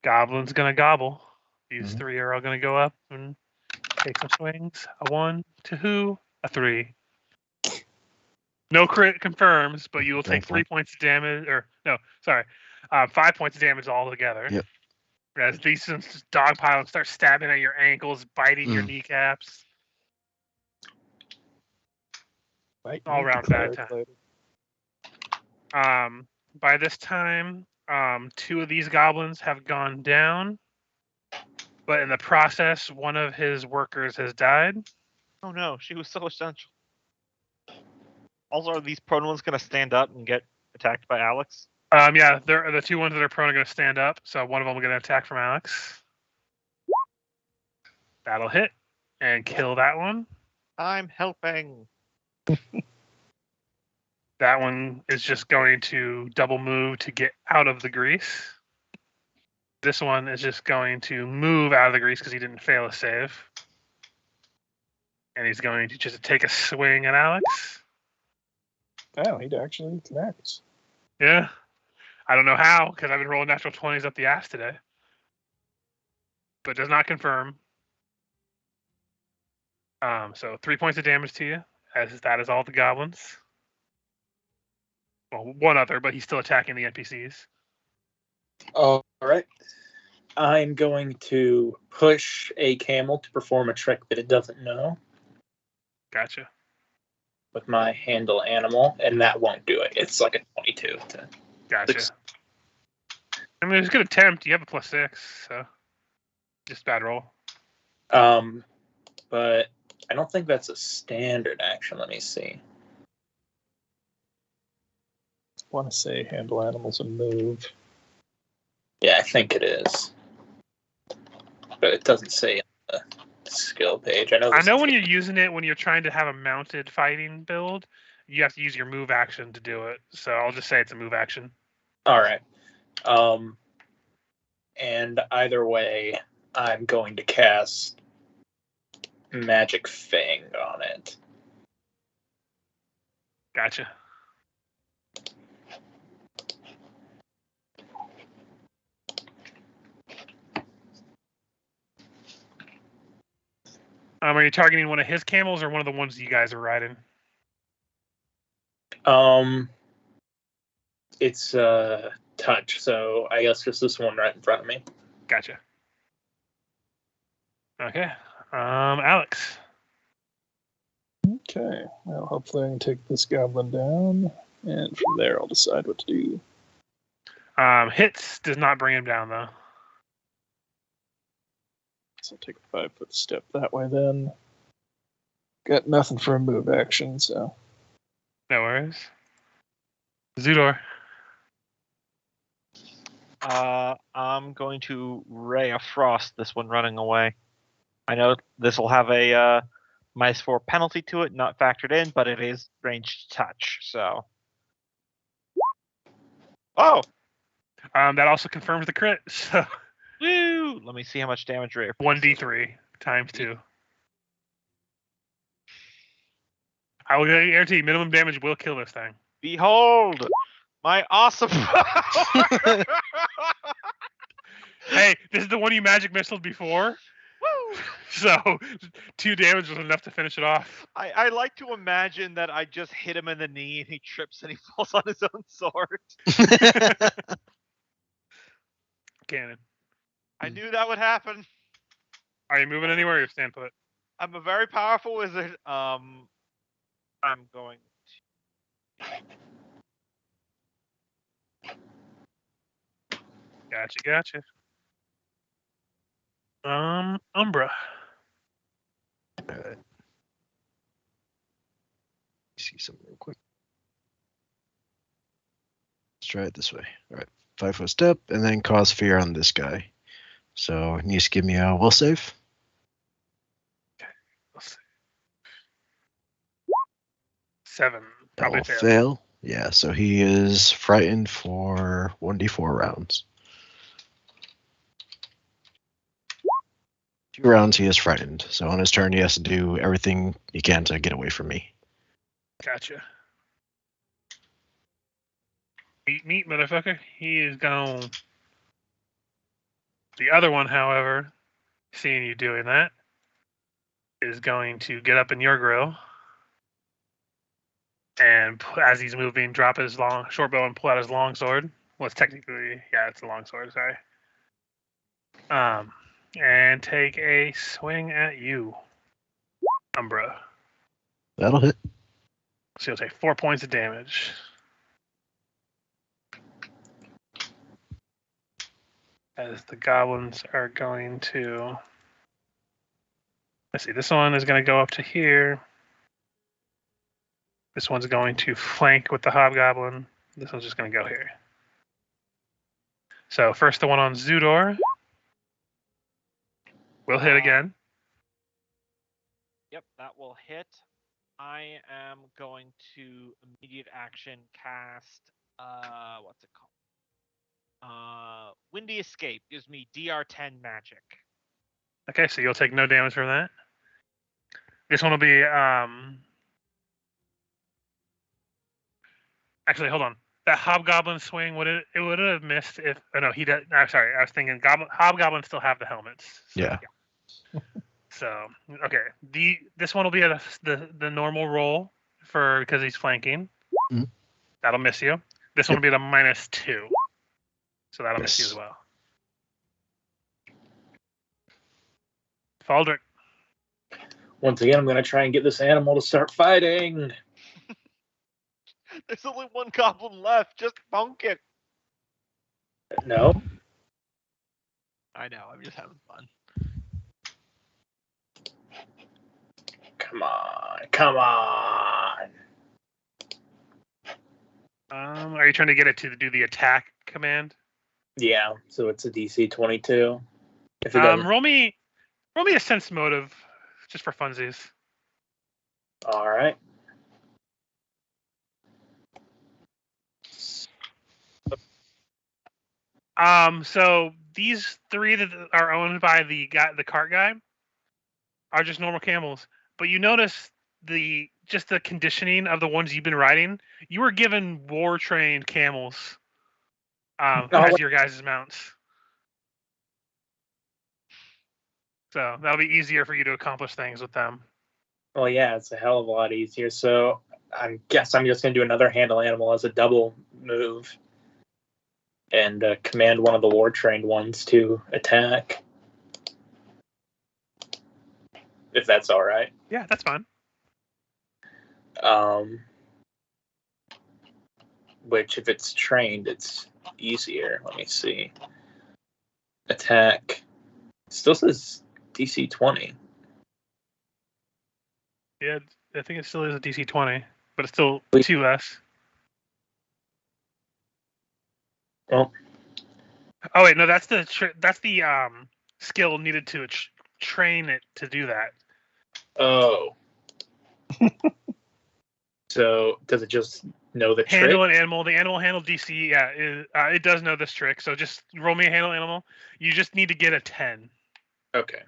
Goblin's gonna gobble. These 3 are all gonna go up and take some swings. A 1, 2, a 3. No crit confirms, but you will take Thankfully. 3 points of damage. Or no, sorry, 5 points of damage altogether. Yep. As these things dogpile and start stabbing at your ankles, biting your kneecaps. All around bad time. By this time, 2 of these goblins have gone down, but in the process, one of his workers has died. Oh no, she was so essential. Also, are these prone ones going to stand up and get attacked by Alex? Yeah, they're the 2 ones that are prone are going to stand up, so one of them will get an attack from Alex. That'll hit and kill that one. I'm helping. That one is just going to double move to get out of the grease. This one is just going to move out of the grease because he didn't fail a save. And he's going to just take a swing at Alex. Oh, he actually connects. Yeah. I don't know how, because I've been rolling natural 20s up the ass today. But does not confirm. So 3 points of damage to you, as that is all the goblins. Well, one other, but he's still attacking the NPCs. All right. I'm going to push a camel to perform a trick that it doesn't know Gotcha. with my handle animal, and that won't do it. It's like a 22. Gotcha. I mean, it's a good attempt. You have a +6, so just bad roll. But I don't think that's a standard action. Let me see. I want to say handle animals and move. Yeah, I think it is. But it doesn't say on the skill page. I know when you're using it, when you're trying to have a mounted fighting build, you have to use your move action to do it. So I'll just say it's a move action. All right. And either way, I'm going to cast Magic Fang on it. Gotcha. Are you targeting one of his camels or one of the ones you guys are riding? It's touch, so I guess just this one right in front of me. Gotcha. Okay. Alex. Okay. Well, hopefully I can take this goblin down, and from there I'll decide what to do. Hits does not bring him down though. So I'll take a 5-foot step that way then. Got nothing for a move action, so. No worries. Zudor. I'm going to Ray of Frost this one running away. I know this will have a -4 penalty to it, not factored in, but it is ranged touch, so. Oh! That also confirms the crit. So Woo! Let me see how much damage Ray of Frost 1d3 times 2. I will guarantee minimum damage will kill this thing. Behold! My awesome power! Hey, this is the one you magic missiled before. Woo! So 2 damage was enough to finish it off. I like to imagine that I just hit him in the knee and he trips and he falls on his own sword. Cannon. I knew that would happen. Are you moving anywhere or you stand put? I'm a very powerful wizard. I'm going Gotcha. Umbra. All right. See something real quick. Let's try it this way. All right. 5-foot step and then cause fear on this guy. So it needs to give me a will save. Let's see. 7. Probably That'll fail. Yeah, so he is frightened for 1d4 rounds. 2 rounds he is frightened. So on his turn he has to do everything he can to get away from me. Gotcha. Meat, motherfucker. He is gone. The other one, however, seeing you doing that, is going to get up in your grill. And as he's moving, drop his short bow and pull out his long sword. Well, it's technically, it's a long sword, sorry. And take a swing at you, Umbra. That'll hit. So you'll take 4 points of damage. As the goblins are going to... Let's see, this one is going to go up to here. This one's going to flank with the hobgoblin. This one's just going to go here. So first the one on Zudor. Will hit again. Yep, that will hit. I am going to immediate action cast what's it called? Windy Escape gives me DR10 magic. Okay, so you'll take no damage from that. This one will be actually, hold on. That hobgoblin swing would it would have missed if no, he did. I'm sorry, I was thinking hobgoblins still have the helmets. So, Yeah. So okay, this one will be at the normal roll because he's flanking. Mhm. That'll miss you. This one will be at a -2, so that'll miss you as well. Faldrick. Once again, I'm going to try and get this animal to start fighting. There's only one goblin left. Just bunk it. No. I know. I'm just having fun. Come on. Are you trying to get it to do the attack command? Yeah, so it's a DC 22. If it doesn't... roll me a sense motive, just for funsies. All right. So these 3 that are owned by the cart guy, are just normal camels. But you notice the conditioning of the ones you've been riding. You were given war-trained camels as your guys' mounts. So that'll be easier for you to accomplish things with them. Well, yeah, it's a hell of a lot easier. So I guess I'm just going to do another handle animal as a double move. And command one of the war-trained ones to attack. If that's all right. Yeah, that's fine. Which, if it's trained, it's easier. Let me see. Attack. Still says DC 20. Yeah, I think it still is a DC 20, but it's still 2 less. Well, Oh wait, no, that's the skill needed to train it to do that. Oh. So does it just know the Handle trick? an animal. The animal handle DC, yeah, it does know this trick. So just roll me a handle animal. You just need to get a 10. Okay.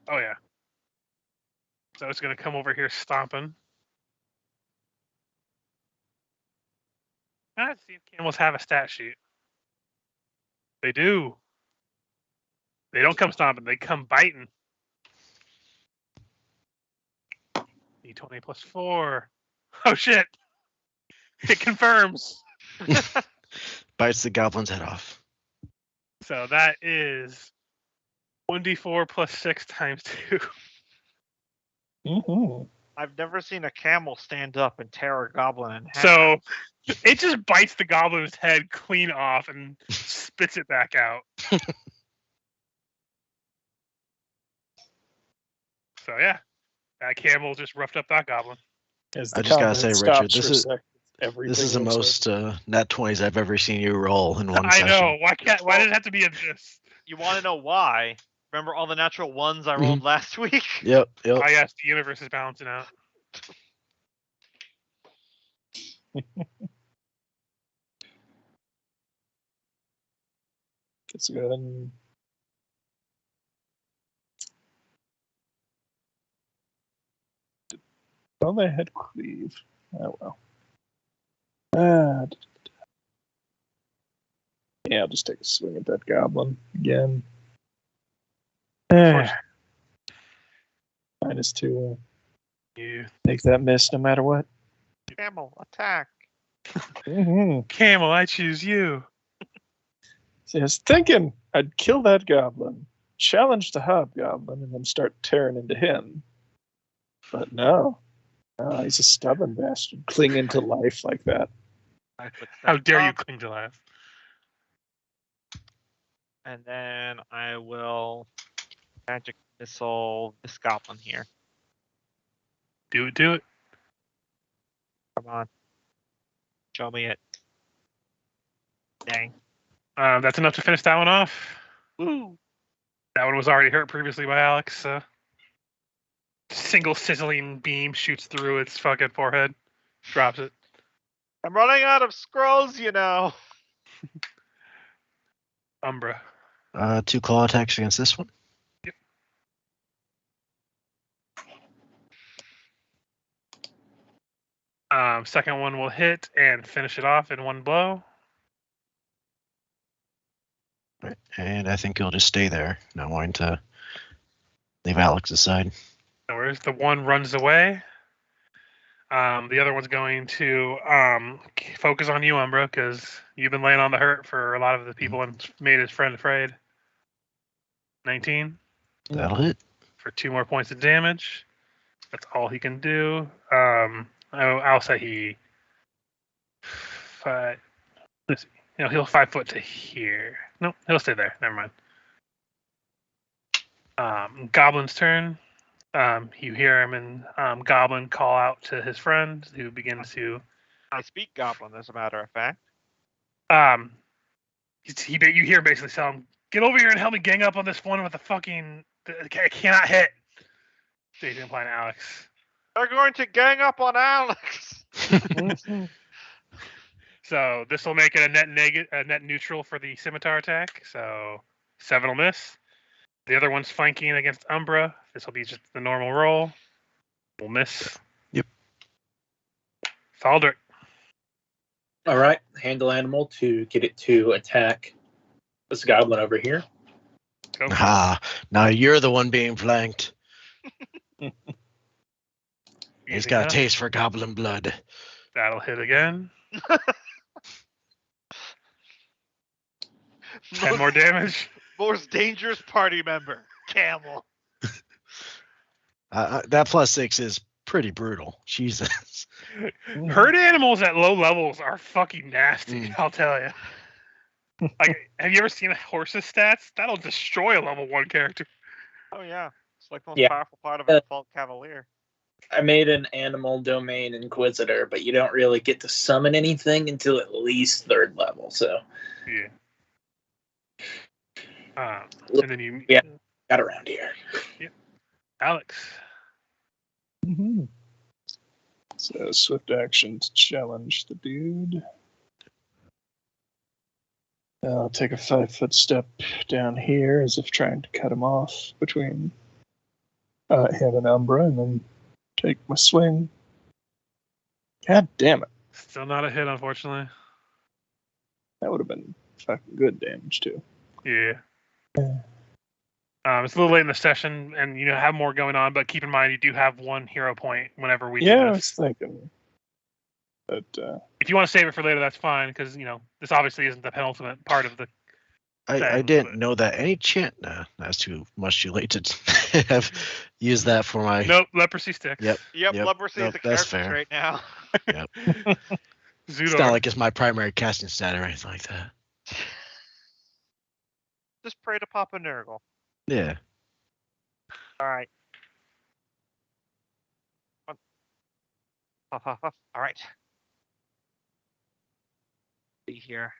Oh yeah. So it's gonna come over here stomping. Let's see if camels have a stat sheet. They do. They don't come stomping. They come biting. D20 plus 4. Oh shit! It confirms. Bites the goblin's head off. So that is 1d4 plus 6 times 2. Mm-hmm. I've never seen a camel stand up and tear a goblin in half. So it just bites the goblin's head clean off and spits it back out. So yeah, that camel just roughed up that goblin. I just gotta say, Richard, this is the most nat 20s I've ever seen you roll in one session. I know. Why did it have to be a this? You want to know why? Remember all the natural ones I rolled last week? Yep. Oh yes, the universe is balancing out. Let's go ahead and well, they had cleave. Oh well. Yeah, I'll just take a swing at that goblin again. -2. You Take that miss no matter what. Camel, attack. Mm-hmm. camel, I choose you. See, I was thinking I'd kill that goblin, challenge the hobgoblin, and then start tearing into him. But no. He's a stubborn bastard, clinging to life like that. How dare you cling to life? And then I will magic missile this goblin here. Do it. Come on. Show me it. Dang. That's enough to finish that one off. Woo! That one was already hurt previously by Alex. So. Single sizzling beam shoots through its fucking forehead, drops it. I'm running out of scrolls, you know. Umbra. 2 claw attacks against this one. Yep. Second one will hit and finish it off in one blow. Right. And I think he'll just stay there, not wanting to leave Alex aside. No worries. The one runs away. The other one's going to focus on you, Umbra, because you've been laying on the hurt for a lot of the people and made his friend afraid. 19. That'll hit. For 2 more points of damage. That's all he can do. I'll say he. Let's see. He'll 5 foot to here. Nope, he'll stay there. Never mind. Goblin's turn. You hear him and Goblin call out to his friend, who begins to. I speak Goblin, as a matter of fact. You hear him basically tell him, "Get over here and help me gang up on this one with the fucking. I cannot hit." So he's implying Alex. They're going to gang up on Alex. So this will make it a net neutral for the scimitar attack. So 7 will miss. The other one's flanking against Umbra. This will be just the normal roll. We'll miss. Yep. Thaldrick. All right. Handle animal to get it to attack this goblin over here. Go for now you're the one being flanked. it. He's Easy got enough. a taste for goblin blood. That'll hit again. 10 more damage. Most dangerous party member, Camel. That +6 is pretty brutal. Jesus. Herd animals at low levels are fucking nasty, I'll tell you. Like, have you ever seen a horse's stats? That'll destroy a level 1 character. Oh yeah, it's like the most Yeah. powerful part of a default cavalier. I made an animal domain inquisitor, but you don't really get to summon anything until at least 3rd level. So Yeah. And then you yeah, got around here. Alex. Mm-hmm. So swift action to challenge the dude. I'll take a 5-foot step down here as if trying to cut him off between him and Umbra, and then take my swing. God damn it. Still not a hit, unfortunately. That would have been fucking good damage, too. Yeah. It's a little late in the session, and you have more going on. But keep in mind, you do have 1 hero point whenever we Yeah, I do was this. thinking. But If you want to save it for later, that's fine, because this obviously isn't the penultimate part of the. I Thing, didn't but- know that. Any chance? Nah, that's too late to have used that for my. Nope, leprosy sticks. Yep. Yep, leprosy is nope, the that's character fair. right now. Yep. Zudor. It's not like it's my primary casting stat or anything like that. Just pray to Papa Nurgle. Yeah. All right. All right. See here.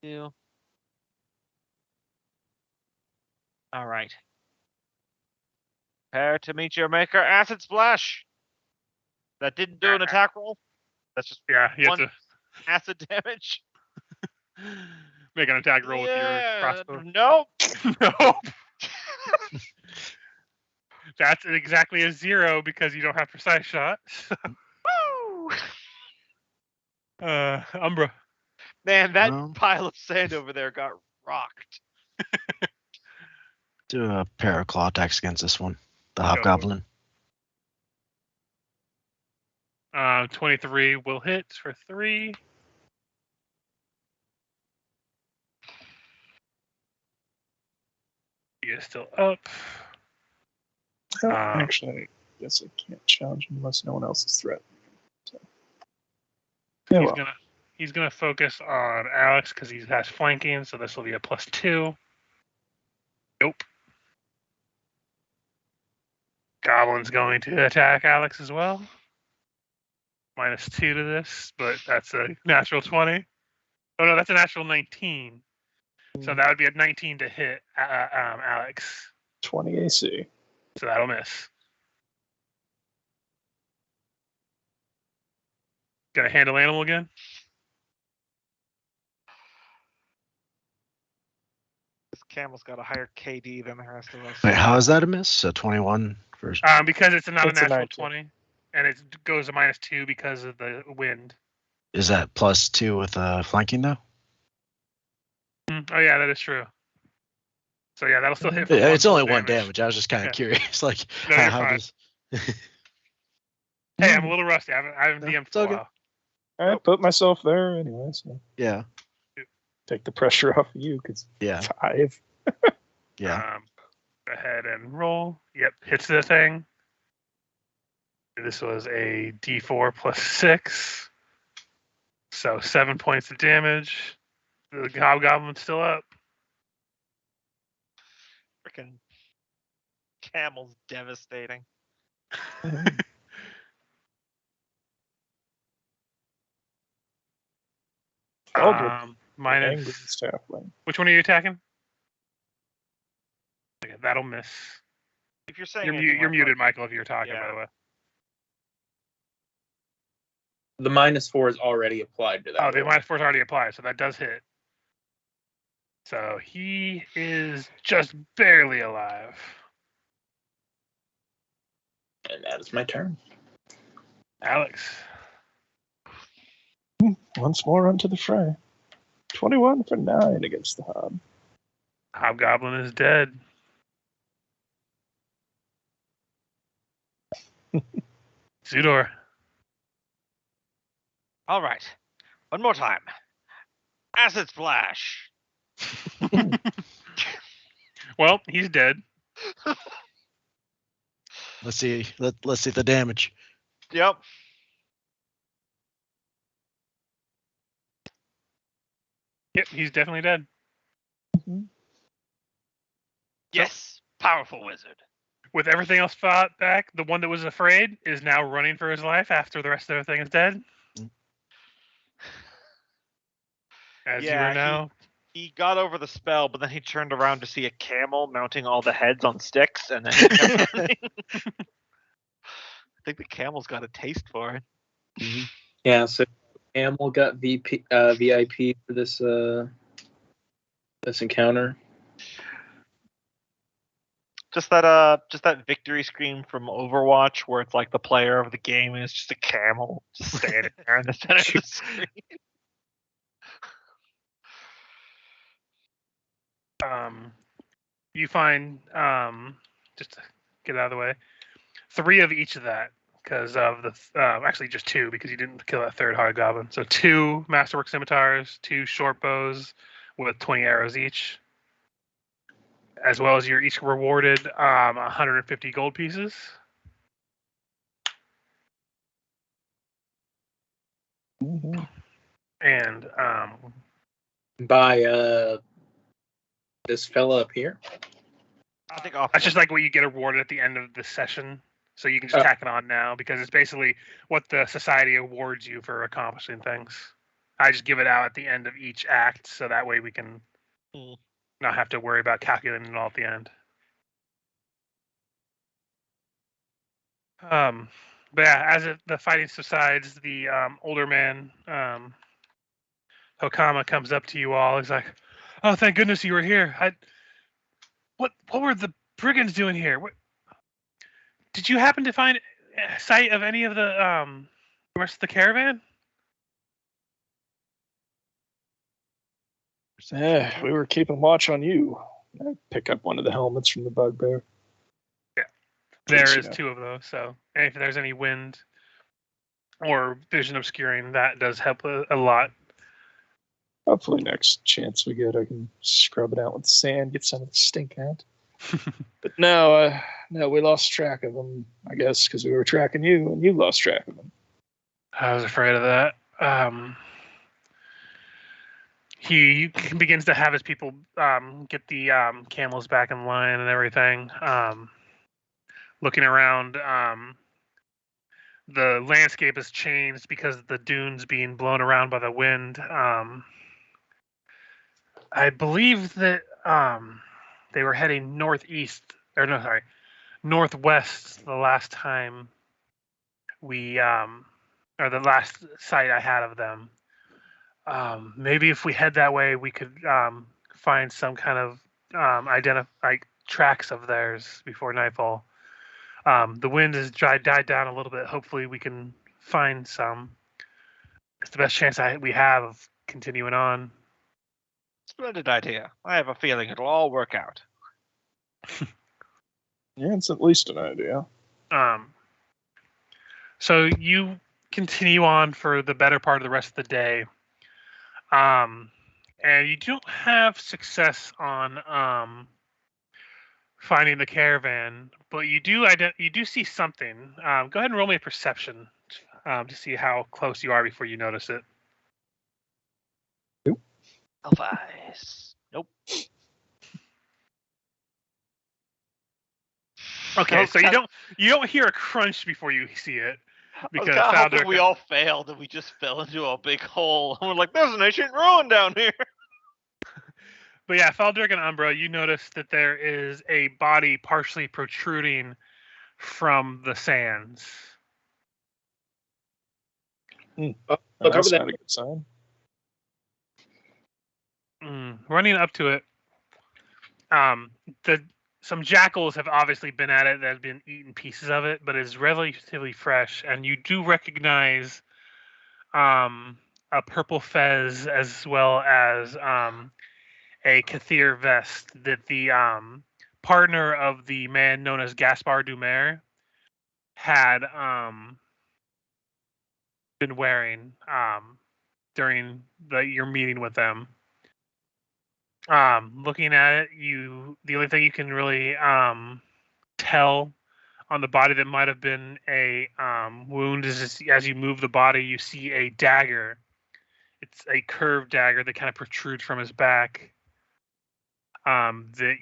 2. All right. Prepare to meet your maker, Acid Splash. That didn't do an attack roll. That's just Yeah, you have one to acid damage. make an attack roll with your crossbow. Nope. Nope. That's exactly a 0 because you don't have precise shot. Woo! Umbra. Man, that pile of sand over there got rocked. Do a pair of claw attacks against this one. The hobgoblin. 23 will hit for 3. He is still up. actually, I guess I can't challenge him unless no one else is threatening. So. He's gonna focus on Alex because he has flanking, so this will be a +2. Nope. Goblin's going to attack Alex as well. -2 to this, but that's a natural 20. Oh no, that's a natural 19. So that would be a 19 to hit Alex. 20 AC. So that'll miss. Gonna handle animal again? This camel's got a higher KD than the rest of us. Wait, how is that a miss? A 21 first. Because it's not It's a a natural 19. 20, and it goes to -2 because of the wind. Is that +2 with flanking though? Oh yeah, that is true. So yeah, that'll still hit. For It's one only full 1 damage. I was just kind of curious, like No, you're how fine. does. Hey, I'm a little rusty. I haven't No, DM'd it's for a okay. while. I put myself there anyway, so Yeah. take the pressure off of you because Yeah. 5. Yeah. Go ahead and roll. Yep, hits the thing. This was a D4 +6, so 7 points of damage. The hobgoblin's still up. Freaking camel's devastating. Minus. Angry staffling. Which one are you attacking? Okay, that'll miss. If you're saying You're anything like muted, that- Michael. If you're talking, by Yeah. the way. The -4 is already applied to that. Oh, the roll. -4 is already applied, so that does hit. So he is just barely alive. And that is my turn. Alex. Once more onto the fray. 21 for 9 against the hob. Hobgoblin is dead. Zudor. All right. One more time. Acid Splash. Well, he's dead. Let's see. Let's see the damage. Yep. Yep, he's definitely dead. Mm-hmm. Yes, powerful wizard. With everything else fought back, the one that was afraid is now running for his life after the rest of everything is dead. As you are now. He got over the spell, but then he turned around to see a camel mounting all the heads on sticks, and then he kept running. I think the camel's got a taste for it. Yeah, so Camel got VIP for this encounter. Just that victory scream from Overwatch, where it's like the player of the game is just a camel just standing there in the center of the screen. You find just to get out of the way, 3 of each of that because of the actually just 2 because you didn't kill that third hobgoblin. So 2 masterwork scimitars, 2 short bows with 20 arrows each, as well as you're each rewarded 150 gold pieces. And by this fella up here. I think that's just like what you get awarded at the end of the session. So you can just tack it on now because it's basically what the society awards you for accomplishing things. I just give it out at the end of each act, so that way we can not have to worry about calculating it all at the end. But yeah, as the fighting subsides, the older man, Hokama, comes up to you all. He's like, "Oh, thank goodness you were here. What were the brigands doing here? Did you happen to find sight of any of the rest of the caravan?" Yeah, we were keeping watch on you. I pick up one of the helmets from the bugbear. Yeah, there is 2 of those. So if there's any wind or vision obscuring, that does help a lot. Hopefully, next chance we get, I can scrub it out with sand, get some of the stink out. But no, we lost track of them. I guess because we were tracking you, and you lost track of them. I was afraid of that. He begins to have his people get the camels back in line and everything. Looking around, the landscape has changed because of the dunes being blown around by the wind. I believe that they were heading northwest the last time we, or the last sight I had of them. Maybe if we head that way, we could find some kind of tracks of theirs before nightfall. The wind has died down a little bit. Hopefully, we can find some. It's the best chance we have of continuing on. Splendid idea. I have a feeling it'll all work out. Yeah, it's at least an idea. So you continue on for the better part of the rest of the day. And you don't have success on finding the caravan, but you do see something. Go ahead and roll me a perception to see how close you are before you notice it. Nope. Elf eyes. Nope. Okay, so you don't hear a crunch before you see it. Because I think we all failed and we just fell into a big hole. And we're like, there's an ancient ruin down here. But yeah, Faldirk and Umbra, you notice that there is a body partially protruding from the sands. That's not a good sign. Running up to it, some jackals have obviously been at it that have been eating pieces of it, but it's relatively fresh, and you do recognize a purple fez as well as a Kathir vest that the partner of the man known as Gaspar Dumer had been wearing during your meeting with them. Looking at it, the only thing you can really tell on the body that might have been a wound is as you move the body, you see a dagger. It's a curved dagger that kind of protrudes from his back. That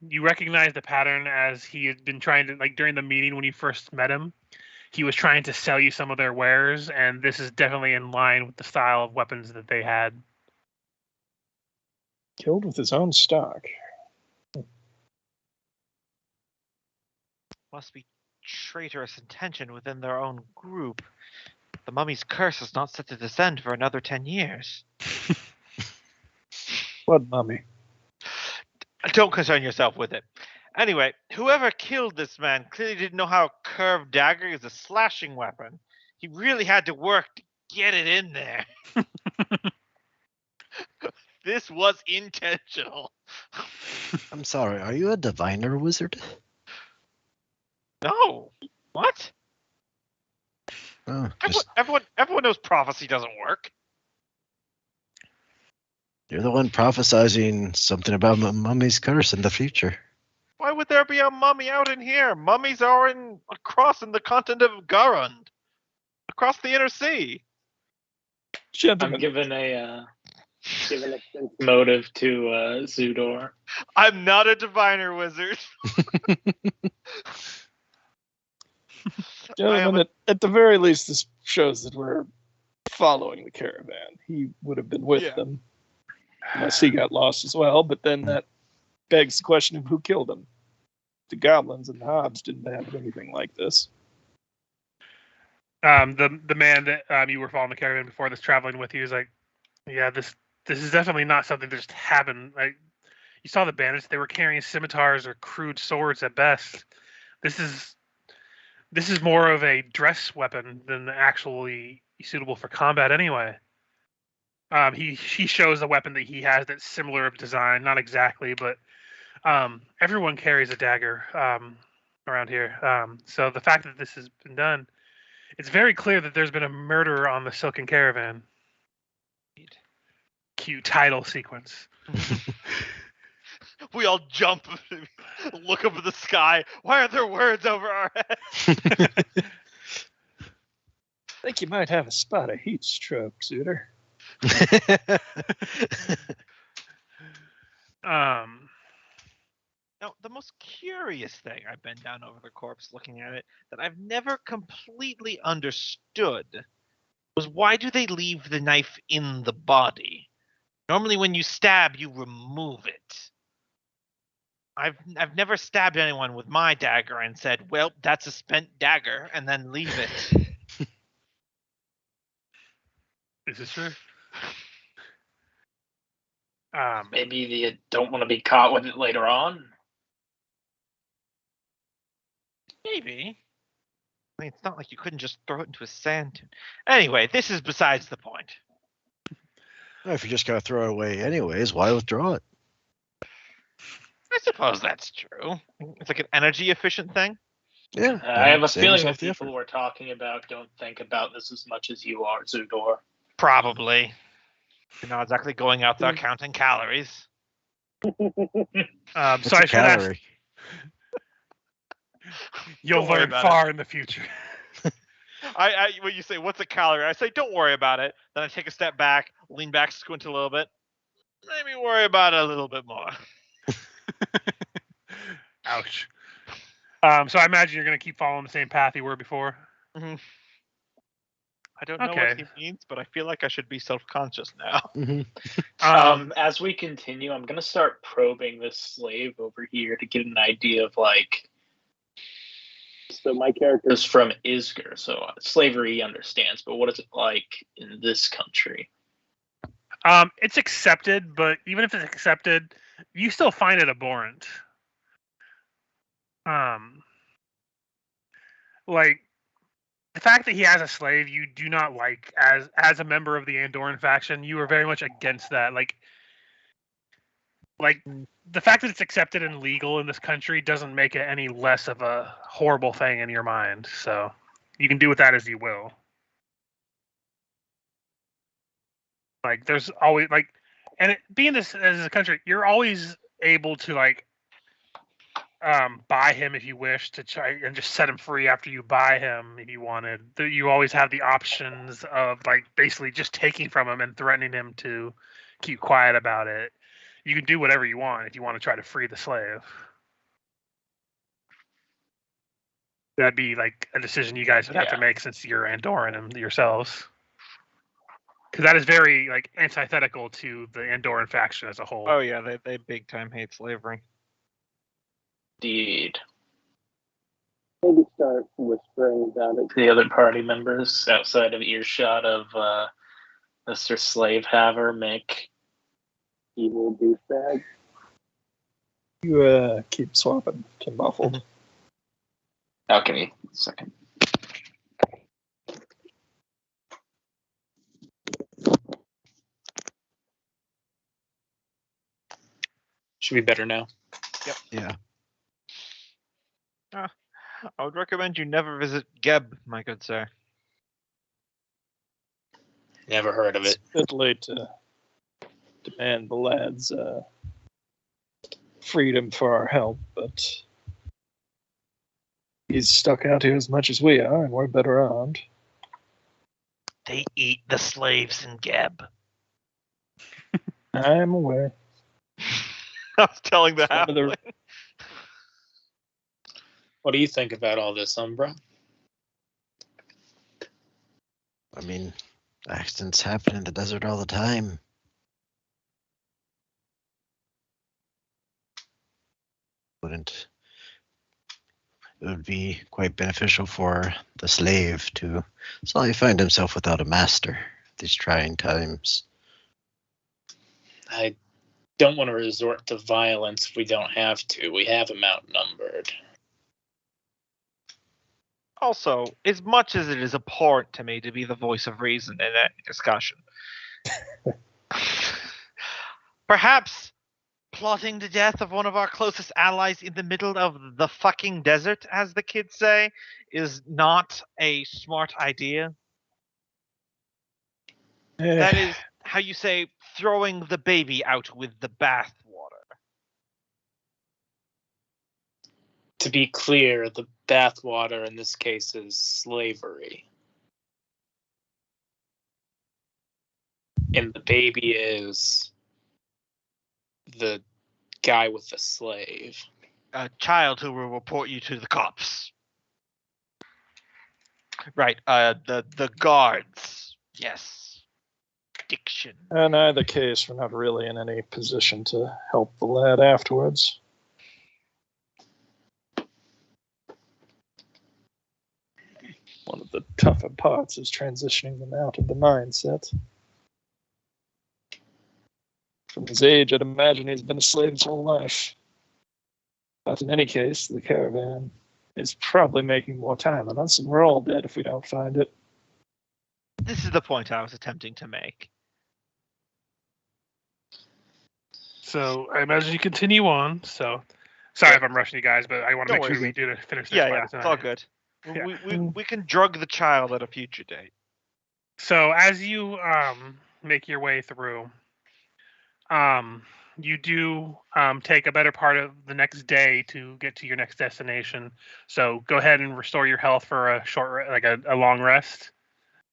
You recognize the pattern as he had been trying to, like, during the meeting when you first met him, he was trying to sell you some of their wares, and this is definitely in line with the style of weapons that they had. Killed with his own stock. Must be traitorous intention within their own group. The mummy's curse is not set to descend for another 10 years. What mummy? Don't concern yourself with it. Anyway, whoever killed this man clearly didn't know how a curved dagger is a slashing weapon. He really had to work to get it in there. This was intentional. I'm sorry, are you a diviner wizard? No. What? Oh, Everyone knows prophecy doesn't work. you're the one prophesizing something about mummy's curse in the future. Why would there be a mummy out in here? Mummies are across in the continent of Garund. Across the inner sea. Gentlemen, I'm giving a sense motive to Zudor. I'm not a diviner wizard. gentlemen, at the very least, this shows that we're following the caravan. He would have been with them, unless he got lost as well. But then that begs the question of who killed him. The goblins and the hobs didn't have anything like this. The man that you were following the caravan before that's traveling with you is like, yeah, this is definitely not something that just happened. Like, you saw the bandits; they were carrying scimitars or crude swords at best. This is more of a dress weapon than actually suitable for combat anyway. He shows a weapon that he has that's similar of design, not exactly, but everyone carries a dagger around here. So the fact that this has been done, it's very clear that there's been a murder on the Silken Caravan. Cute title sequence. We all jump, look up at the sky. Why are there words over our heads? I think you might have a spot of heat stroke, Suitor. Now, the most curious thing, I bend down over the corpse looking at it, that I've never completely understood was why do they leave the knife in the body? Normally when you stab, you remove it. I've never stabbed anyone with my dagger and said, well, that's a spent dagger, and then leave it. Is this true? Maybe you don't want to be caught with it later on. Maybe. I mean, it's not like you couldn't just throw it into a sand dune. Anyway, this is besides the point. Well, if you're just going to throw it away anyways, why withdraw it? I suppose that's true. It's like an energy efficient thing. Yeah. I have a save feeling yourself the the people effort. we're talking about don't think about this as much as you are, Zudor. Probably. You're not exactly going out there counting calories. What's So a I should ask. calorie? You'll Don't worry learn about far in the future. When you say, what's a calorie? I say, don't worry about it. Then I take a step back, lean back, squint a little bit. Maybe worry about it a little bit more. Ouch. So I imagine you're going to keep following the same path you were before. Mm-hmm. I don't know Okay. what he means, but I feel like I should be self-conscious now. Mm-hmm. As we continue, I'm gonna start probing this slave over here to get an idea of like. So my character's from Isger, so slavery he understands, but what is it like in this country? It's accepted, but even if it's accepted, you still find it abhorrent. Like the fact that he has a slave, you do not like as a member of the Andorran faction. You are very much against that. Like the fact that it's accepted and legal in this country doesn't make it any less of a horrible thing in your mind. So you can do with that as you will. Like there's always like, and being this as a country, you're always able to like buy him if you wish to try and just set him free after you buy him if you wanted. You always have the options of like basically just taking from him and threatening him to keep quiet about it. You can do whatever you want if you want to try to free the slave. That'd be like a decision you guys would have to make since you're Andorran and yourselves. Because that is very like antithetical to the Andorran faction as a whole. Oh yeah, they big time hate slavery. Indeed. Maybe start whispering about it to the other party members outside of earshot of Mr. Slavehaver, Mick, evil douchebag. You keep swapping to muffled. Okay, second. Should be better now. Yep. Yeah. I would recommend you never visit Geb, my good sir. Never heard of It's it. a bit late to demand the lad's freedom for our help, but he's stuck out here as much as we are, and we're better armed. They eat the slaves in Geb. I'm aware. I was telling the Some of the- halfling. What do you think about all this, Umbra? I mean, accidents happen in the desert all the time. It would be quite beneficial for the slave to suddenly find himself without a master at these trying times. I don't want to resort to violence if we don't have to. We have him outnumbered. Also, as much as it is abhorrent to me to be the voice of reason in that discussion, perhaps plotting the death of one of our closest allies in the middle of the fucking desert, as the kids say, is not a smart idea. That is how you say throwing the baby out with the bathwater. To be clear, the bathwater in this case is slavery. And the baby is the guy with the slave. A child who will report you to the cops. Right, the guards. Yes. Diction. In either case, we're not really in any position to help the lad afterwards. One of the tougher parts is transitioning them out of the mindset. From his age, I'd imagine he's been a slave his whole life. But in any case, the caravan is probably making more time on us, and we're all dead if we don't find it. This is the point I was attempting to make. So I imagine you continue on. So sorry if I'm rushing you guys, but I want to Don't make sure worry. we do finish this Yeah, by yeah, the it's time. all good. Yeah. We can drug the child at a future date. So as you make your way through, you do take a better part of the next day to get to your next destination. So go ahead and restore your health for a short, like a long rest.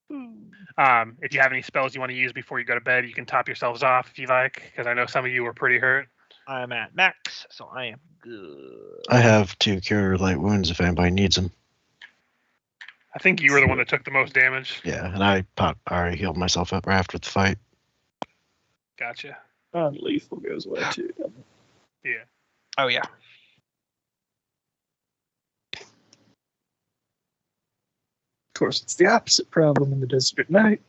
If you have any spells you want to use before you go to bed, you can top yourselves off if you like, because I know some of you were pretty hurt. I'm at max, so I am good. I have 2 cure light wounds if anybody needs them. I think you were the one that took the most damage. Yeah, and I healed myself up after the fight. Gotcha. Non-lethal goes away too. Yeah. Oh yeah. Of course, it's the opposite problem in the desert at night.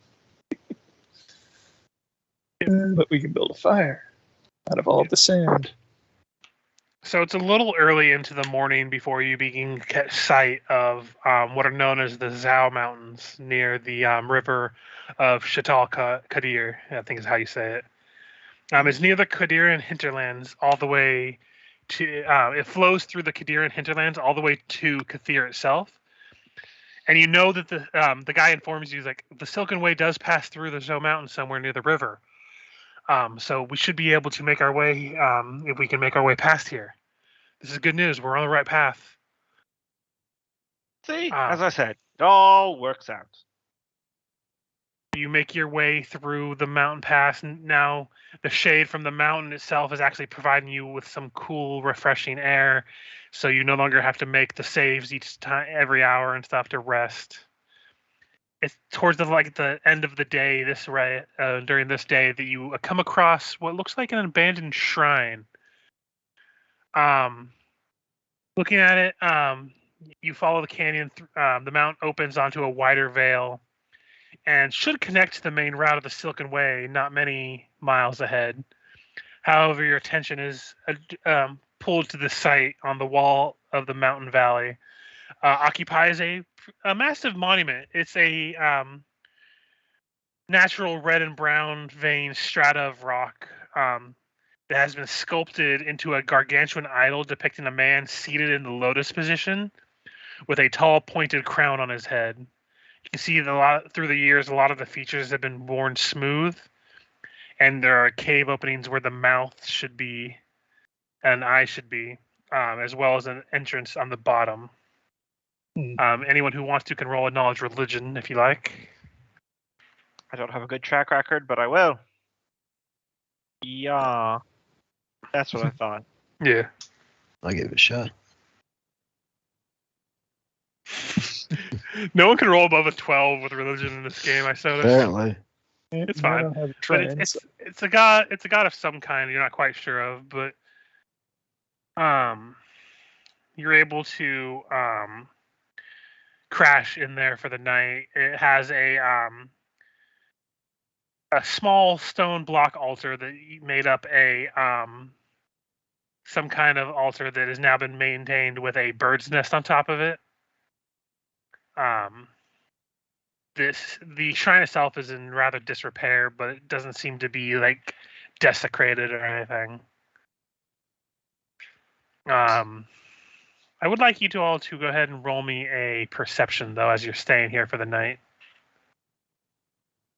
But we can build a fire out of all of the sand. So it's a little early into the morning before you begin to catch sight of what are known as the Zhao Mountains near the river of Shatal Kadir, I think is how you say it. It's near the Kadiran hinterlands all the way to, it flows through the Kadiran hinterlands all the way to Kathir itself. And you know that the guy informs you, like, the Silken Way does pass through the Zhao Mountains somewhere near the river. So we should be able to make our way, if we can make our way past here. This is good news. We're on the right path. See, as I said, it all works out. You make your way through the mountain pass, and now the shade from the mountain itself is actually providing you with some cool, refreshing air. So you no longer have to make the saves each time, every hour and stuff to rest. It's towards the end of the day, during this day, that you come across what looks like an abandoned shrine. Um, Looking at it, you follow the canyon. The mountain opens onto a wider vale and should connect to the main route of the Silken Way, not many miles ahead. However, your attention is pulled to the site on the wall of the mountain valley. Occupies a massive monument. It's a natural red and brown veined strata of rock that has been sculpted into a gargantuan idol depicting a man seated in the lotus position with a tall pointed crown on his head. You can see through the years, a lot of the features have been worn smooth, and there are cave openings where the mouth should be and eye should be, as well as an entrance on the bottom. Anyone who wants to can roll a knowledge religion if you like. I don't have a good track record, but I will. Yeah. That's what I thought. Yeah. I'll give it a shot. No one can roll above a 12 with religion in this game, I noticed. Apparently. It's I fine. don't have a But train, it's a god of some kind you're not quite sure of, but you're able to crash in there for the night. It has a small stone block altar that made up some kind of altar that has now been maintained with a bird's nest on top of it. The shrine itself is in rather disrepair, but it doesn't seem to be like desecrated or anything. I would like you to all to go ahead and roll me a perception, though, as you're staying here for the night.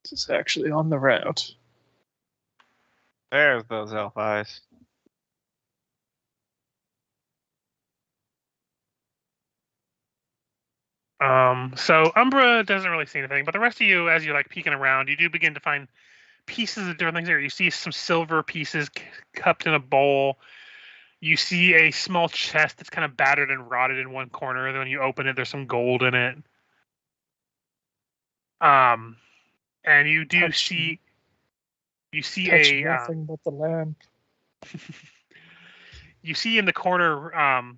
This is actually on the route. There's those elf eyes. So Umbra doesn't really see anything, but the rest of you, as you're like peeking around, you do begin to find pieces of different things here. You see some silver pieces cupped in a bowl. You see a small chest that's kind of battered and rotted in one corner. And then when you open it, there's some gold in it. And you do see Touch nothing but the lamp. You see in the corner,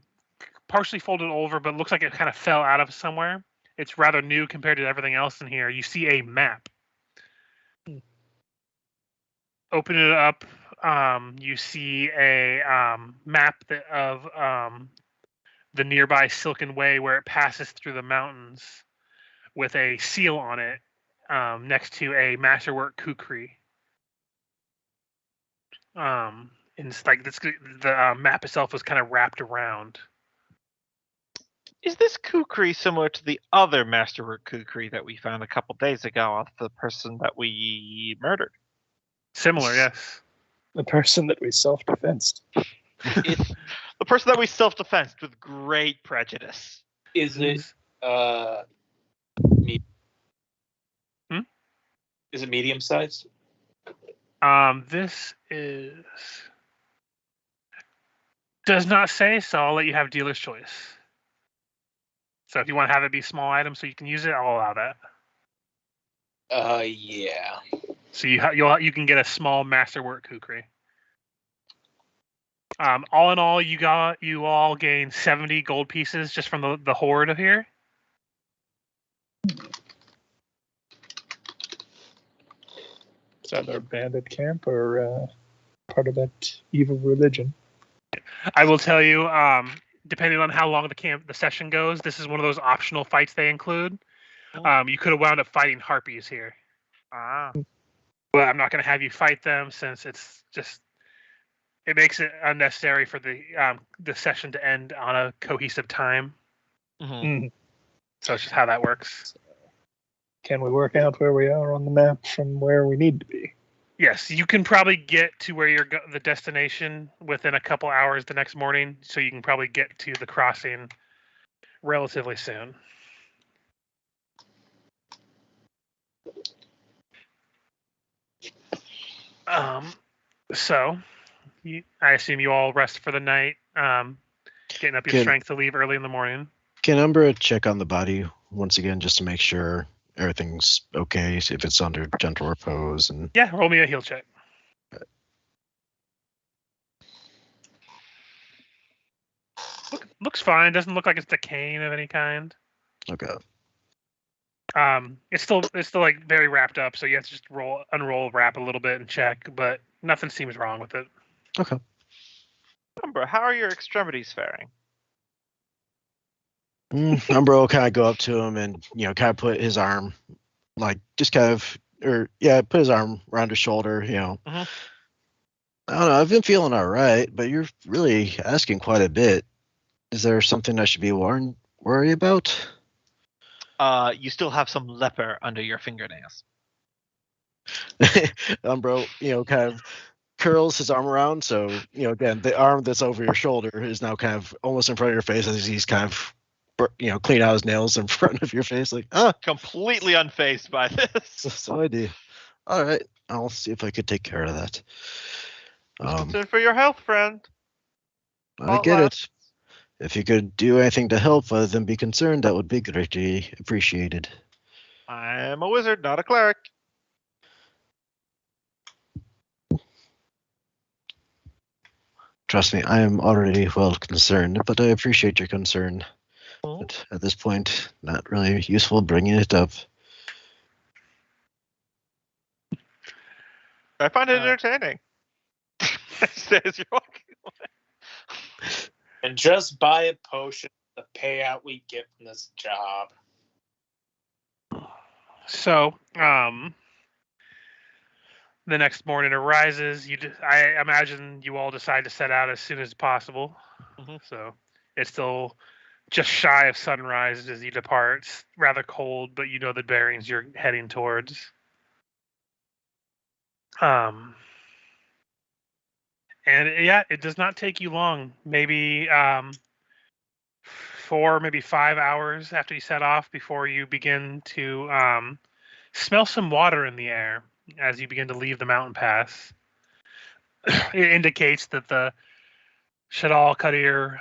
partially folded over, but looks like it kind of fell out of somewhere. It's rather new compared to everything else in here. You see a map. Open it up. You see a map of the nearby Silken Way where it passes through the mountains with a seal on it next to a masterwork kukri. And it's like the map itself was kind of wrapped around. Is this kukri similar to the other masterwork kukri that we found a couple days ago of the person that we murdered? Similar, yes. The person that we self-defensed. It's the person that we self-defensed with great prejudice. Is it Is it medium sized? This does not say, so I'll let you have dealer's choice. So if you want to have it be small items so you can use it, I'll allow that. Yeah. So you can get a small masterwork kukri. All in all, you all gain 70 gold pieces just from the horde of here. Is that our bandit camp or part of that evil religion? I will tell you, depending on how long the session goes, this is one of those optional fights they include. You could have wound up fighting harpies here. But I'm not going to have you fight them since it makes it unnecessary for the session to end on a cohesive time. Mm-hmm. So it's just how that works. Can we work out where we are on the map from where we need to be? Yes, you can probably get to where you're the destination within a couple hours the next morning, so you can probably get to the crossing relatively soon. So I assume you all rest for the night, getting up your Can strength to leave early in the morning. can Umbra check on the body once again just to make sure everything's okay, see if it's under gentle repose and Yeah, roll me a heal check. Looks fine. Doesn't look like it's decaying of any kind. okay. It's still like very wrapped up, so you have to just unroll, wrap a little bit, and check. But nothing seems wrong with it. Okay. Umbra, how are your extremities faring? Umbra will kind of go up to him and kind of put his arm, like just kind of, put his arm around his shoulder. Mhm. I don't know. I've been feeling all right, but you're really asking quite a bit. Is there something I should be worried about? You still have some leper under your fingernails. Umbro, kind of curls his arm around. So, again, the arm that's over your shoulder is now kind of almost in front of your face as he's kind of, clean out his nails in front of your face. Like, Completely unfazed by this. so I do. All right. I'll see if I could take care of that. Concerned for your health, friend. I get it. If you could do anything to help other than be concerned, that would be greatly appreciated. I am a wizard, not a cleric. Trust me, I am already well concerned, but I appreciate your concern. Oh. But at this point, not really useful bringing it up. I find it entertaining. As you're walking away. And just buy a potion, the payout we get from this job. So, the next morning arises. I imagine you all decide to set out as soon as possible. Mhm. So it's still just shy of sunrise as you depart. It's rather cold, but you know the bearings you're heading towards. And yeah, it does not take you long. Maybe 4, maybe 5 hours after you set off before you begin to smell some water in the air as you begin to leave the mountain pass. It indicates that the Shadal Kadir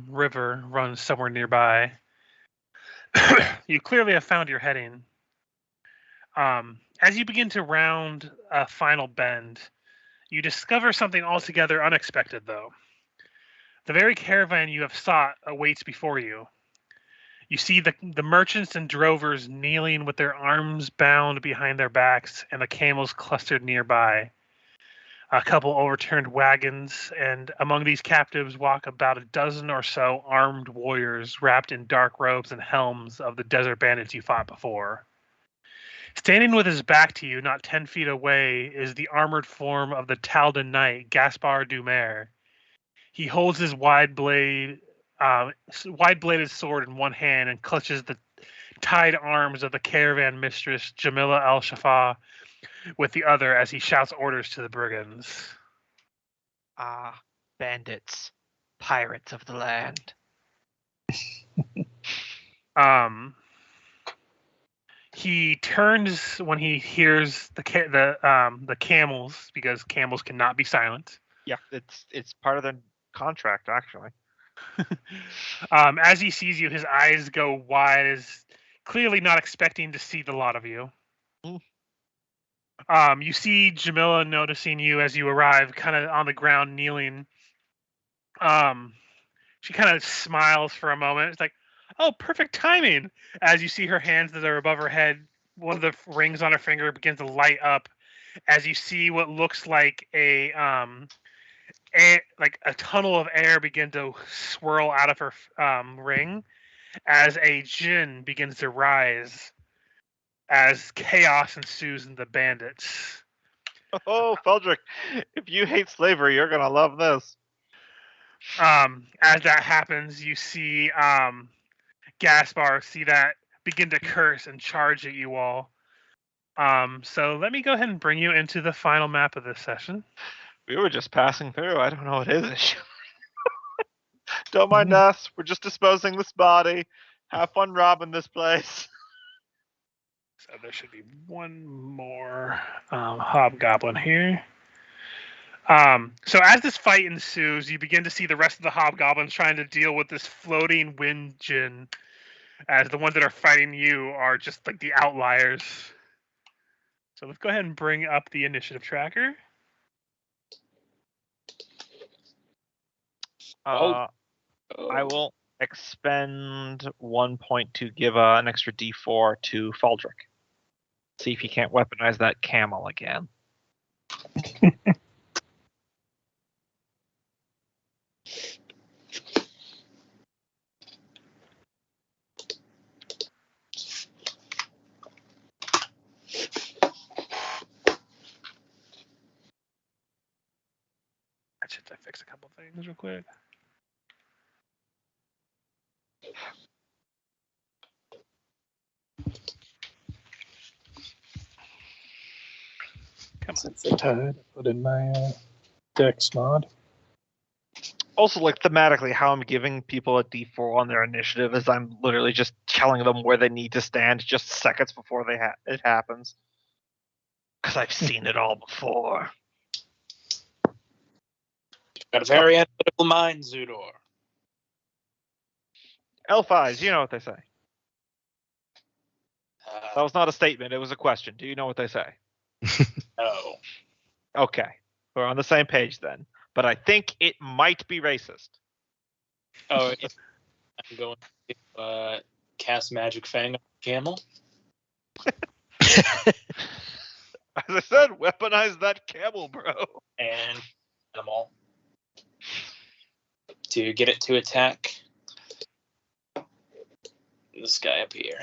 River runs somewhere nearby. You clearly have found your heading. As you begin to round a final bend, you discover something altogether unexpected, though. The very caravan you have sought awaits before you. You see the merchants and drovers kneeling with their arms bound behind their backs and the camels clustered nearby. A couple overturned wagons, and among these captives walk about a dozen or so armed warriors wrapped in dark robes and helms of the desert bandits you fought before. Standing with his back to you, not 10 feet away, is the armored form of the Taldan knight, Gaspard Dumer. He holds his wide-bladed sword in one hand and clutches the tied arms of the caravan mistress, Jamila al-Shafa, with the other as he shouts orders to the brigands. Bandits. Pirates of the land. He turns when he hears the camels, because camels cannot be silent. Yeah, it's part of the contract, actually. As he sees you, his eyes go wide, as clearly not expecting to see the lot of you. You see Jamila noticing you as you arrive, kind of on the ground, kneeling. She kind of smiles for a moment. It's like, oh, perfect timing. As you see her hands that are above her head, one of the rings on her finger begins to light up as you see what looks like a tunnel of air begin to swirl out of her ring as a djinn begins to rise as chaos ensues in the bandits. Oh, Feldrick, if you hate slavery, you're gonna love this. As that happens, you see Gaspar see that begin to curse and charge at you all. So let me go ahead and bring you into the final map of this session. We were just passing through. I don't know what his issue. Don't mind us. We're just disposing this body. Have fun robbing this place. So there should be one more hobgoblin here. So as this fight ensues, you begin to see the rest of the hobgoblins trying to deal with this floating wind djinn, as the ones that are fighting you are just like the outliers. So let's go ahead and bring up the initiative tracker. I will expend 1 point to give an extra D4 to Faldrick. See if he can't weaponize that camel again. I should fix a couple things real quick. Come on. Since they tied, I put in my Dex mod. Also, like thematically, how I'm giving people a D4 on their initiative is I'm literally just telling them where they need to stand just seconds before it happens. Because I've seen it all before. Got a very analytical mind, Zudor. Elf eyes, you know what they say. That was not a statement, it was a question. Do you know what they say? No. Okay. We're on the same page then. But I think it might be racist. Oh, I'm going to cast Magic Fang on Camel. As I said, weaponize that camel, bro. And animal. To get it to attack this guy up here.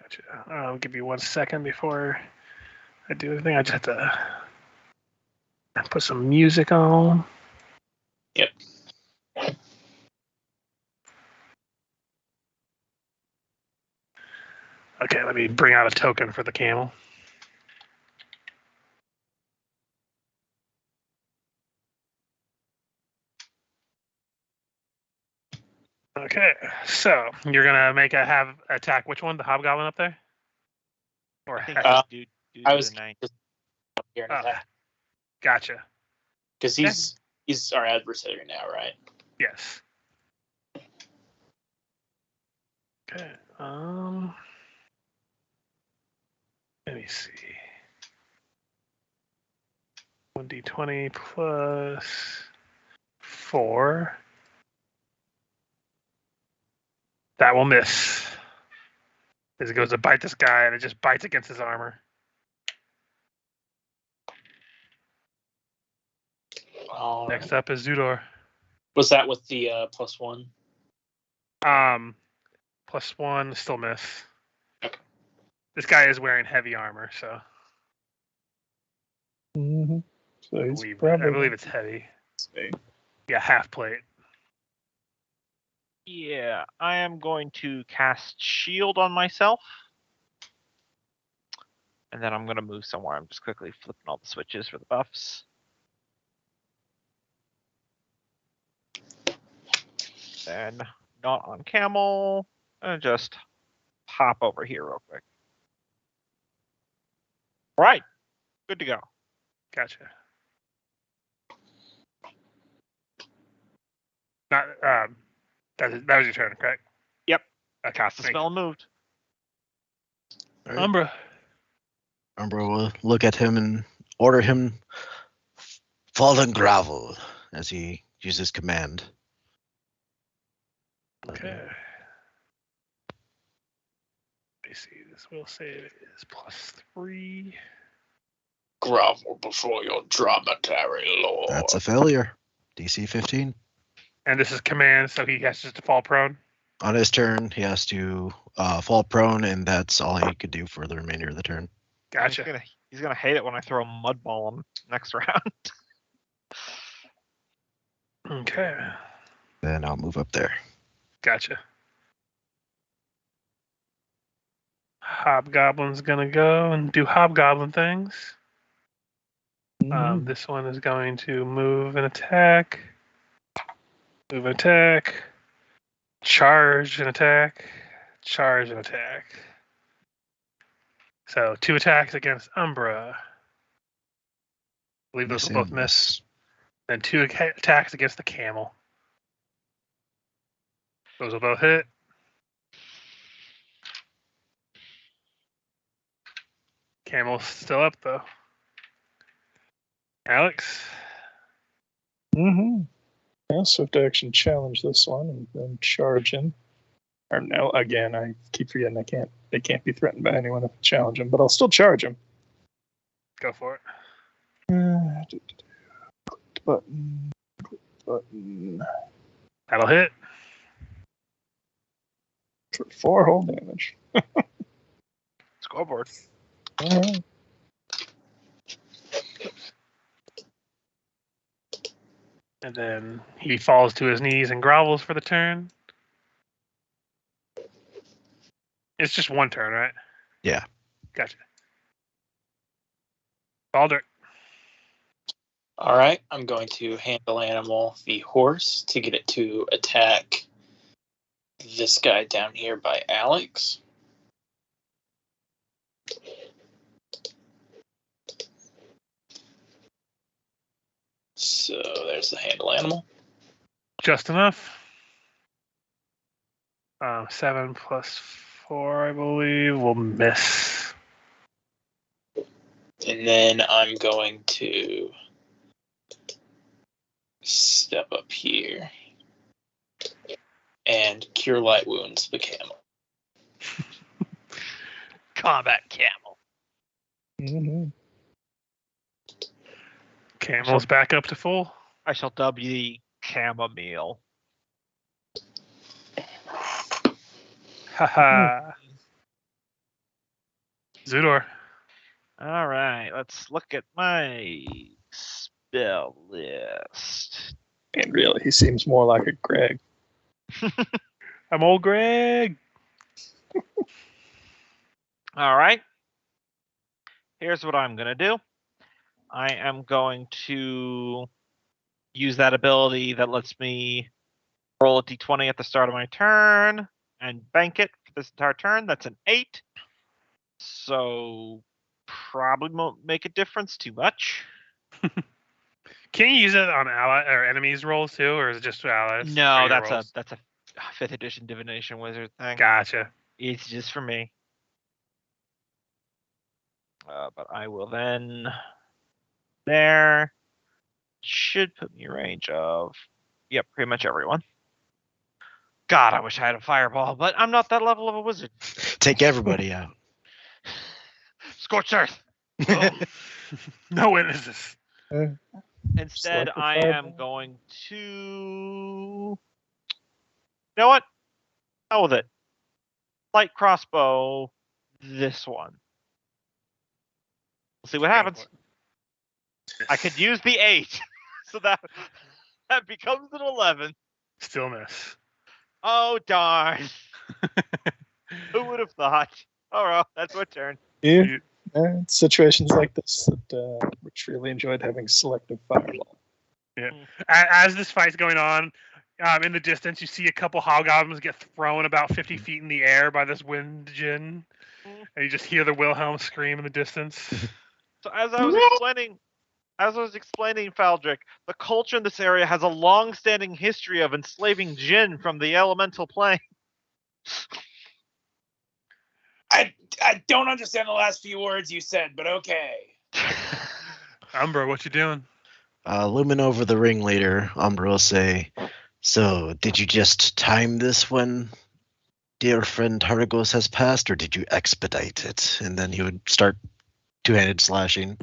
Gotcha. I'll give you 1 second before I do anything. I just have to put some music on. Yep. Okay, let me bring out a token for the camel. Okay, so you're gonna make a have attack. Which one? The hobgoblin up there? Or I think I I was the 9. just up here and Oh, attack gotcha. because he's our adversary now, right? Yes. Okay. Let me see. 1d20 plus 4. That will miss. As it goes to bite this guy, and it just bites against his armor. Next up is Zudor. Was that with the +1? +1, still miss. Okay. This guy is wearing heavy armor, so Mm-hmm. So I he's believe, probably I believe it's heavy. Yeah, half plate. Yeah, I am going to cast Shield on myself. And then I'm going to move somewhere. I'm just quickly flipping all the switches for the buffs. Then not on camel. And just hop over here real quick. All right. Good to go. Gotcha. Not that was your turn, correct? Yep. Okay, Cast the thank spell and moved. All right. Umbra. Umbra will look at him and order him fall and grovel as he uses command. Okay. Let me see. This will save is +3. Grovel before your dromedary lord. That's a failure. DC 15. And this is command, so he has just to fall prone. On his turn, he has to fall prone, and that's all he could do for the remainder of the turn. Gotcha. He's gonna hate it when I throw a mud ball on him next round. Okay. Then I'll move up there. Gotcha. Hobgoblin's gonna go and do hobgoblin things. This one is going to move and attack. Move and attack. Charge and attack. Charge and attack. So 2 attacks against Umbra. believe those Miss will both and miss. Then 2 attacks against the camel. Those will both hit. Camel's still up though. Alex. Mm-hmm. Yeah, swift action challenge this one and then charge him. Or no, again, I keep forgetting they can't be threatened by anyone if I challenge him, but I'll still charge him. Go for it. Button. Button. That'll hit. For 4 whole damage. Scoreboard. Alright. And then he falls to his knees and grovels for the turn. It's just one turn, right? Yeah. Gotcha. Baldur. All right, I'm going to handle animal the horse to get it to attack this guy down here by Alex. So there's the handle animal. Just enough. 7 plus 4, I believe, will miss. And then I'm going to step up here and cure light wounds the camel. Combat camel. Mm-hmm. Camel's back up to full. I shall dub ye chamomile. Haha. Zudor. All right, let's look at my spell list. And really, he seems more like a Greg. I'm old Greg. All right. Here's what I'm going to do. I am going to use that ability that lets me roll a d20 at the start of my turn and bank it for this entire turn. That's an 8. So probably won't make a difference too much. Can you use it on ally or enemies rolls too, or is it just allies? Or No, your that's rolls? a 5th edition divination wizard thing. Gotcha. It's just for me. But I will then there should put me in range of pretty much everyone. God, I wish I had a fireball, but I'm not that level of a wizard. Take everybody out. Scorched earth. No witnesses. Instead, Select a I fireball. am going to. You know what? Hell with it. Light crossbow. This one. We'll see what happens. I could use the 8, so that becomes an 11. Still miss. Oh darn! Who would have thought? All right, that's my turn. Yeah. It's situations like this that Rich really enjoyed having selective fireball. As this fight's going on, in the distance, you see a couple hobgoblins get thrown about 50 feet in the air by this wind djinn, and you just hear the Wilhelm scream in the distance. So as I was explaining, Faldrick, the culture in this area has a long-standing history of enslaving djinn from the elemental plane. I don't understand the last few words you said, but okay. Umbra, what you doing? Looming over the ringleader, Umbra will say, "So, did you just time this when dear friend Hargos has passed, or did you expedite it?" And then he would start two-handed slashing,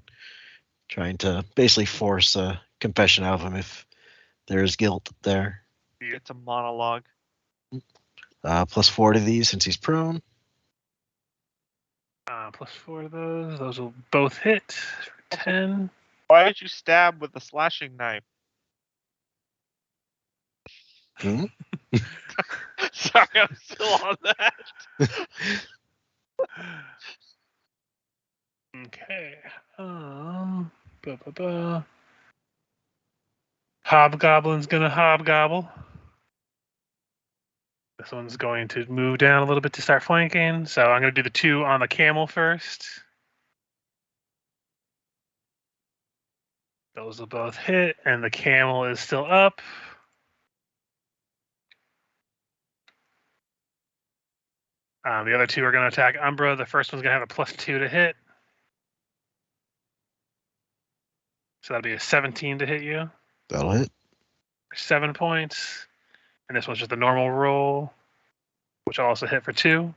trying to basically force a confession out of him if there is guilt there. It's a monologue. +4 to these since he's prone. +4 to those. Those will both hit for 10. Why did you stab with a slashing knife? Hmm? Sorry, I'm still on that. Okay. Hobgoblin's gonna hobgobble. This one's going to move down a little bit to start flanking. So I'm gonna do the 2 on the camel first. Those will both hit, and the camel is still up. The other two are going to attack Umbra. The first one's going to have a +2 to hit. So that'll be a 17 to hit you. That'll hit. 7 points. And this one's just a normal roll, which will also hit for 2.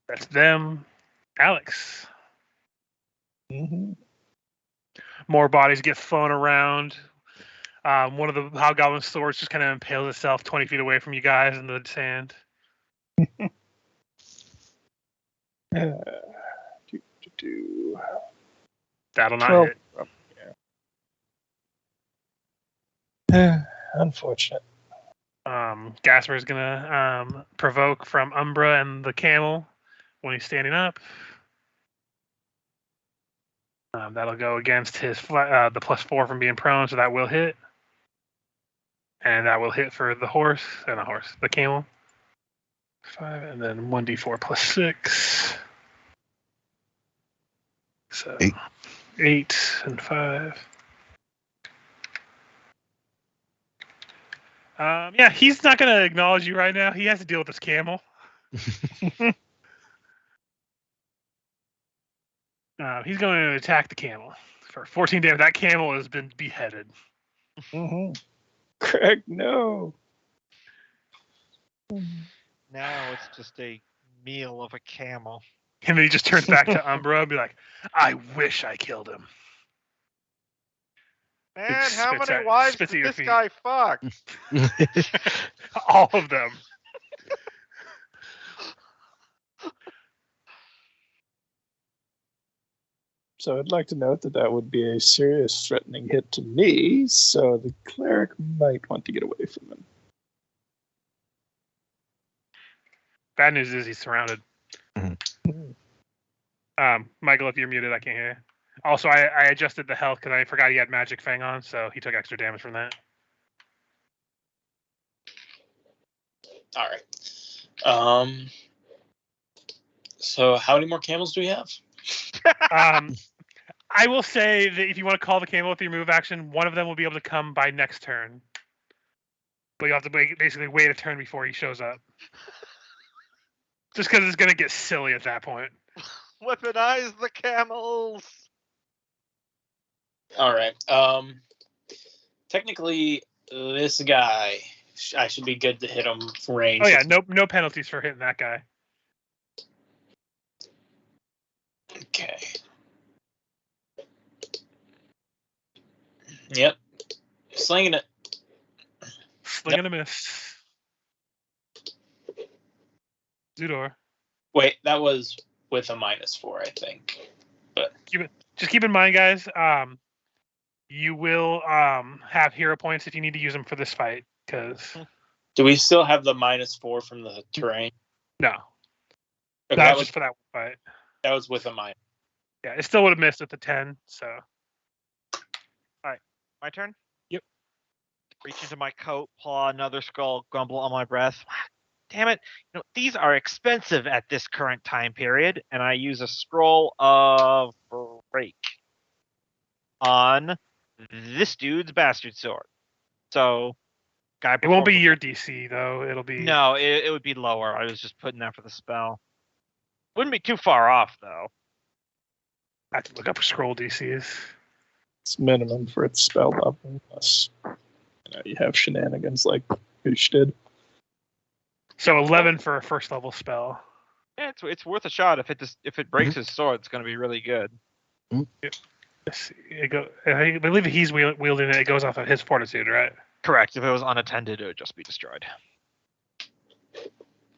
That's them. Alex. Mm-hmm. More bodies get flown around. One of the Hobgoblin swords just kind of impales itself 20 feet away from you guys in the sand. That'll not 12. hit. Unfortunate. Gasper's gonna provoke from Umbra and the camel when he's standing up. That'll go against his the +4 from being prone, so that will hit. And that will hit for the horse, and the camel. 5, and then 1d4 +6. So 8 and 5. Yeah, he's not going to acknowledge you right now. He has to deal with this camel. He's going to attack the camel for 14 damage. That camel has been beheaded. Mm-hmm. Craig, no. Now it's just a meal of a camel. And then he just turns back to Umbra and be like, I wish I killed him. Man, how spits many at- wives spits did at your this feet. guy fuck? All of them. So I'd like to note that would be a serious threatening hit to me, so the cleric might want to get away from him. Bad news is he's surrounded. Mhm. Michael, if you're muted, I can't hear you. Also, I adjusted the health because I forgot he had Magic Fang on, so he took extra damage from that. All right. So how many more camels do we have? I will say that if you want to call the camel with your move action, one of them will be able to come by next turn. But you have to basically wait a turn before he shows up. Just because it's going to get silly at that point. Weaponize the camels. All right. Technically, this guy, I should be good to hit him from range. Oh yeah, no penalties for hitting that guy. Okay. Yep. Slinging it. Sling and a miss. Zudor. Wait, that was with a -4, I think. Just keep in mind, guys, you will have hero points if you need to use them for this fight. Because Do we still have the -4 from the terrain? no, Okay, that was just for that fight. that was with a minus. Yeah, it still would have missed at the 10. So My turn? Yep. Reach into my coat, pull another skull, grumble on my breath. Damn it. These are expensive at this current time period, and I use a scroll of break on this dude's bastard sword. So, guy it won't be performs- your DC though. It'll be No, it would be lower. I was just putting that for the spell. Wouldn't be too far off, though. I have to look up scroll DCs. It's minimum for its spell level, unless you have shenanigans like Hoosh did. So 11 for a first level spell. Yeah, it's worth a shot. If it breaks his sword, it's going to be really good. Let's see. I believe if he's wielding it, it goes off of his fortitude, right? Correct. If it was unattended, it would just be destroyed.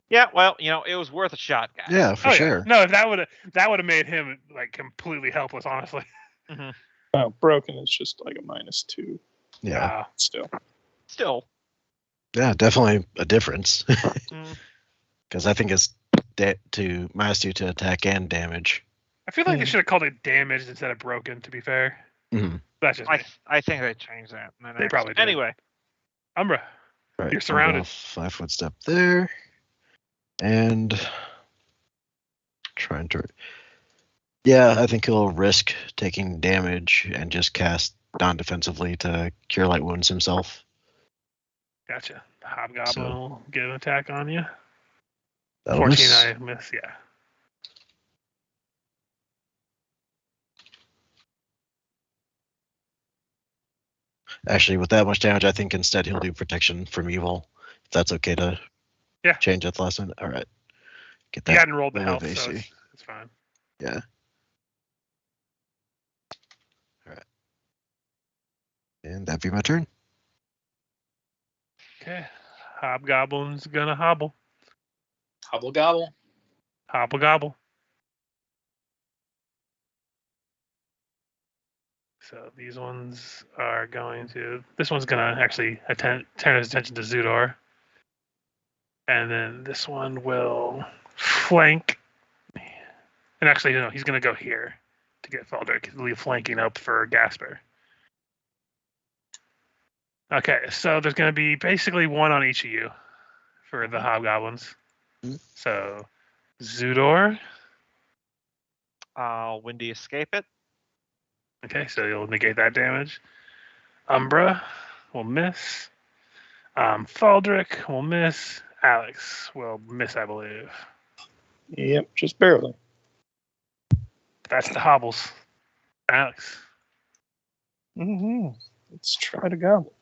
Yeah, well, it was worth a shot, guys. Yeah, for sure. No, that would have made him like completely helpless, honestly. Mm-hmm. Oh, broken is just like a -2. Yeah. Still. Still. Yeah, definitely a difference. Mm. Because I think it's to -2 to attack and damage. I feel like they should have called it damaged instead of broken. To be fair, that's just me. I think they changed that. They probably did. Anyway, Umbra, Right, you're surrounded. I'll go 5-foot step there, and trying to. Yeah, I think he'll risk taking damage and just cast non-defensively to Cure Light Wounds himself. Gotcha. The Hobgoblin So- will get an attack on you. That'll 14, miss. I miss, yeah. Actually, with that much damage, I think instead he'll do Protection from Evil. If that's okay to Yeah. change at the last minute. All right. Get He that. hadn't rolled the low of health, so AC. it's fine. Yeah. All right. And that'd be my turn. Okay. Hobgoblin's gonna hobble. Hobble gobble. Hobble gobble. So these ones are going to. This one's gonna actually turn his attention to Zudor, and then this one will flank. And actually, no, he's gonna go here to get Feldrick, leave flanking up for Gasper. Okay, so there's gonna be basically one on each of you for the hobgoblins. Mhm. So Zudor. Windy escape it. Okay, so you'll negate that damage. Umbra will miss. Faldrick will miss. Alex will miss, I believe. Yep, just barely. That's the hobbles. Alex. Let's try to gobble.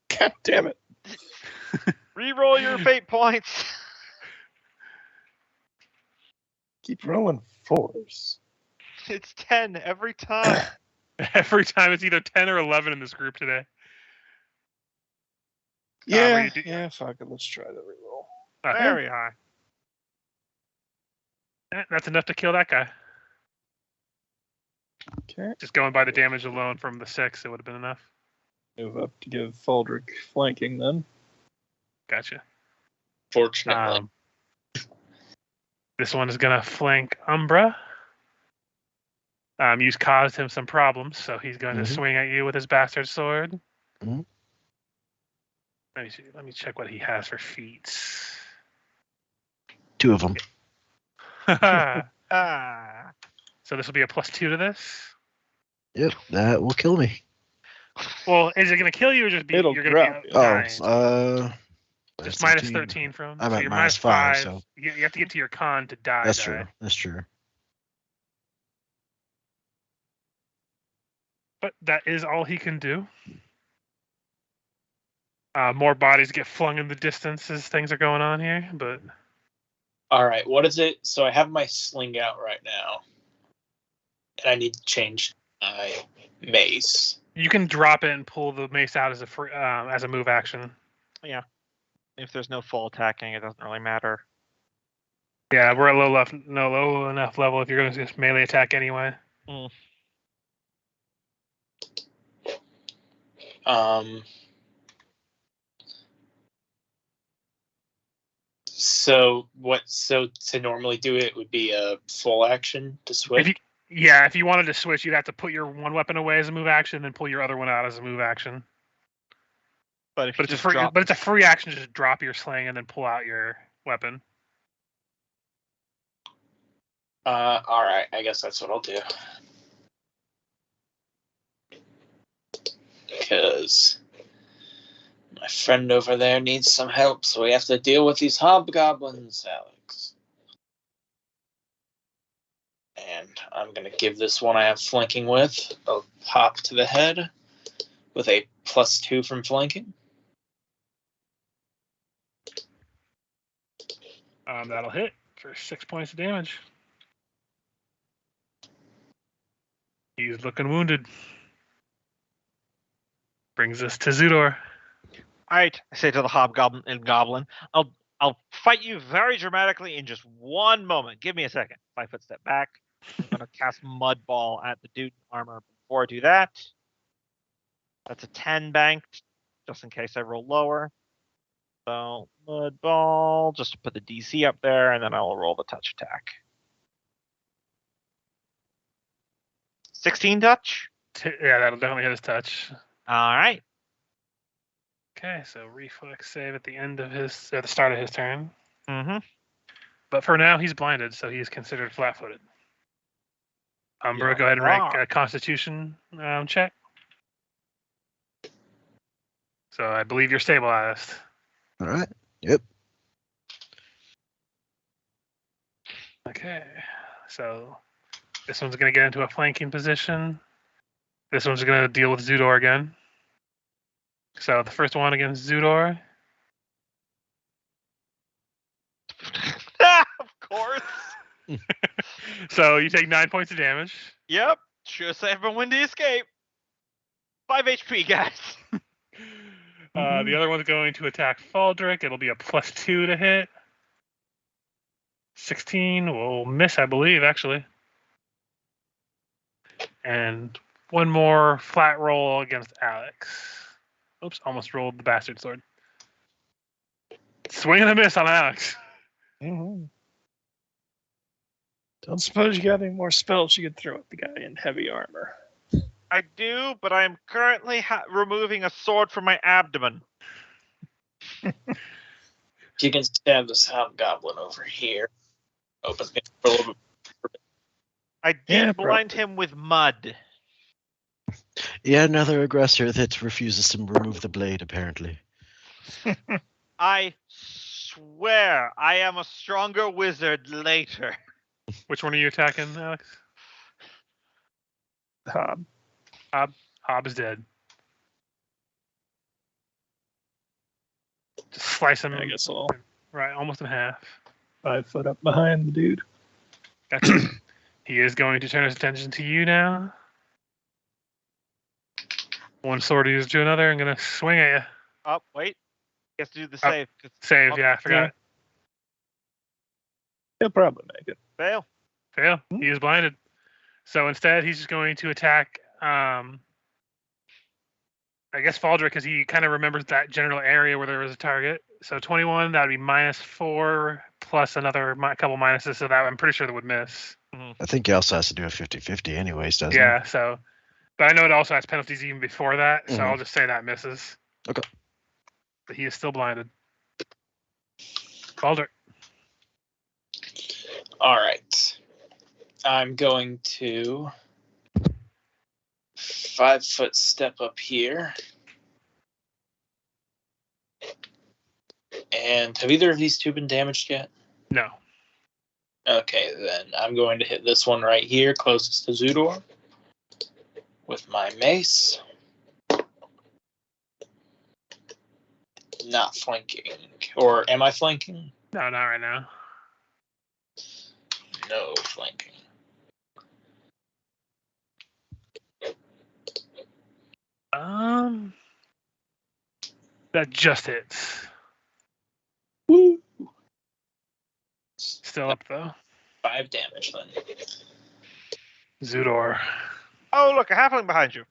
God damn it. Reroll your fate points. Keep rolling fours. It's 10 every time. Every time it's either 10 or 11 in this group today. Yeah, you do- yeah, fuck it. Let's try the reroll. Very high. That's enough to kill that guy. Okay. Just going by the damage alone from the 6, it would have been enough. Move up to give Faldrick flanking then. Gotcha. Fortunately. This one is going to flank Umbra. You've caused him some problems, so he's going to swing at you with his bastard sword. Mhm. Let me see. Let me check what he has for feats. 2 of them. So this will be a +2 to this. Yep, that will kill me. Well, is it going to kill you or just be? It'll You're going to drop be you. dying? Just minus 13. 13 from. I'm so at you're minus -5. 5, so You have to get to your con to die. that's true. That's true. But that is all he can do. More bodies get flung in the distance as things are going on here, but All right, what is it? So I have my sling out right now, and I need to change my mace. you can drop it and pull the mace out as a move action. If there's no full attacking, it doesn't really matter. Yeah, we're at low enough level if you're going to just melee attack anyway. So to normally do it would be a full action to switch. If you wanted to switch, you'd have to put your one weapon away as a move action, then pull your other one out as a move action. But if But it's a free action to just drop your sling and then pull out your weapon. All right, I guess that's what I'll do. Because my friend over there needs some help, so we have to deal with these hobgoblins, Alex. And I'm going to give this one I have flanking with a pop to the head with a +2 from flanking. That'll hit for 6 points of damage. He's looking wounded. Brings us to Zudor. Alright, I say to the hobgoblin and goblin, I'll fight you very dramatically in just one moment. Give me a second. 5 foot step back. I'm gonna cast Mud Ball at the dude in armor before I do that. That's a 10 banked, just in case I roll lower. So Mud Ball, just to put the DC up there, and then I'll roll the touch attack. 16 touch. Yeah, that'll definitely hit his touch. All right. Okay, so reflex save at the end of the start of his turn. Mm-hmm. But for now, he's blinded, so he's considered flat-footed. Umbra, Yeah. go ahead and make Ah. a Constitution check. So I believe you're stabilized. All right. Yep. Okay. So this one's going to get into a flanking position. This one's going to deal with Zudor again. So the first one against Zudor. Of course. So you take 9 points of damage. Yep. Sure saved from Windy Escape. 5 HP, guys. The other one's going to attack Faldrick. It'll be a +2 to hit. 16 will miss, I believe, actually. And one more flat roll against Alex. Oops, almost rolled the bastard sword. Swing and a miss on Alex. Mm-hmm. Don't suppose you got any more spells you could throw at the guy in heavy armor. I do, but I am currently removing a sword from my abdomen. You can stab this hobgoblin over here. Open it for a little bit. I did blind him with mud. Yeah, another aggressor that refuses to remove the blade, apparently. I swear I am a stronger wizard later. Which one are you attacking, Alex? Hob. Hob is dead. Just slice him. I guess I'll Right, almost in half. 5 foot up behind the dude. Gotcha. He is going to turn his attention to you now. One sword used to another. I'm going to swing at you. Oh, wait. He has to do the save. Save, yeah, I forgot. He'll probably make it. Fail. Fail. He is blinded. So instead, he's just going to attack, I guess, Faldrick, because he kind of remembers that general area where there was a target. So 21, that would be -4 plus another couple minuses, so that I'm pretty sure that would miss. I think he also has to do a 50-50 anyways, doesn't Yeah, so. But I know it also has penalties even before that, so Mhm. I'll just say that misses. Okay. But he is still blinded. Faldrick. All right. I'm going to 5 foot step up here. And have either of these two been damaged yet? No. Okay, then I'm going to hit this one right here, closest to Zudor, with my mace. Not flanking. Or am I flanking? No, not right now. No flanking. That just hits. Woo! Still up though. 5 damage then. Zudor. Oh, look, a halfling behind you.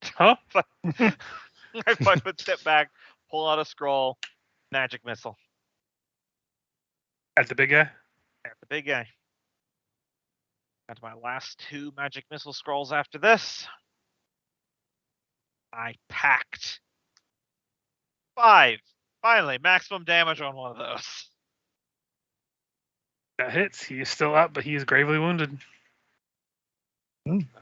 Huh? I 5 foot step back, pull out a scroll, magic missile. At the big guy? At the big guy. Got my last 2 magic missile scrolls after this. I packed 5. Finally, maximum damage on one of those. That hits. He is still up, but he is gravely wounded.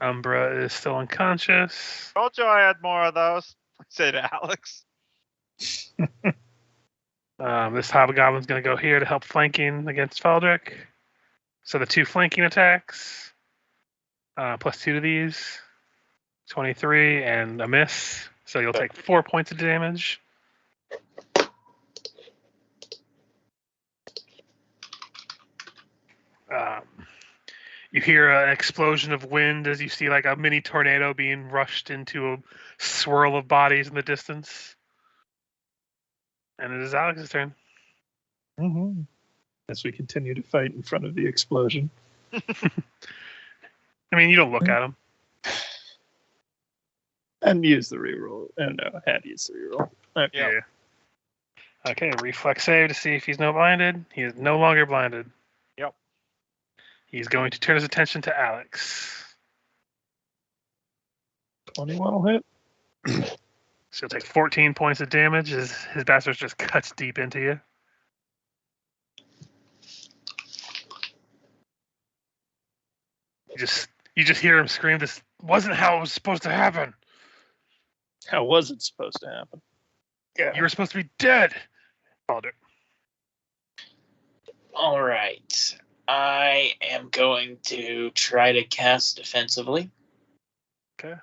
Umbra is still unconscious. Told you I had more of those. I say to Alex. This hobgoblin's going to go here to help flanking against Faldrick. So the 2 flanking attacks, +2 to these, 23 and a miss. So you'll take 4 points of damage. You hear an explosion of wind as you see like a mini tornado being rushed into a swirl of bodies in the distance. And it is Alex's turn. Mm-hmm. As we continue to fight in front of the explosion. I mean, you don't look at him. And use the reroll. No, I had used the reroll. Okay. Yeah. Okay, reflex save to see if he's no blinded. He is no longer blinded. Yep. He's going to turn his attention to Alex. 21 will hit. So he'll take 14 points of damage as his bastard just cuts deep into you. You just hear him scream, "This wasn't how it was supposed to happen. How was it supposed to happen? You were supposed to be dead." Baldur. All right. I am going to try to cast defensively. Okay.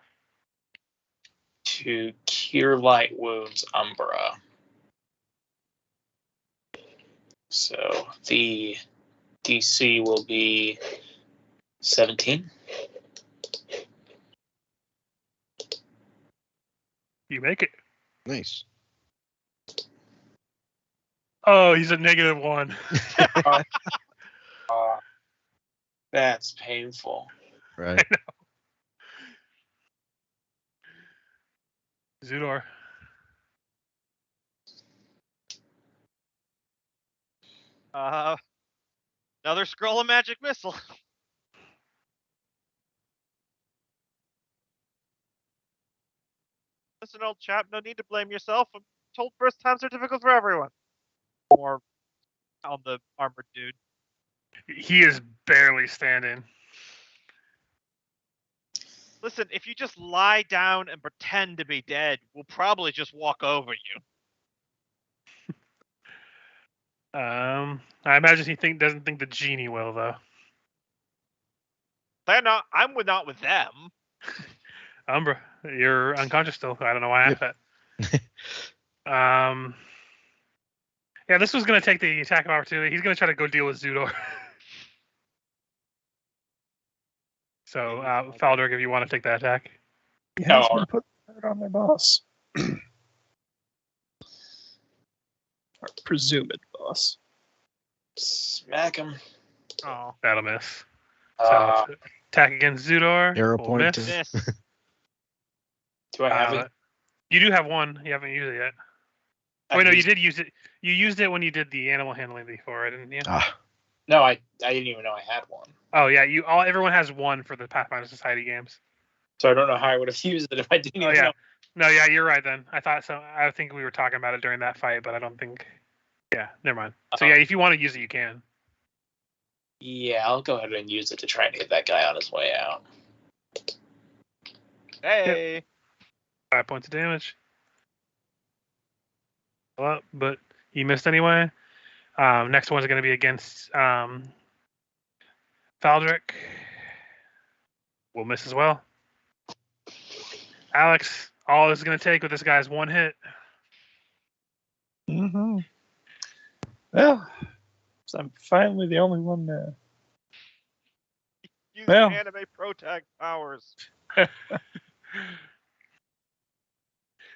To cure light wounds Umbra. So the DC will be 17. You make it. Nice. Oh, he's a -1. That's painful. Right. Zudor. Another scroll of magic missile. Listen, old chap, no need to blame yourself. I'm told first times are difficult for everyone. Or on the armored dude. He is barely standing. Listen, if you just lie down and pretend to be dead, we'll probably just walk over you. I imagine he doesn't think the genie will, though. They're not. I'm not with them. Umbra, you're unconscious still. I don't know why I asked that. Yeah, this was going to take the attack of opportunity. He's going to try to go deal with Zudor. So, Faldorg, if you want to take that attack. Yeah, he's gonna put that on their boss. Or presumed boss. Smack him. Oh, That'll miss. So, attack against Zudor. Arrow will point. miss. miss. Do I have it? You do have one. You haven't used it yet. Wait, no, you did use it. You used it when you did the animal handling before, didn't you? No, I didn't even know I had one. Oh yeah, everyone has one for the Pathfinder Society games. So I don't know how I would have used it if I didn't even know. No, yeah, you're right then. I thought so. I think we were talking about it during that fight, but I don't think. Yeah, never mind. So yeah, if you want to use it, you can. Yeah, I'll go ahead and use it to try to get that guy on his way out. Hey. 5 points of damage. Well, but he missed anyway. Next one's going to be against Faldric. Will miss as well. Alex, all this is going to take with this guy's one hit. Mm-hmm. Well, so I'm finally the only one there. Use Well. anime protag powers. Here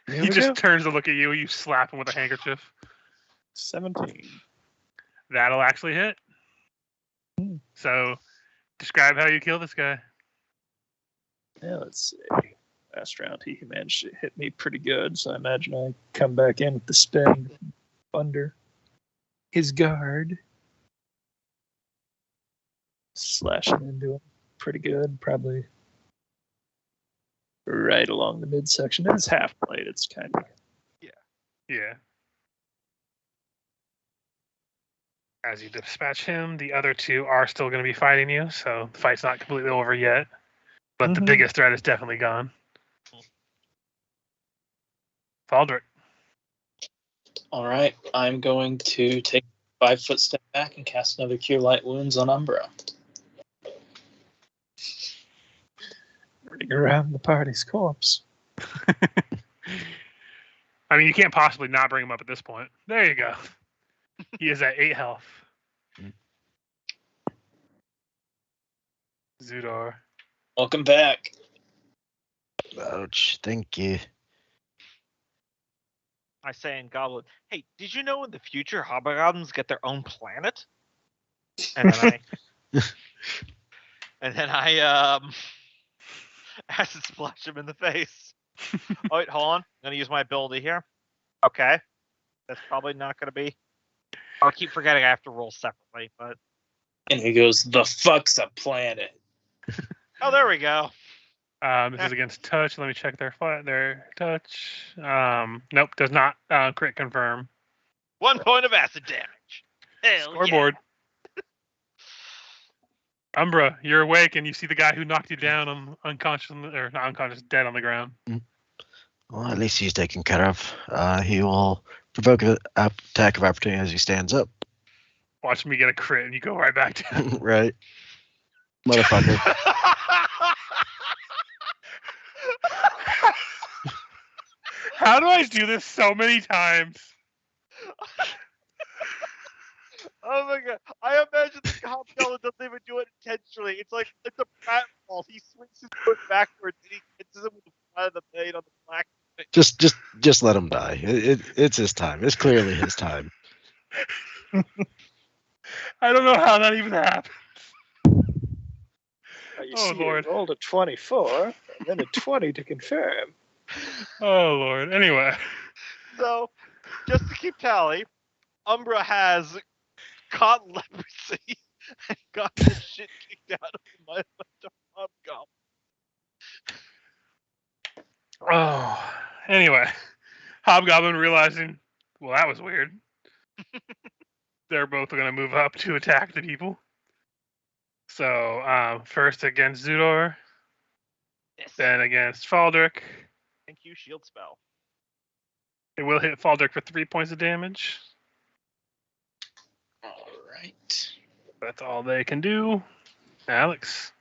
He we just go. turns to look at you. You slap him with a handkerchief. 17. That'll actually hit. So, describe how you kill this guy. Yeah, let's see. Last round, he managed to hit me pretty good, so I imagine I come back in with the spin under his guard. Slashing into him pretty good, probably right along the midsection. It's half blade, it's kind of. Yeah. As you dispatch him, the other two are still going to be fighting you, so the fight's not completely over yet. But the biggest threat is definitely gone. Faldric. All right, I'm going to take a 5-foot step back and cast another Cure Light Wounds on Umbra. Running around the party's corpse. I mean, you can't possibly not bring him up at this point. There you go. He is at 8 health. Zudor. Welcome back. Ouch. Thank you. I say in Goblin, hey, did you know in the future hobgoblins get their own planet? And then I acid splash him in the face. Oh wait, hold on. I'm gonna use my ability here. Okay. That's probably not gonna be. I'll keep forgetting I have to roll separately, but And he goes, the fuck's a planet? oh, there we go. This is against touch. Let me check their touch. Nope, does not crit confirm. 1 point of acid damage. Hell Scoreboard. Umbra, you're awake, and you see the guy who knocked you down unconscious, or not unconscious, dead on the ground. Well, at least he's taken care of. He will provoke an attack of opportunity as he stands up. Watch me get a crit, and you go right back down. Right. Motherfucker. How do I do this so many times? Oh my god! I imagine the hobgoblin doesn't even do it intentionally. It's a pratfall. He swings his foot backwards and he hits him with the flat of the blade on the black. Just let him die. It's his time. It's clearly his time. I don't know how that even happened. You Oh, see, Lord. I rolled a 24, and then a 20 to confirm. Oh, Lord. Anyway. So, just to keep tally, Umbra has caught leprosy and got the shit kicked out of him by the hobgoblin. Oh. Anyway. Hobgoblin realizing, well, that was weird. They're both going to move up to attack the people. So, first against Zudor, Yes. then against Faldrick. Thank you, shield spell. It will hit Faldrick for 3 points of damage. All right. That's all they can do. Alex.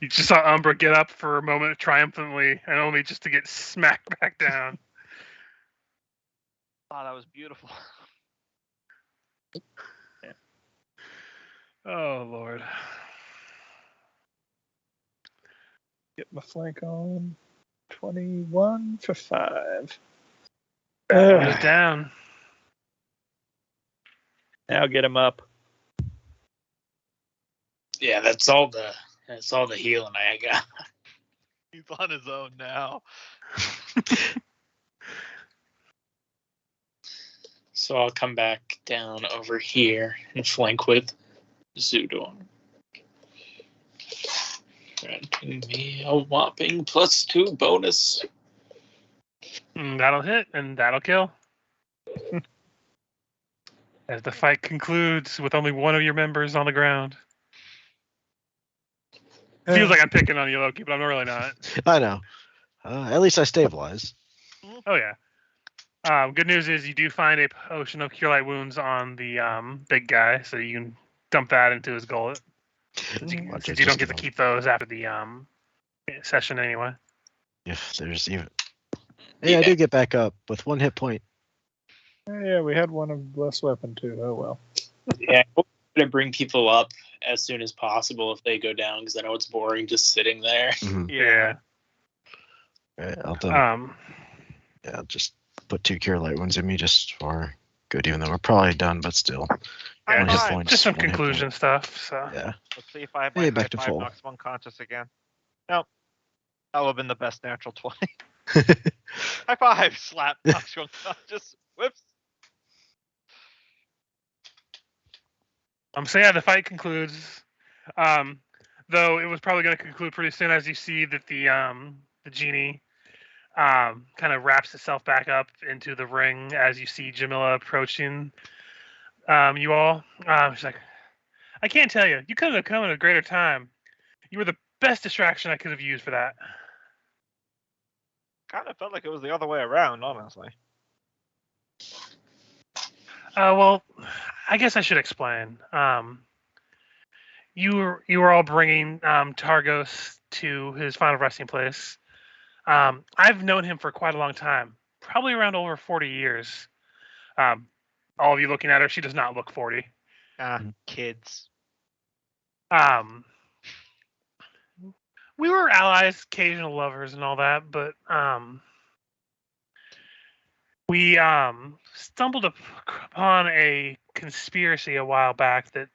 You just saw Umbra get up for a moment triumphantly, and only just to get smacked back down. Oh, that was beautiful. Oh, Lord. Get my flank on. 21 for 5. Put it down. Now get him up. Yeah, that's all the healing I got. He's on his own now. So I'll come back down over here and flank with Zudor. Granting me a whopping +2 bonus. That'll hit, and that'll kill. As the fight concludes with only one of your members on the ground. Feels like I'm picking on you, Loki, but I'm really not. I know. At least I stabilize. Oh, yeah. Good news is you do find a potion of Cure Light Wounds on the big guy, so you can dump that into his gullet. Since you don't get to keep those after the session anyway. If there's even... Hey, I do get back up with 1 hit point. Yeah, we had one of less weapon too. Oh well. Yeah, I'm going to bring people up as soon as possible if they go down, because I know it's boring just sitting there. Mm-hmm. Yeah. Right, I'll just put 2 Cure Light Wounds in me just for good, even though we're probably done, but still. Yeah, 1 hit point. just some 1 hit conclusion point. stuff. So Yeah. Let's see if I have Hey, my back to 5 full. knocks him unconscious again. Nope. That would have been the best natural 20. High five! Slap! Knocks you unconscious. Whoops. So yeah, the fight concludes. Though it was probably going to conclude pretty soon, as you see that the genie kind of wraps itself back up into the ring as you see Jamila approaching you all. She's like, I can't tell you. You couldn't have come at a greater time. You were the best distraction I could have used for that. Kind of felt like it was the other way around, honestly. Well, I guess I should explain. You were all bringing Targos to his final resting place. I've known him for quite a long time, probably around over 40 years. All of you looking at her, she does not look 40. Kids. We were allies, occasional lovers, and all that, but we stumbled upon a conspiracy a while back that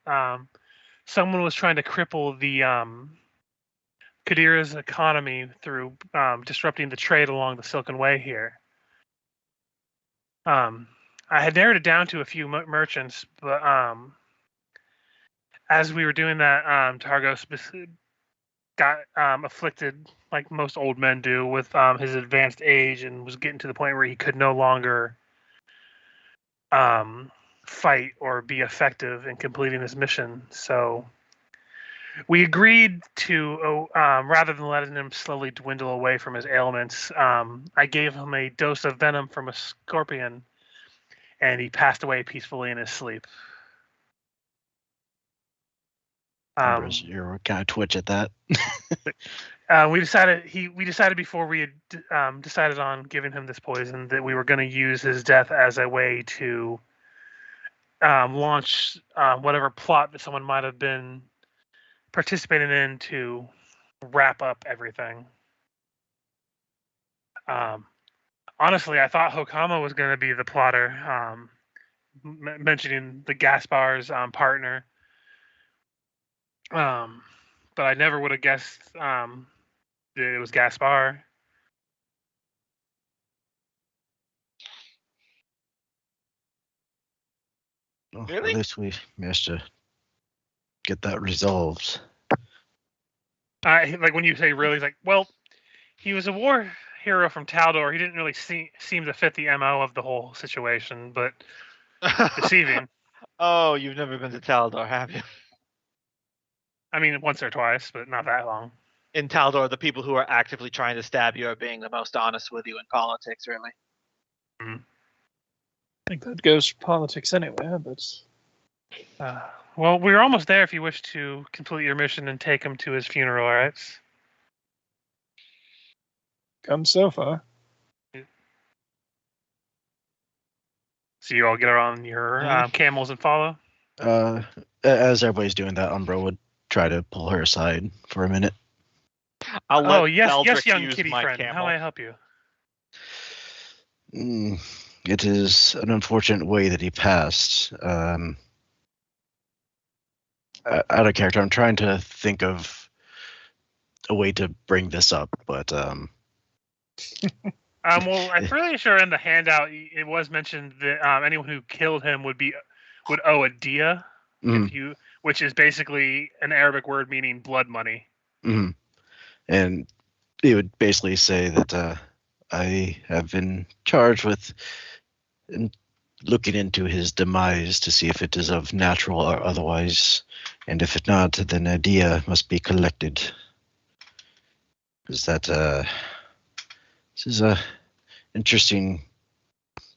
someone was trying to cripple the Kadira's economy through disrupting the trade along the Silken Way here. I had narrowed it down to a few merchants, but as we were doing that, Targos got afflicted, like most old men do, with his advanced age, and was getting to the point where he could no longer fight or be effective in completing his mission. So We agreed to, rather than letting him slowly dwindle away from his ailments, I gave him a dose of venom from a scorpion, and he passed away peacefully in his sleep. Ambrose, you're kind of twitch at that. We decided before we had decided on giving him this poison that we were going to use his death as a way to launch whatever plot that someone might have been participating in to wrap up everything. Honestly, I thought Hokama was going to be the plotter, mentioning the Gaspar's partner. But I never would have guessed that it was Gaspar. Well, Really? At least we managed to get that resolved. Like when you say really, it's like, well, he was a war hero from Taldor. He didn't really seem to fit the MO of the whole situation, but deceiving. Oh, you've never been to Taldor, have you? I mean, once or twice, but not that long. In Taldor, the people who are actively trying to stab you are being the most honest with you in politics, really. I think that goes for politics anyway, but Well, we're almost there if you wish to complete your mission and take him to his funeral, all right? come so far. So you all get on your camels and follow? As everybody's doing that, Umbra would try to pull her aside for a minute. I'll let Yes, Eldrick young use kitty my friend. camel. How may I help you? It is an unfortunate way that he passed. Out of character, I'm trying to think of a way to bring this up, but Well, I'm pretty sure in the handout it was mentioned that anyone who killed him would owe a dia, which is basically an Arabic word meaning blood money. And he would basically say that I have been charged with looking into his demise to see if it is of natural or otherwise, and if it not, then a dia must be collected. Is that this is a interesting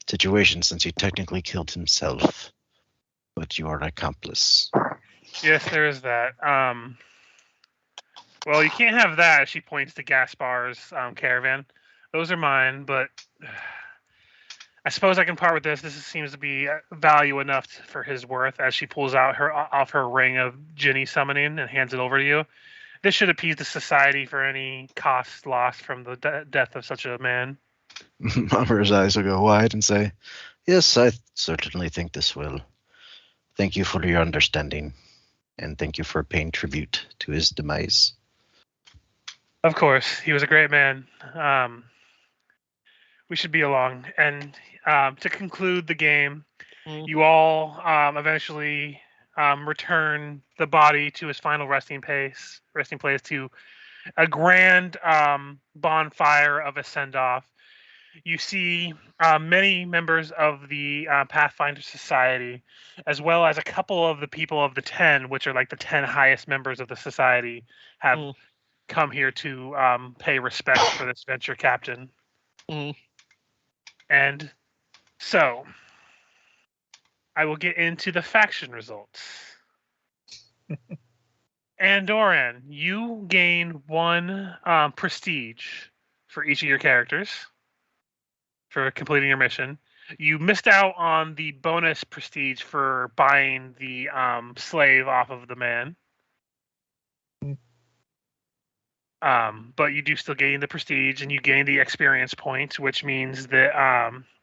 situation since he technically killed himself, but you are an accomplice. Yes, there is that. Well, you can't have that. She points to Gaspar's caravan. Those are mine, but I suppose I can part with this. This seems to be value enough for his worth. As she pulls out off her ring of Ginny summoning and hands it over to you. This should appease the society for any cost lost from the death of such a man. Umbra's eyes will go wide and say, "Yes, I certainly think this will. Thank you for your understanding, and thank you for paying tribute to his demise." Of course, he was a great man. We should be along. And to conclude the game, you all eventually return the body to his final resting place to a grand bonfire of a send-off. You see many members of the Pathfinder Society, as well as a couple of the people of the 10, which are like the 10 highest members of the society, have come here to pay respect for this venture captain. And so, I will get into the faction results. Andoran, you gain 1 prestige for each of your characters for completing your mission. You missed out on the bonus prestige for buying the slave off of the man. But you do still gain the prestige, and you gain the experience points, which means that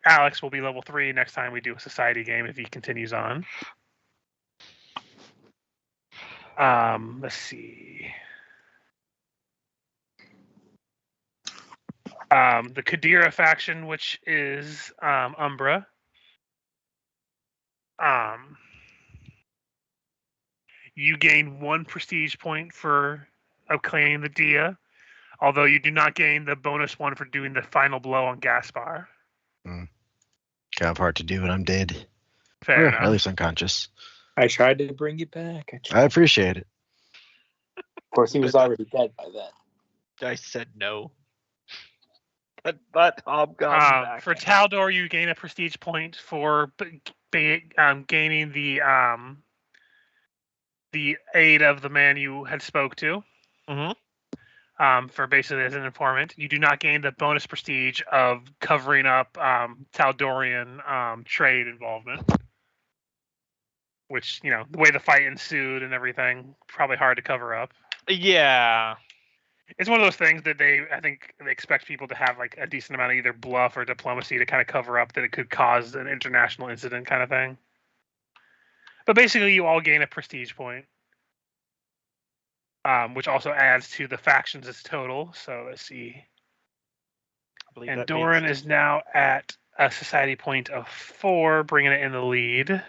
Alex will be level 3 next time we do a society game if he continues on. Let's see. The Kadira faction, which is Umbra. You gain 1 prestige point for obtaining the dia, although you do not gain the bonus 1 for doing the final blow on Gaspar. Kind of hard to do when I'm dead. Fair Or enough. at least unconscious. I tried to bring you back. I appreciate it. Of course, he was already dead by then. I said no. But Hobgoblin back. For Taldor, you gain a prestige point for gaining the aid of the man you had spoke to. Mm-hmm. For basically as an informant. You do not gain the bonus prestige of covering up Taldorian trade involvement. Which, the way the fight ensued and everything, probably hard to cover up. Yeah. It's one of those things that I think they expect people to have like a decent amount of either bluff or diplomacy to kind of cover up that it could cause an international incident kind of thing. But basically, you all gain a prestige point. Which also adds to the factions' total. So let's see. And Doran is now at a society point of 4, bringing it in the lead.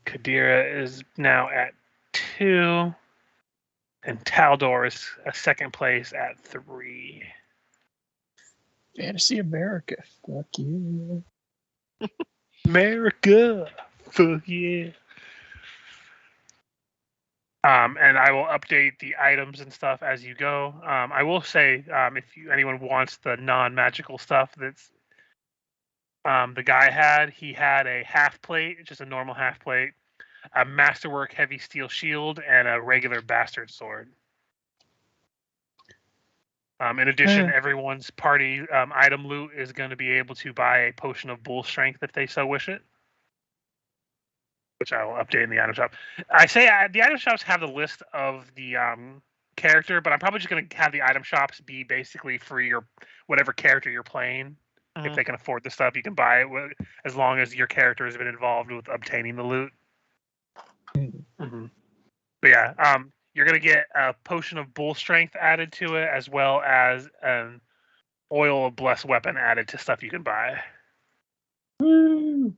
Kadira is now at 2. And Taldor is a second place at 3. Fantasy America. Fuck yeah. America. Fuck yeah. And I will update the items and stuff as you go. I will say, if anyone wants the non-magical stuff that's the guy had, he had a half plate, just a normal half plate, a masterwork heavy steel shield, and a regular bastard sword. In addition, everyone's party item loot is going to be able to buy a potion of bull strength if they so wish it, which I will update in the item shop. I say the item shops have the list of the character, but I'm probably just going to have the item shops be basically for your whatever character you're playing. Mm-hmm. If they can afford the stuff, you can buy it as long as your character has been involved with obtaining the loot. Mm-hmm. But yeah, you're going to get a potion of bull strength added to it, as well as an oil of blessed weapon added to stuff you can buy. Woo!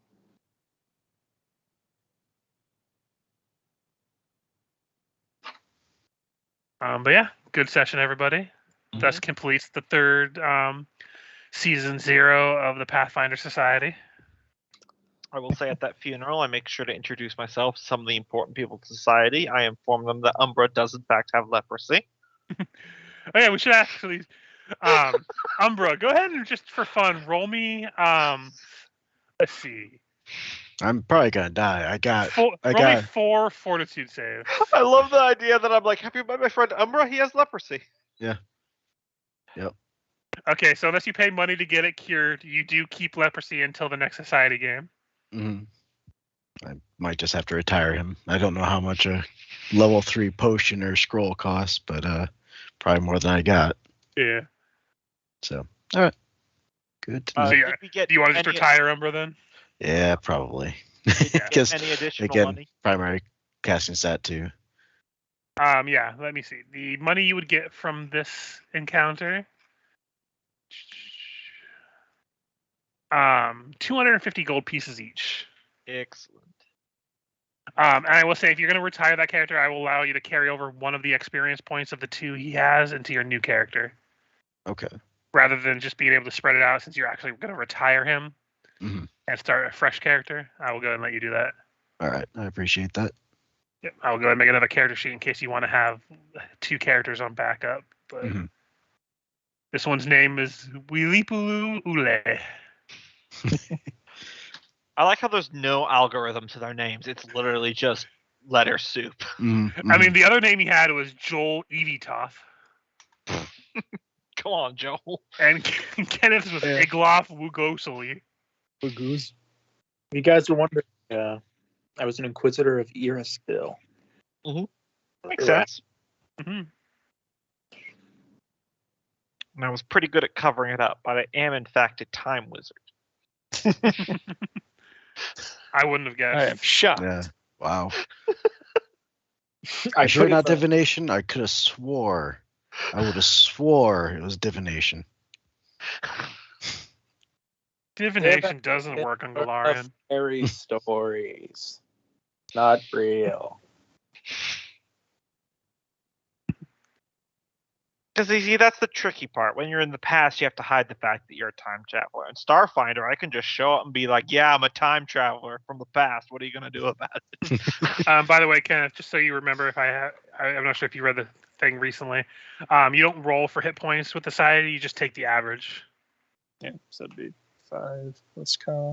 But yeah, good session, everybody. Mm-hmm. Thus completes the third season 0 of the Pathfinder Society. I will say at that funeral, I make sure to introduce myself to some of the important people in society. I inform them that Umbra does in fact have leprosy. Oh yeah, we should actually, Umbra, go ahead and just for fun, roll me, let's see. I'm probably gonna die. I got me 4 fortitude save. I love the idea that I'm like, have you met my friend Umbra? He has leprosy. Yeah. Yep. Okay, so unless you pay money to get it cured, you do keep leprosy until the next society game. Mm-hmm. I might just have to retire him. I don't know how much a level 3 potion or scroll costs, but probably more than I got. Yeah. So, all right. Good. Do you want to just retire Umbra then? Yeah, probably. Because any additional money? Primary casting stat too. Yeah, let me see. The money you would get from this encounter, 250 gold pieces each. Excellent. And I will say, if you're going to retire that character, I will allow you to carry over one of the experience points of the 2 he has into your new character. Okay. Rather than just being able to spread it out, since you're actually going to retire him and start a fresh character, I will go ahead and let you do that. All right, I appreciate that. Yep, I will go ahead and make another character sheet in case you want to have 2 characters on backup. But this one's name is Wilipulu Ule. I like how there's no algorithm to their names. It's literally just letter soup. Mm-hmm. I mean, the other name he had was Joel Evitoth. Come on, Joel. And Kenneth was Igloff Wugosoli. Wugoos. You guys are wondering, I was an Inquisitor of Iraspil. Makes sense. And I was pretty good at covering it up, but I am, in fact, a time wizard. I wouldn't have guessed. I am shocked. Yeah. Wow. I sure not divination. I could have swore. I would have swore it was divination. Divination doesn't work on Galarian. Fairy stories. Not real. Because you see, that's the tricky part. When you're in the past, you have to hide the fact that you're a time traveler. In Starfinder, I can just show up and be like, "Yeah, I'm a time traveler from the past. What are you gonna do about it?" By the way, Kenneth, just so you remember, I'm not sure if you read the thing recently. You don't roll for hit points with the society. You just take the average. Yeah, so that'd be 5 plus con.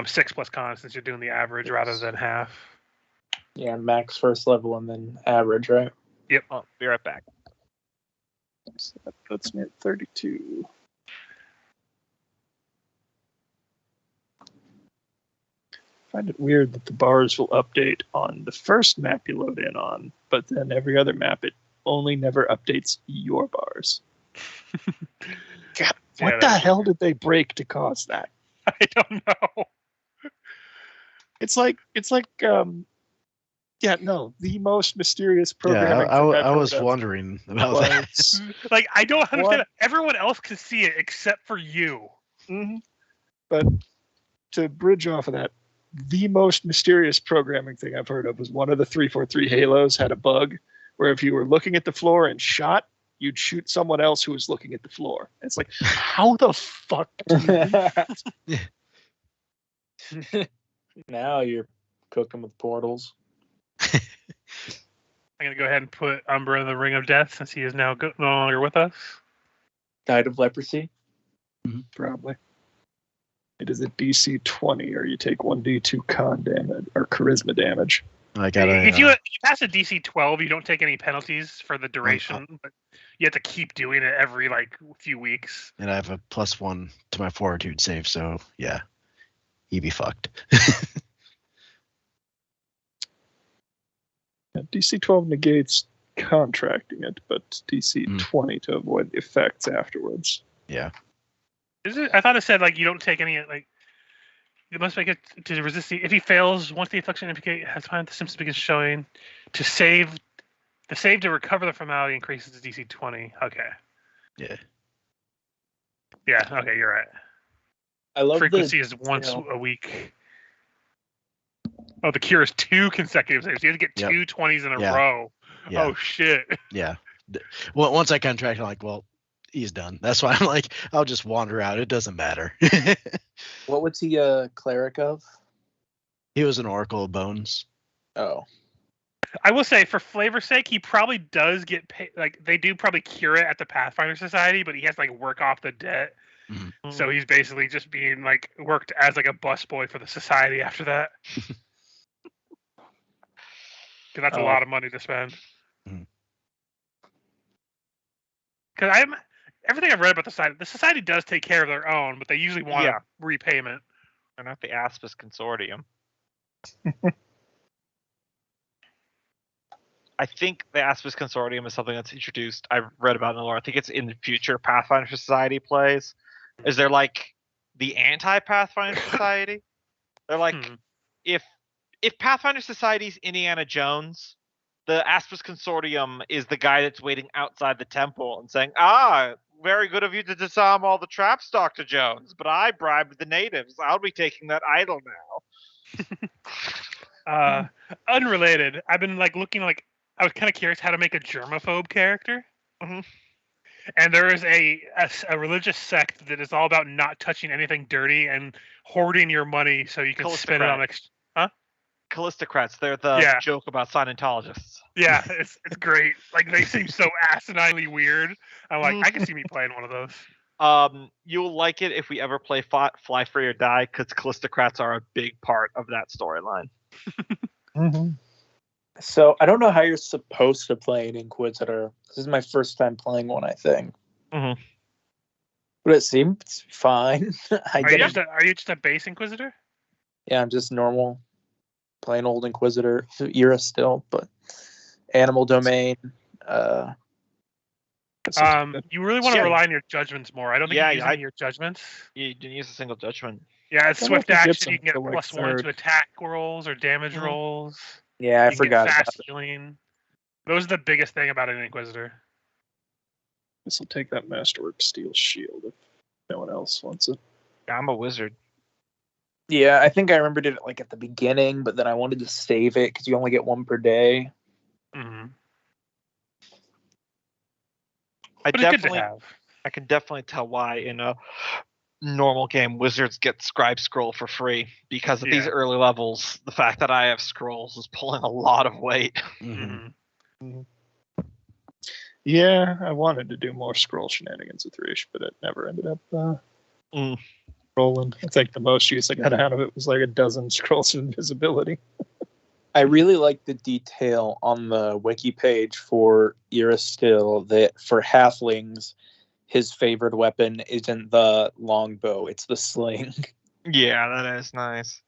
6 plus con, since you're doing the average rather than half. Yeah, max first level and then average, right? Yep. Oh, be right back. So that puts me at 32. I find it weird that the bars will update on the first map you load in on, but then every other map it only never updates your bars. God, what the hell did they break to cause that? I don't know. It's like the most mysterious programming. Yeah, thing I've I heard was of wondering about that. Like, I don't understand. Everyone else can see it except for you. Mm-hmm. But to bridge off of that, the most mysterious programming thing I've heard of was one of the 343 Halos had a bug where if you were looking at the floor and shot, you'd shoot someone else who was looking at the floor. And it's like, how the fuck do you do that? Now you're cooking with portals. I'm going to go ahead and put Umbra in the Ring of Death since he is now no longer with us. Died of leprosy? Probably. It is a DC 20, or you take 1d2 con damage or charisma damage. If you pass a DC 12, you don't take any penalties for the duration, but you have to keep doing it every few weeks. And I have a +1 to my fortitude save, so yeah, he be fucked. DC 12 negates contracting it, but DC 20 to avoid the effects afterwards. Yeah. I thought it said you don't take any you must make it to resist if he fails once the affliction indicate has found the symptoms begins showing to save the save to recover the formality increases to DC 20. Okay. Yeah. Yeah. Okay, you're right. I love frequency is once a week. Oh, the cure is 2 consecutive saves. You have to get 2 20s in a row. Yeah. Oh shit. Yeah. Well, once I contract, I'm like, well, he's done. That's why I'm like, I'll just wander out. It doesn't matter. What was he a cleric of? He was an Oracle of Bones. Oh. I will say, for flavor's sake, he probably does get paid. They do probably cure it at the Pathfinder Society, but he has to work off the debt. Mm-hmm. So he's basically just being worked as a busboy for the society after that. Because that's a lot of money to spend. Because everything I've read about the society does take care of their own, but they usually want a repayment. They're not the Aspis Consortium. I think the Aspis Consortium is something that's introduced. I've read about in the lore. I think it's in the future Pathfinder Society plays. Is there the anti-Pathfinder Society? They're if Pathfinder Society's Indiana Jones, the Aspis Consortium is the guy that's waiting outside the temple and saying, very good of you to disarm all the traps, Dr. Jones, but I bribed the natives. I'll be taking that idol now. Unrelated. I've been looking I was kind of curious how to make a germaphobe character. Mm-hmm. And there is a religious sect that is all about not touching anything dirty and hoarding your money so you can spend it on Callistocrats. They're the joke about Scientologists. Yeah, it's great. They seem so asininely weird. I'm I can see me playing one of those. You'll like it if we ever play Fly Free or Die, because Callistocrats are a big part of that storyline. Mm-hmm. So I don't know how you're supposed to play an Inquisitor. This is my first time playing one, I think. Mm-hmm. But it seems fine. Are you just a base Inquisitor? Yeah, I'm just normal. Plain old Inquisitor era still, but animal domain. You really want to rely on your judgments more. I don't think you use your judgments. You didn't use a single judgment. Yeah, it's swift action. You can get a +1 to attack rolls or damage rolls. Yeah, I forgot about fast healing. Those are the biggest thing about an Inquisitor. This will take that Masterwork Steel Shield if no one else wants it. Yeah, I'm a wizard. Yeah, I think I remembered it at the beginning, but then I wanted to save it because you only get one per day. Mm-hmm. I But it's good to definitely, have. I can definitely tell why in a normal game wizards get scribe scroll for free because at these Yeah. early levels, the fact that I have scrolls is pulling a lot of weight. Mhm. Mhm. Yeah, I wanted to do more scroll shenanigans with Rish, but it never ended up Mm. rolling. I think the most use I got out of it was like a dozen scrolls of invisibility. I really like the detail on the wiki page for Irastill that for halflings, his favorite weapon isn't the longbow, it's the sling. Yeah, that is nice.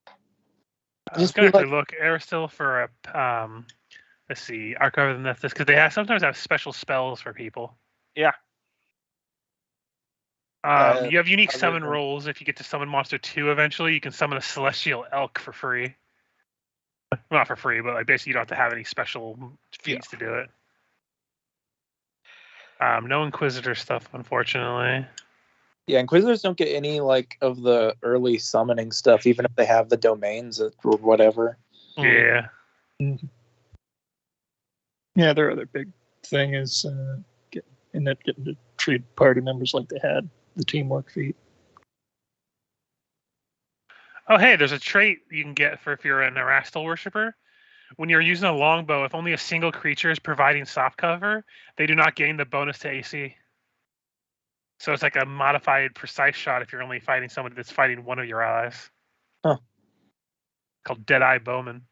I was Just gonna be actually look Aristotle for a let's see, Archive of the Nethys, because they sometimes have special spells for people. Yeah. You have unique other summon than- rolls. If you get to summon monster 2 eventually, you can summon a celestial elk for free. Well, not for free, but like basically you don't have to have any special feats to do it. No Inquisitor stuff, unfortunately. Yeah, Inquisitors don't get any like of the early summoning stuff, even if they have the domains or whatever. Mm. Yeah. Yeah, their other big thing is getting to treat party members like they had the teamwork feat. Oh, hey, there's a trait you can get for if you're an Erastil worshiper. When you're using a longbow, if only a single creature is providing soft cover, they do not gain the bonus to AC. So it's like a modified precise shot if you're only fighting somebody that's fighting one of your allies. Huh. Called Deadeye Bowman.